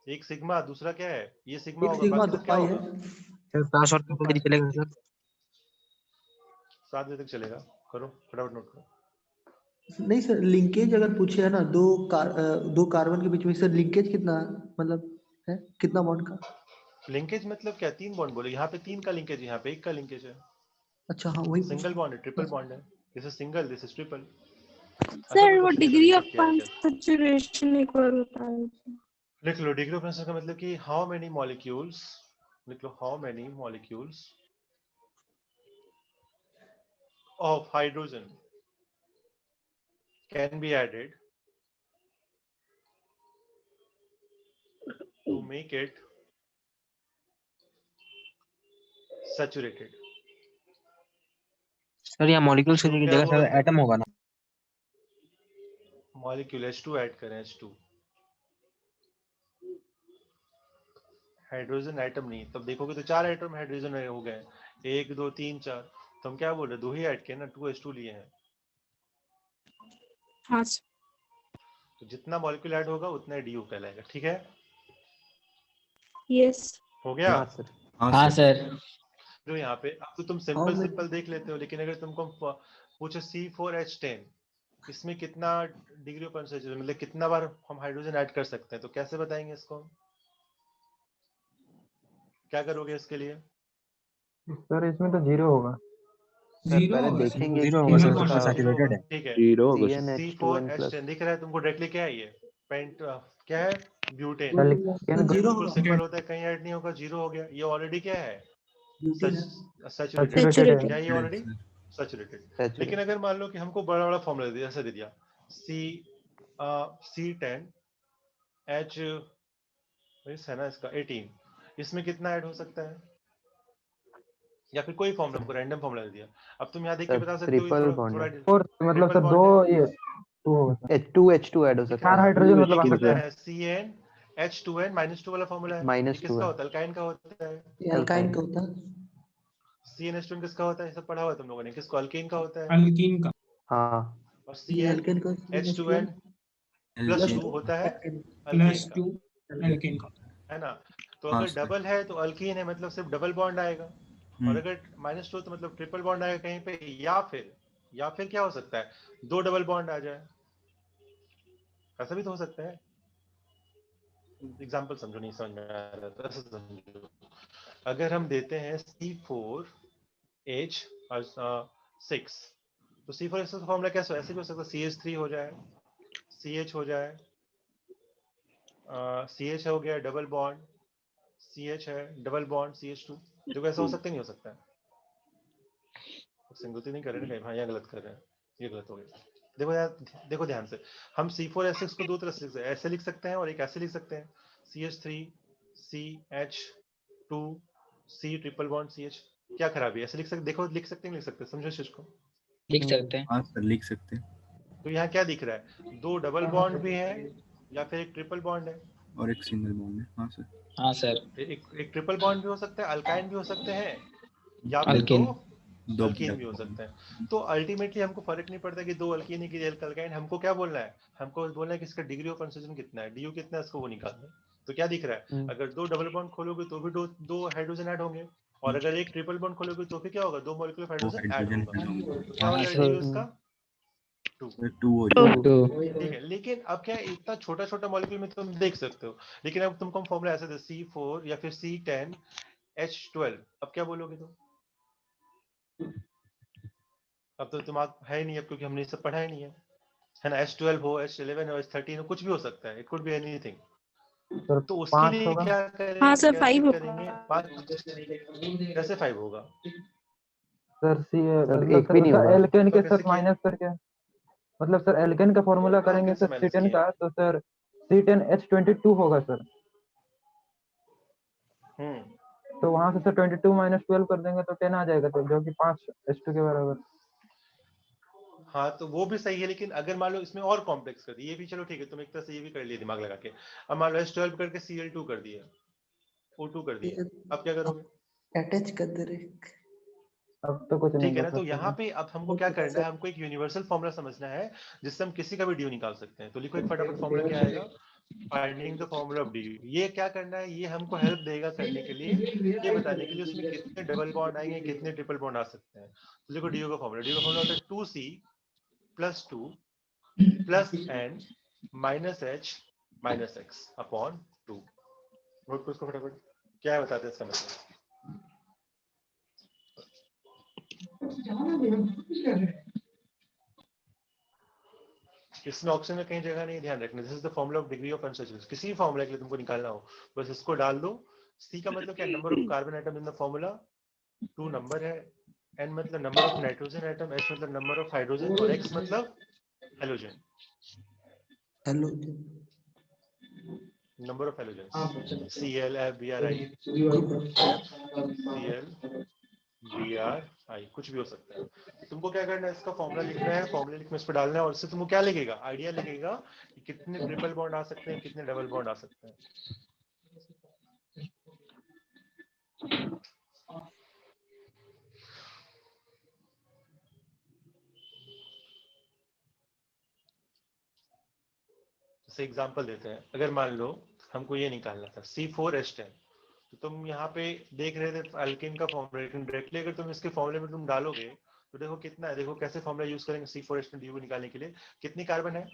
एक सिग्मा, दूसरा क्या है? ये सिग्मा एक होगा, सिग्मा बाकी तो सब क्या पाई होगा? है। सर 5 और 2 डिग्री चलेगा सर? 7 बजे तक चलेगा। करो फटाफट नोट करो। नहीं सर लिंकेज अगर पूछे है ना, 2 कार्बन के बीच में सर लिंकेज कितना मतलब है, कितना बॉन्ड का? लिंकेज मतलब क्या? 3 बॉन्ड बोले, यहाँ पे 3 का लिंकेज, यहाँ पे 1 का लिंकेज है। अच्छा हाँ वही सिंगल बॉन्ड है, ट्रिपल बॉन्ड है। This is single, this is triple. Sir वो डिग्री ऑफ कंसंट्रेशन एक बार बता दीजिए। लिख लो डिग्री ऑफ कंसंट्रेशन का मतलब कि हाउ मेनी मॉलिक्यूल्स, लिख लो how many molecules of hydrogen can be added to make it saturated। Sir यहाँ मॉलिक्यूल्स तो की क्या जगह हुआ? सर एटम होगा ना? मॉलिक्यूल H2 ऐड करें, H2 हाइड्रोजन एटम नहीं, तब देखोगे तो 4 एटम हाइड्रोजन हो गए, 1 2 3 4। तो हम क्या बोल रहे? 2 ही ऐड किए ना, 2H2 लिए हैं। हाँ तो जितना मॉलिक्यूल ऐड होगा उतना DU कहलाएगा, ठीक है? यस हो गया? हाँ सर। हाँ सर। जो यहाँ पे अब तो तुम सिंपल देख लेते हो, लेकिन अगर तुमको पूछो C4H10, इसमें कितना डिग्री ऑफ अनसैचुरेशन, मतलब कितना बार हम हाइड्रोजन ऐड कर सकते हैं, तो कैसे बताएंगे इसको? क्या करोगे इसके लिए? सर इसमें तो 0 होगा। सर जीरो पहले होगा सर। देखेंगे जीरो कि होगा सिंगल सर, बॉन्ड उसका होगा। सैचुरेटेड है। ठीक है, जीरो होगा सर। CnH2n+। C4H10 दिख रहा है तुमको? डायरेक्टली क्या है ये? पेंट क्या है? ब्यूटेन। क्या लिखा है? जीरो बिल्कुल होगा सिंपल होता है, कहीं ऐड नहीं होगा, 0 हो गया। ये ऑलरेडी क्या है? सैचुरेटेड। Saturated क्या है। ये ऑलरेडी सैचुरेटेड। लेकिन अगर मान लो कि हमको बड़ा बड़ा फॉर्मूला दे दिया, ऐसा दे दिया C C10 H है ना इसका 18, इसमें कितना ऐड हो सकता है? या फिर कोई फॉर्मूला, हमको रैंडम फॉर्मूला दे दिया, अब तुम यहाँ देख के बता सकते हो ट्रिपल थोड़ा बॉन्ड थोड़ा है। और मतलब ट्रिपल सर बॉन्ड दो है, ये 2 होगा सर। H2 ऐड हो सकता चार है। हाइड्रोजन मतलब आ ये सकता कितना है। है? CN H2N -2 वाला फॉर्मूला है, ये -2 किसका है। होता है? अल्काइन का होता है। ये अल्काइन का होता है। CN H2N किसका होता है? सब पढ़ा हुआ है तुम लोगों ने, किसको? अल्कीन का होता है। अल्कीन का। हाँ और ये CN अल्केन का H2N +2 होता है अल्कीन का, +2 अल्कीन का। है ना? तो हाँ अगर सर। डबल है तो अल्कीन है, मतलब सिर्फ डबल बॉन्ड आएगा, और अगर -2 तो मतलब ट्रिपल बॉन्ड आएगा कहीं पे, या फिर क्या हो सकता है? 2 डबल बॉन्ड आ जाए, ऐसा भी तो हो सकता है। एग्जांपल समझो, नहीं समझ में आ रहा तो ऐसा समझो, अगर हम देते हैं C4H6, तो C4H6 का फॉर्मूला कैसे ऐसे भी हो सकता है, CH3 हो जाए, CH हो जाए, CH हो गया डबल बॉन्ड, CH है डबल बॉन्ड CH2, देखो ऐसा हो सकता है, नहीं हो सकता है? सिंगुलरिटी नहीं कर रहे ना कहीं, हाँ यहाँ गलत कर रहे हैं, ये गलत हो गया। देखो यार, देखो ध्यान से, हम C4H6 को दो तरह से ऐसे लिख सकते हैं और एक ऐसे लिख सकते हैं, CH3 CH2 C triple bond CH, क्या खराबी है? ऐसे लिख सकते, देखो लिख सकते हैं, लिख सकते हैं, समझो इस चीज को। लिख सकते हैं। हाँ सर लिख सकते हैं। तो यहाँ क्या दिख रहा है? 2 डबल बॉन्ड भी है या फिर एक ट्रिपल बॉन्ड है? और एक सिंगल बॉन्ड है। हाँ सर। हाँ सर। एक ट्रिपल बॉन्ड भी हो सकता है, अल्काइन भी हो सकते हैं, या फिर अल्कीन। दो अल्कीन भी हो सकते हैं। तो अल्टीमेटली हमको फर्क नहीं पड़ता कि 2 अल्कीन है कि अल्काइन, हमको क्या बोलना है? हमको बोलना है कि इसका डिग्री ऑफ कंसंट्रेशन कितना है, DU कितना है, इसको वो निकालना है। तो क्या दिख रहा है? अगर 2 डबल बॉन्ड खोलोगे तो भी दो हाइड्रोजन ऐड होंगे, और अगर एक ट्रिपल बॉन्ड खोलोगे तो फिर क्या होगा? 2 मॉलिक्यूल दो हाइड्रोजन ऐड हाइड्रोजन होगा। तो क्या हो हाँ जाएगा सर। DU इसका? 2। 2 हो जाएगा। 2। ठीक है, लेकिन अब क्या है, इतना छोटा छोटा मॉलिक्यूल में तुम देख सकते हो, लेकिन अब तुमको हम फॉर्मूला ऐसे दे C4 या फिर C10 H12, अब क्या बोलोगे तुम? अब तो दिमाग है ही नहीं, अब क्योंकि हमने ये सब पढ़ा ही नहीं है ना? H12 हो, H11 हो, H13 हो, कुछ भी हो सकता है, it could be anything. Sir तो उसके 5 लिए होगा। क्या करें, हाँ सर, कैसे 5 करेंगे? 5 कैसे 5 होगा? सर सर मतलब एक भी नहीं सर होगा। एल्केन तो के कैसे साथ किया? माइनस करके, मतलब सर एल्केन का फॉर्मूला हाँ, करेंगे कैसे सर माइनस C10 किया? का, तो सर C10H22 होगा सर। तो वहां से सर 22 - 12 कर देंगे तो 10 आ जाएगा सर, जो कि 5H2 के बराबर। हाँ तो वो भी सही है, लेकिन अगर मान लो इसमें और कॉम्प्लेक्स कर दिए, ये भी चलो ठीक है, तुम एक तरह से ये भी कर लिए दिमाग लगा के। अब मान लो H12 करके Cl2 कर दिया, O2 कर दिया, अब क्या करोगे? अटैच कर दे रहे। अब तो कुछ नहीं ठीक है कर ना? तो सकते यहाँ सर। पे अब हमको क्या करना है, हमको एक यूनिवर्सल फॉर्मूला समझना है जिससे हम किसी का भी ड्यू निकाल सकते हैं। तो लिखो एक फटाफट फॉर्मूला, क्या आएगा? Finding the formula of due. ये क्या करना है, ये हमको हेल्प देगा करने के लिए, ये बताने के लिए उसमें कितने डबल बॉन्ड आएंगे, कितने ट्रिपल बॉन्ड आ सकते हैं। तो देखो ड्यू का फॉर्मूला होता है 2C + 2 + N - H - X upon 2। Note करो इसको फटाफट, क्या है बताते हैं इसका मतलब। इसमें ऑप्शन में कहीं जगह नहीं, ध्यान रखना। This is the formula of degree of unsaturation. किसी भी फॉर्मूला के लिए तुमको निकालना हो बस इसको डाल दो। C का मतलब क्या? Number of carbon atom in the formula, 2 number है, N मतलब number of nitrogen atom, H मतलब नंबर ऑफ हाइड्रोजन, और X मतलब halogen, hello number of halogen. Cl F Br I, F Cl Br I, कुछ भी हो सकता है। तुमको क्या करना है, इसका फॉर्मूला लिखना है, फॉर्मूला लिख में इस पे डालना है, और इससे तुमको क्या लगेगा? आइडिया लगेगा कि कितने ट्रिपल बॉन्ड आ सकते हैं, कितने डबल बॉन्ड आ सकते हैं। जैसे एग्जांपल देते हैं, अगर मान लो हमको ये निकालना था C4H10, तो तुम यहाँ पे देख रहे थे अल्केन का फॉर्मूला, लेकिन डायरेक्टली अगर तुम इसके फॉर्मूले में तुम डालोगे तो देखो कितना है, देखो कैसे फॉर्मूला यूज करेंगे C4H10 DU निकालने के लिए। कितनी कार्बन है?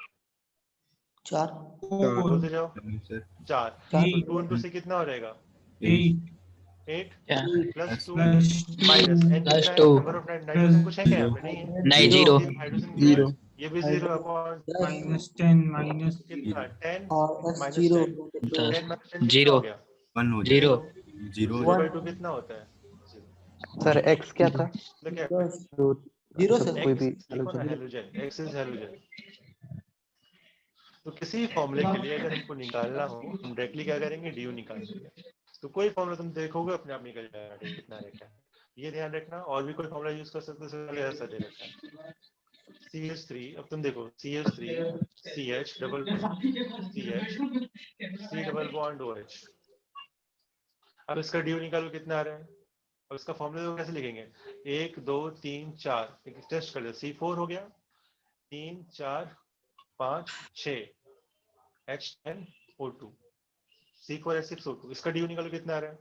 4 बोलते जाओ। सर 4। चार तो 2 × C कितना हो जाएगा? 8 + 2 माइनस N कितना है? नंबर ऑफ नाइट्रोजन कुछ है क्या? यहाँ पे नहीं है। नहीं, जीरो 0। हाइड्रोजन 0। ये भी 0 अपॉन 10 -10 कितना? 10 और S - 0 10 10 10 - 10 कितना 0 हो गया? 1 हो 0 जाएगा। 0 0/2 कितना होता है? सर एक्स क्या था? मतलब क्या? 2 जीरो अच्छा सर कोई X भी लिखो ना, halogen. Halogen, X is halogen. तो किसी भी फॉर्मूले के लिए अगर हमको निकालना हो हम डायरेक्टली क्या करेंगे, डी यू निकाल देंगे। तो कोई फॉर्मूला तुम देखोगे अपने आप निकल जाएगा कितना रेखा है, ये ध्यान रखना। और भी कोई फॉर्मूला यूज कर सकते हो, ऐसा दे रखा है CH3। अब तुम देखो CH3 CH double CH C double bond OH। अब इसका डी यू निकालो कितना आ रहा है। अब इसका फॉर्मूला तो कैसे लिखेंगे, 1 2 3 4, एक टेस्ट कर लो, C4 हो गया, 3 4 5 6 H10O2 C4H6O2। इसका डी यू निकालो कितना आ रहा है,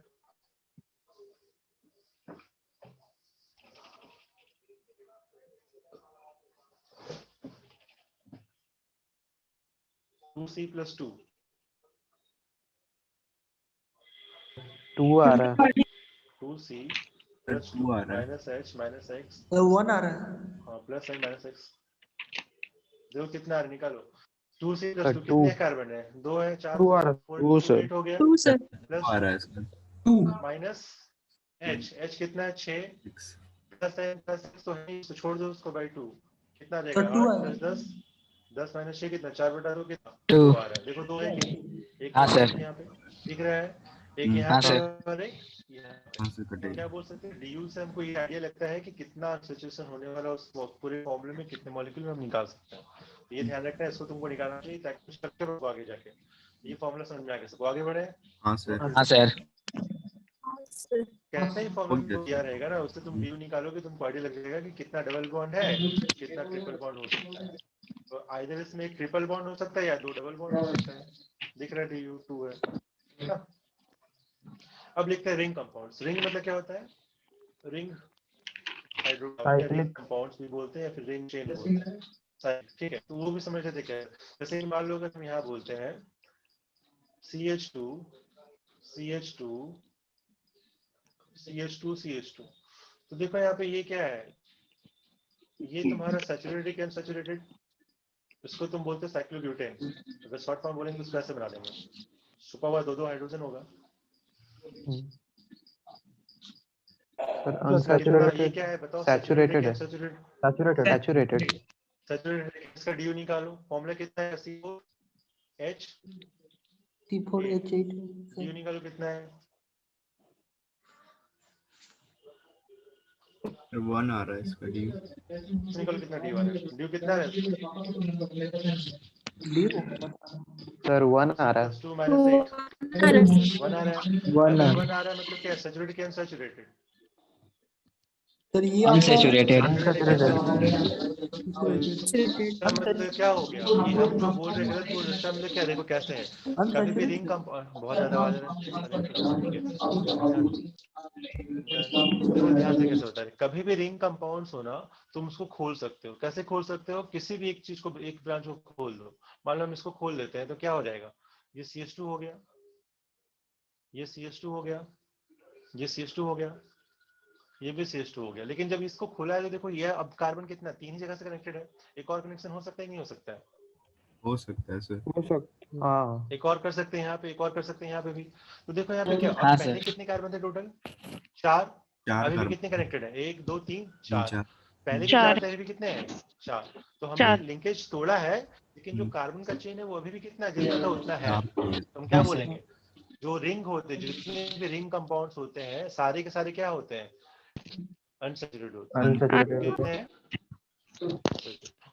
टू सी प्लस 2 2 आ रहा है। 2C plus 2 minus H minus X 1 आ रहा है। हाँ प्लस H माइनस X। देखो कितना आ रहा है, निकालो। 2C प्लस 2 2 कितने कार्बन है, 2 है, 4 2 आ रहा है। 4 सर। 8 हो गया, 2 सर। प्लस आ रहा है इसमें 2 माइनस H कितना है 6 6 प्लस है प्लस 6 तो है, तो छोड़ दो उसको बाई 2 कितना आ सर जाएगा, 2 8 आएगा। प्लस 10 10 माइनस 6 कितना, 4/2 कितना 2 2 आ रहा है। देखो 2 है कि नहीं, एक हाँ यहाँ सर। पे यहाँ पे दिख रहा है, एक यहाँ हाँ पे सर। और एक यहाँ पे। कहाँ से तो कटेगा। क्या बोल सकते हैं, डीयू से हमको ये आइडिया लगता है कि कितना सिचुएशन होने वाला उस पूरे फॉर्मूले में, कितने मॉलिक्यूल में हम निकाल सकते हैं। तो ये ध्यान रखना है, इसको तुमको निकालना चाहिए ताकि स्ट्रक्चर हो आगे जाके ये फॉर्मूला समझ में आगे सको, आगे बढ़े। हाँ सर हाँ सर। कैसे ही हो फॉर्मूला गया। दिया रहेगा ना, उससे तुम डीयू निकालोगे, तुमको आइडिया लग जाएगा कि कितना डबल बॉन्ड है, कितना ट्रिपल बॉन्ड हो सकता है। तो आइदर इसमें एक ट्रिपल बॉन्ड हो सकता है या 2 डबल बॉन्ड हो सकता है। दिख रहा है डीयू 2 है, ठीक है। अब लिखते हैं रिंग कंपाउंड्स। रिंग मतलब क्या होता है, रिंग हाइड्रोकार्बन या रिंग साइक्लिक। कंपाउंड्स भी बोलते हैं या फिर रिंग चेन बोलते हैं, ठीक है। तो वो भी समझ लेते क्या है। जैसे मान लो अगर हम यहाँ बोलते हैं CH2 CH2 CH2 CH2, तो देखो यहाँ पे ये क्या है, ये तुम्हारा सैचुरेटेड या अनसैचुरेटेड, इसको तुम बोलते हो साइक्लोब्यूटेन। अगर शॉर्ट फॉर्म बोलेंगे तो इसको ऐसे बना देंगे, छुपा हुआ 2 हाइड्रोजन होगा। सर कितना, ये अनसैचुरेटेड क्या है बताओ, सैचुरेटेड है। सैचुरेटेड सैचुरेटेड है। सैचुरेटेड। सैचुरेटेड। इसका डीयू निकालो, फॉर्मूला कितना है, COH C4H8 डीयू निकालो कितना है, 1 आ रहा है इसका डी। निकालो कितना डी आ रहा है, डीयू कितना है, सर 1 आ रहा है। +2 माइनस 8 1 आ रहा है। अगर 1 आ रहा है मतलब क्या है, सैचुरेटेड क्या अनसैचुरेटेड, सर ये अनसैचुरेटेड। इसका मतलब क्या हो गया, ये हम जो बोल रहे हैं गलत बोल रहे हैं। इसका मतलब क्या, देखो कैसे है, कभी भी रिंग कंपाउंड, बहुत ज्यादा आवाज आ रहा है, अरे चलो ठीक है, देखो ध्यान से कैसे होता है, कभी भी रिंग कंपाउंड्स हो ना, तुम उसको खोल सकते हो। कैसे खोल सकते हो, किसी भी एक चीज को, एक ब्रांच को खोल दो। मान लो हम इसको खोल देते हैं तो क्या हो जाएगा, ये CH2 हो गया, ये CH2 हो गया, ये CH2 हो गया, ये भी CH2 हो गया। लेकिन जब इसको खोला है तो देखो ये अब कार्बन कितना, 3 ही जगह से कनेक्टेड है। एक और कनेक्शन हो सकता है, नहीं हो सकता है, हो सकता है सर। हो सकता। हाँ एक और कर सकते हैं यहाँ पे, एक और कर सकते हैं यहाँ पे भी। तो देखो यहाँ पे क्या, हाँ अब सर। पहले कितने कार्बन थे टोटल, 4, 4 अभी भी कार्बन कितने कनेक्टेड है, 1 2 3 3 4, 4 पहले भी 4 4 थे, अभी भी कितने हैं 4। तो हमने 4 लिंकेज तोड़ा है, लेकिन जो कार्बन का चेन है वो अभी भी कितना है, जितना था उतना है। 4 तो हम क्या हाँ सर। बोलेंगे, जो रिंग होते हैं, जितने भी रिंग कंपाउंड्स होते हैं, सारे के सारे क्या होते हैं, अनसैचुरेटेड होते हैं। अनसैचुरेटेड। कितने हैं,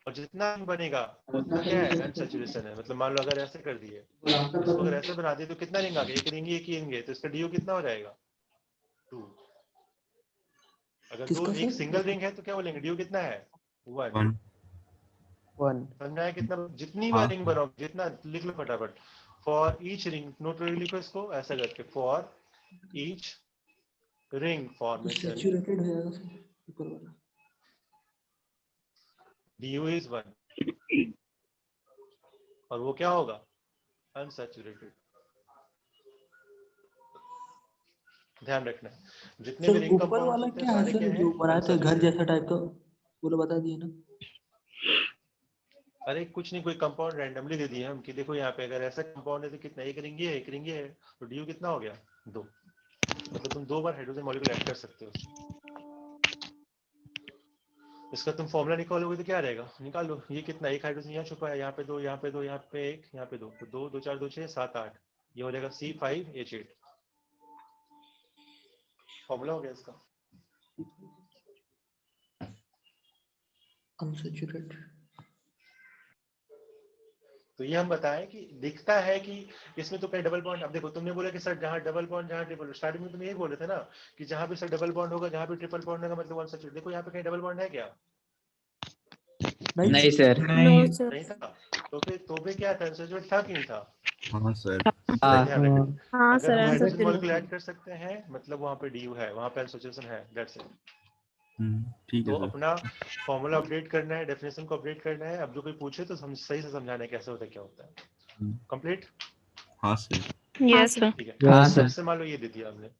और जितना रिंग बनेगा उतना क्या है, अनसैचुरेशन है। मतलब मान लो अगर ऐसे कर दिए, इसको अगर ऐसे बना दिए तो कितना रिंग आ गया, एक रिंग एक ही रिंग है, तो इसका डीओ कितना हो जाएगा, 2। अगर दो किसका एक सर? सिंगल रिंग है तो क्या बोलेंगे, डीओ कितना है, 1। 1 1 समझाया कितना, जितनी हाँ बार रिंग बनाओ, जितना लिख लो फटाफट, फॉर ईच रिंग, नोट लिखो इसको ऐसा करके, for each ring formation saturated हो जाएगा सर ऊपर वाला। डीओ इज 1, और वो क्या होगा, अनसैचुरेटेड। ध्यान रखना है, जितने भी सर रिंग ऊपर कंपाउंड्स वाला होते हैं क्या है सारे सर, क्या हैं, जो बनाए थे घर अनसैचुरेटेड। जैसा टाइप का, वो लोग बता दिए ना। अरे कुछ नहीं, कोई कंपाउंड रैंडमली दे दिए हम कि देखो यहाँ पे अगर ऐसा कंपाउंड है तो कितना, एक रिंग ये है, एक रिंग ये है, तो डीयू कितना हो गया, 2। मतलब तुम 2 बार हाइड्रोजन मॉलिक्यूल ऐड कर सकते हो। इसका तुम फॉर्मूला निकालोगे तो क्या रहेगा, निकालो। ये कितना, एक हाइड्रोजन यहाँ छुपा है, यहाँ पे 2, यहाँ पे 2, यहाँ पे 1, यहाँ पे 2, तो 2 2 4 2 6 7 8, ये हो जाएगा C5H8। फॉर्मूला हो गया इसका। अनसैचुरेटेड। तो ये हम बताएं कि दिखता है कि इसमें तो कहीं डबल बॉन्ड, अब देखो तुमने बोला कि सर जहाँ डबल बॉन्ड जहाँ ट्रिपल, स्टार्टिंग में तुम यही बोल रहे थे ना कि जहाँ भी सर डबल बॉन्ड होगा, जहाँ भी ट्रिपल बॉन्ड होगा मतलब अनसैचुरेटेड। देखो यहाँ पे कहीं डबल बॉन्ड है क्या? नहीं सर। No sir. नहीं था। तो फिर क्या था, अनसैचुरेटेड था कि नहीं था? हाँ सर। हाँ ध्यान रखना। हाँ अगर सर हम हाइड्रोजन अनसैचुरेटेड। मॉलिक्यूल ऐड कर सकते हैं मतलब वहाँ पे DU है, वहाँ पे अनसैचुरेशन है, दैट्स इट। ठीक तो है सर। अपना फॉर्मूला अपडेट करना है, डेफिनेशन को अपडेट करना है। अब जो कोई पूछे तो हम सही से समझाना है कैसे होता है क्या होता है। कंप्लीट? हाँ सर। Yes sir. ठीक है। हाँ सर। सबसे मान लो ये दे दिया हमने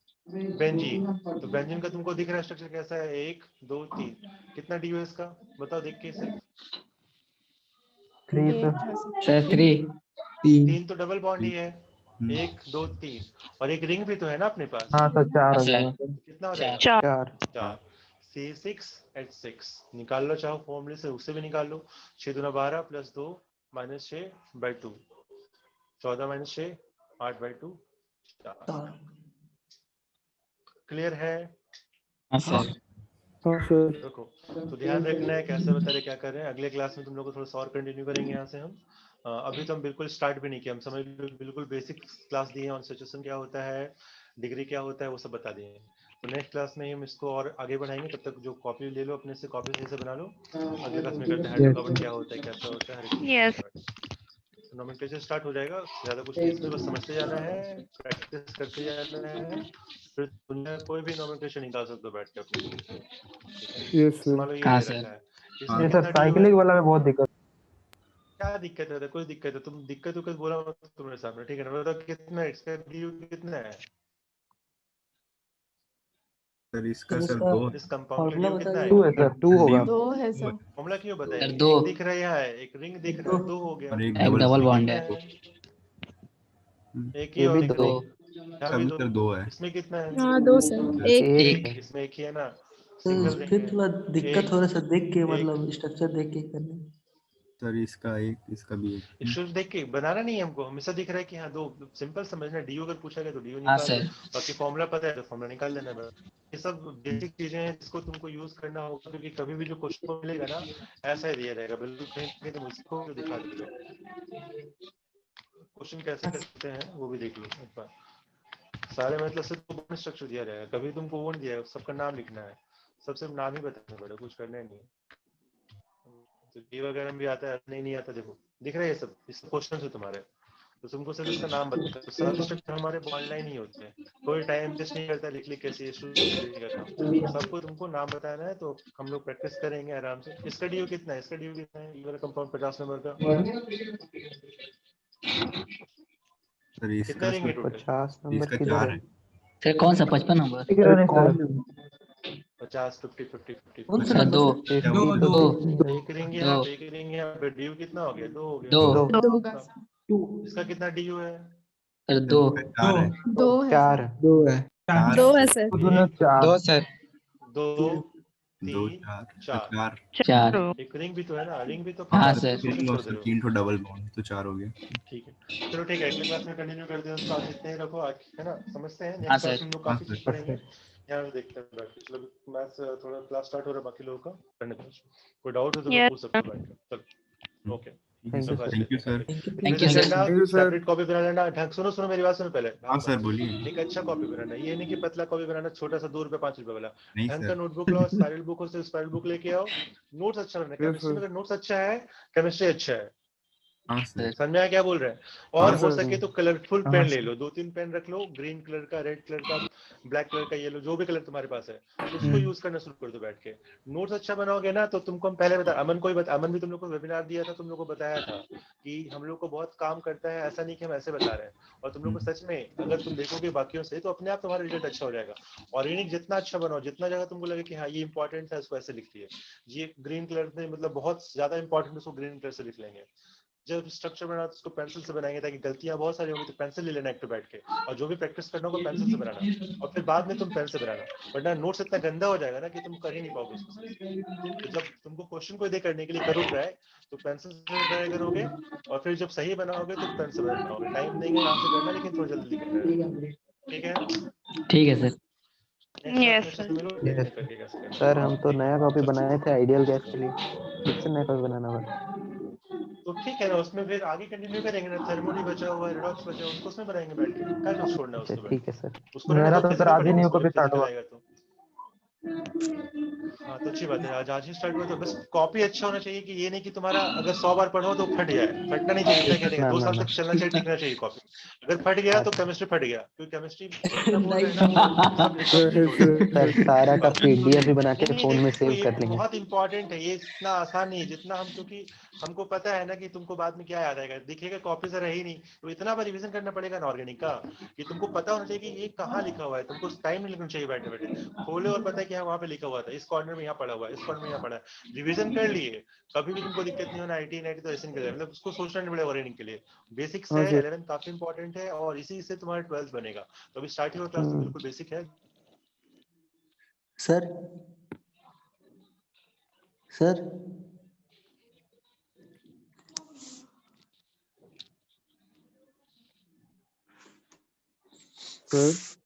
बेंजीन, तो बेंजीन का तुमको दिख रहा है स्ट्रक्चर कैसा है, 1 2 3, कितना DU है इसका बताओ देख के सिर्फ। 3 सर। सर 3। 3 तो डबल बॉन्ड ही है, 1 2 3, और एक रिंग भी तो है ना अपने पास, हाँ सर 4 हो सर जाएगा सर। तो कितना हो जाएगा? 4। 4। C6H6 निकाल लो, चाहो फॉर्मूले से उससे भी निकाल लो। 6 दूना 12 प्लस 2 माइनस 6/2, 14 माइनस 6 8/2, 4। क्लियर है? हाँ सर। हाँ सर। देखो तो ध्यान रखना है कैसे बता रहे क्या कर रहे हैं। अगले क्लास में तुम लोग को थोड़ा सा और कंटिन्यू करेंगे यहाँ से हम। अभी तो हम बिल्कुल स्टार्ट भी नहीं किया, हम समझ लो बिल्कुल बेसिक क्लास दिए हैं, ऑन सिचुएशन क्या होता है, डिग्री क्या होता है, वो सब बता दिए हैं। तो नेक्स्ट क्लास में हम इसको और आगे बढ़ाएंगे। तब तक जो कॉपी ले लो अपने से, कॉपी सही से बना लो। अगले क्लास में करते हैं हाइड्रोकार्बन क्या होता है, कैसा होता है, हर एक यस। नोमेनक्लेचर स्टार्ट हो जाएगा। ज्यादा कुछ नहीं, इसमें बस समझते जाना है, प्रैक्टिस करते जाना है, फिर दुनिया कोई भी नोमेनक्लेचर निकाल सकते हो बैठ के अपने। ठीक है, यस जैसे सर। मान लो ये हाँ दे सर। रखा है, हाँ इसमें ये सर कितना DU है? साइक्लिक वाला में बहुत दिक्कत। क्या दिक्कत है? कोई दिक्कत है? तुम दिक्कत उक्कत बोला मत तुम्हारे सामने, ठीक है ना? बताओ कितना है इसका DU कितना है? सर इसका सर सर इसका 2 इस कंपाउंड का फॉर्मूला DU कितना बताइए। 2 आएगा? है सर, 2 होगा। दो है सर। फॉर्मूला क्यों सर बताएंगे? 2। एक दिख रहा है यहाँ है, एक रिंग दिख रहा है, 2 हो गया। और एक एक डबल डबल इसमें बॉन्ड कितना है। है? एक ही ये और भी एक 2। रिंग, यहाँ भी सभी 2। सर 2 है। इसमें कितना है? हाँ 2 सर। एक। एक एक। इसमें एक ही है ना, तो सिंगल रिंग फिर है। थोड़ा दिक्कत हो रहा है सर, देख के एक मतलब स्ट्रक्चर देख के करने। सर इसका एक, इसका भी एक। इश्यूज देख के बनाना नहीं है हमको, हमेशा दिख रहा है कि हाँ 2, सिंपल समझना। DU अगर पूछा गया तो DU हाँ निकाल लो, सर। बाकी फॉर्मूला पता है तो फॉर्मूला निकाल लेना बस। ये सब बेसिक चीजें हैं जिसको तुमको यूज करना होगा, क्योंकि कभी भी जो क्वेश्चन मिलेगा ना ऐसा ही दिया रहेगा, बिल्कुल कहीं ना कहीं तुम उसको दिखा दो। क्वेश्चन कैसे करते हैं वो भी देख लो एक बार। सारे मतलब सिर्फ बॉन्ड स्ट्रक्चर दिया रहेगा, कभी तुमको वो नहीं दिया है, सबका नाम लिखना है, सबसे नाम ही बताना पड़ेगा, कुछ करना नहीं है। तो डी वगैरह में भी आता है, नहीं आता, देखो दिख रहा है ये सब, इस क्वेश्चन है तुम्हारे, तो तुमको सिर्फ इसका नाम बताना है। तो सब स्ट्रक्चर हमारे ऑनलाइन ही होते हैं, कोई टाइम वेस्ट नहीं करता लिख लिख कैसे का काम, सबको तुमको नाम बताना है। तो हम लोग प्रैक्टिस करेंगे आराम से। इसका DU कितना है? इसका DU कितना है? ये वाला कंपाउंड 50 नंबर का सर कितने इसका लेंगे सर टोटल? 50 नंबर इसका किधर 4 है? है। सर कौन सा 55 नंबर? सर कौन 50 50 50 कौन सा सर नंबर 2। सर? 50 दो तो दो एक रिंग दो। यहाँ पे, एक रिंग यहाँ पे, DU कितना हो गया? 2 हो गया। 2। 2 2 होगा सर। इसका कितना DU है? Sir sir 2। इसका 4 है। दो है 4 सर। है। 2 है। 4 2 है है सर। सर। दोनों 4। 2 सर। 2 2 3 4 सर 4। 4। 4। एक रिंग भी तो है ना, रिंग भी तो हाँ पता है, सर। उसको क्यों छोड़ दे सर रहे हो? 3 तो डबल बॉन्ड तो 4 हो गया। ठीक है, चलो ठीक है, अगली क्लास में कंटिन्यू करते हैं उसको। आज इतने ही रखो आज, है ना? समझते हैं, हाँ नेक्स्ट क्लास सर। में हम लोग हाँ काफी सर। चीज पढ़ेंगे। यहाँ पे देखते हैं बैठ के। चलो मैथ्स थोड़ा क्लास स्टार्ट हो रहा है, बाकी लोगों का करने दो। कोई डाउट हो तो मैं पूछ सकता हूँ बैठ के। चलो ओके, ठीक है thank you sir. Sir. Thank you sir. Thank you फिर सर। ना thank you sir. Separate copy बना लेना। ढंग सुनो सुनो मेरी बात सुनो पहले, हाँ ढंग सर से बोलिए। एक अच्छा कॉपी बनाना। ये नहीं कि पतला कॉपी बनाना, छोटा सा 2 रुपए 5 रुपए वाला। नहीं ढंग का सर। नोटबुक लो, स्पाइरल बुक हो तो स्पाइरल बुक लेके आओ। नोट्स अच्छा बनाना, यस केमिस्ट्री में सर। अगर नोट्स अच्छा है, केमिस्ट्री अच्छा है। हाँ सर। समझ में आया क्या बोल रहे हैं? हाँ और हो सर। सके तो कलरफुल हाँ पेन ले सर। लो, 2-3 पेन रख लो, ग्रीन कलर का, रेड कलर का, ब्लैक कलर का, येलो, जो भी कलर तुम्हारे पास है उसको यूज करना शुरू कर दो बैठ के। नोट्स अच्छा बनाओगे ना तो तुमको हम पहले बता, अमन को ही बता, अमन भी तुम लोग को वेबिनार दिया था, तुम लोग को बताया था कि हम लोग को बहुत काम करता है, ऐसा नहीं कि हम ऐसे बता रहे हैं। और तुम लोग को सच में अगर तुम देखोगे बाकियों से तो अपने आप तुम्हारा रिजल्ट अच्छा हो जाएगा। ऑर्गेनिक जितना अच्छा बनाओ, जितना जगह तुमको लगे कि हाँ ये इंपॉर्टेंट है, इसको ऐसे लिख दिए। ये ग्रीन कलर में मतलब बहुत ज्यादा इंपॉर्टेंट, उसको ग्रीन कलर से लिख लेंगे। जब स्ट्रक्चर बना तो उसको पेंसिल से बनाएंगे, ताकि गलतियां बहुत सारी होंगी तो पेंसिल ले लेना एक तो बैठ के, और जो भी प्रैक्टिस करना होगा पेंसिल से बनाना, और फिर बाद में तुम पेन से बनाना, वरना नोट्स इतना गंदा हो जाएगा ना कि तुम कर ही नहीं पाओगे उसको सही से। तो जब तुमको क्वेश्चन को दे करने के लिए करो ट्राई, तो पेंसिल से ट्राई करोगे, और फिर जब सही बनाओगे तो पेन से बनाओगे। टाइम देंगे आराम से करना, लेकिन थोड़ा जल्दी करना है, ठीक है? ठीक है सर। Yes, next sir. मिलो, देखते हैं करके कैसे करना सर है। हम तो ठीक है, नया कॉपी सब बनाए थे आइडियल गैस के लिए, फिर से नया कॉपी बनाना होगा। तो ठीक है ना, उसमें फिर आगे कंटिन्यू करेंगे ना, थर्मोनी बचा हुआ है, रेडॉक्स बचा हुआ है, उसको उसमें बनाएंगे बैठ के, क्या कुछ छोड़ना है अच्छा उसको बैठ ठीक है के, सर। उसको रहने मेरा दो, तो सर फिजिकल आज ही पढ़ेंगे न्यू उसको कॉपी जब स्टार्ट फिजिकल हुआ। आएगा तो। हाँ तो अच्छी बात है, आज ही स्टार्ट हुआ तो बस कॉपी अच्छा होना चाहिए, कि ये नहीं कि तुम्हारा अगर 100 बार पढ़ो तो फट जाए, फटना नहीं चाहिए, जितना कहने का ना 2 ना साल ना तक चलना चाहिए, टिकना चाहिए कॉपी। अगर फट गया तो अच्छा केमिस्ट्री फट गया, क्योंकि केमिस्ट्री जितना बोल रहे हैं ना वो सब लीक हो सर, जाएगा। सारा का और पीडीएफ भी बना नहीं के नहीं फोन में देखो, सेव ये कर लेंगे। बहुत इंपॉर्टेंट है, ये इतना आसान नहीं है जितना हम, क्योंकि हमको पता है ना कि तुमको बाद में क्या याद आएगा, दिखेगा कॉपी से रही नहीं, तो इतना बार रिवीजन करना पड़ेगा ना ऑर्गेनिक का, कि तुमको पता होना चाहिए कि ये कहाँ लिखा हुआ है, तुमको टाइम नहीं लगना चाहिए बैठे बैठे खोले और पता है कि हाँ वहाँ पे लिखा हुआ था, इस कॉर्नर में यहाँ पड़ा हुआ है, इस कॉर्नर में यहाँ पड़ा है, रिवीजन कर लिए, कभी भी तुमको दिक्कत नहीं होना। आईटी नाइटी तो ऐसे निकल, मतलब उसको सोचना नहीं पड़ेगा ऑर्गेनिक के लिए। बेसिक्स हाँ है, सर। 11 काफी इंपॉर्टेंट है, और इसी से तुम्हारा 12th बनेगा। तो अभी स्टार्ट ही हो क्लास, तो हम्म, बिल्कुल बेसिक है। Sir sir sir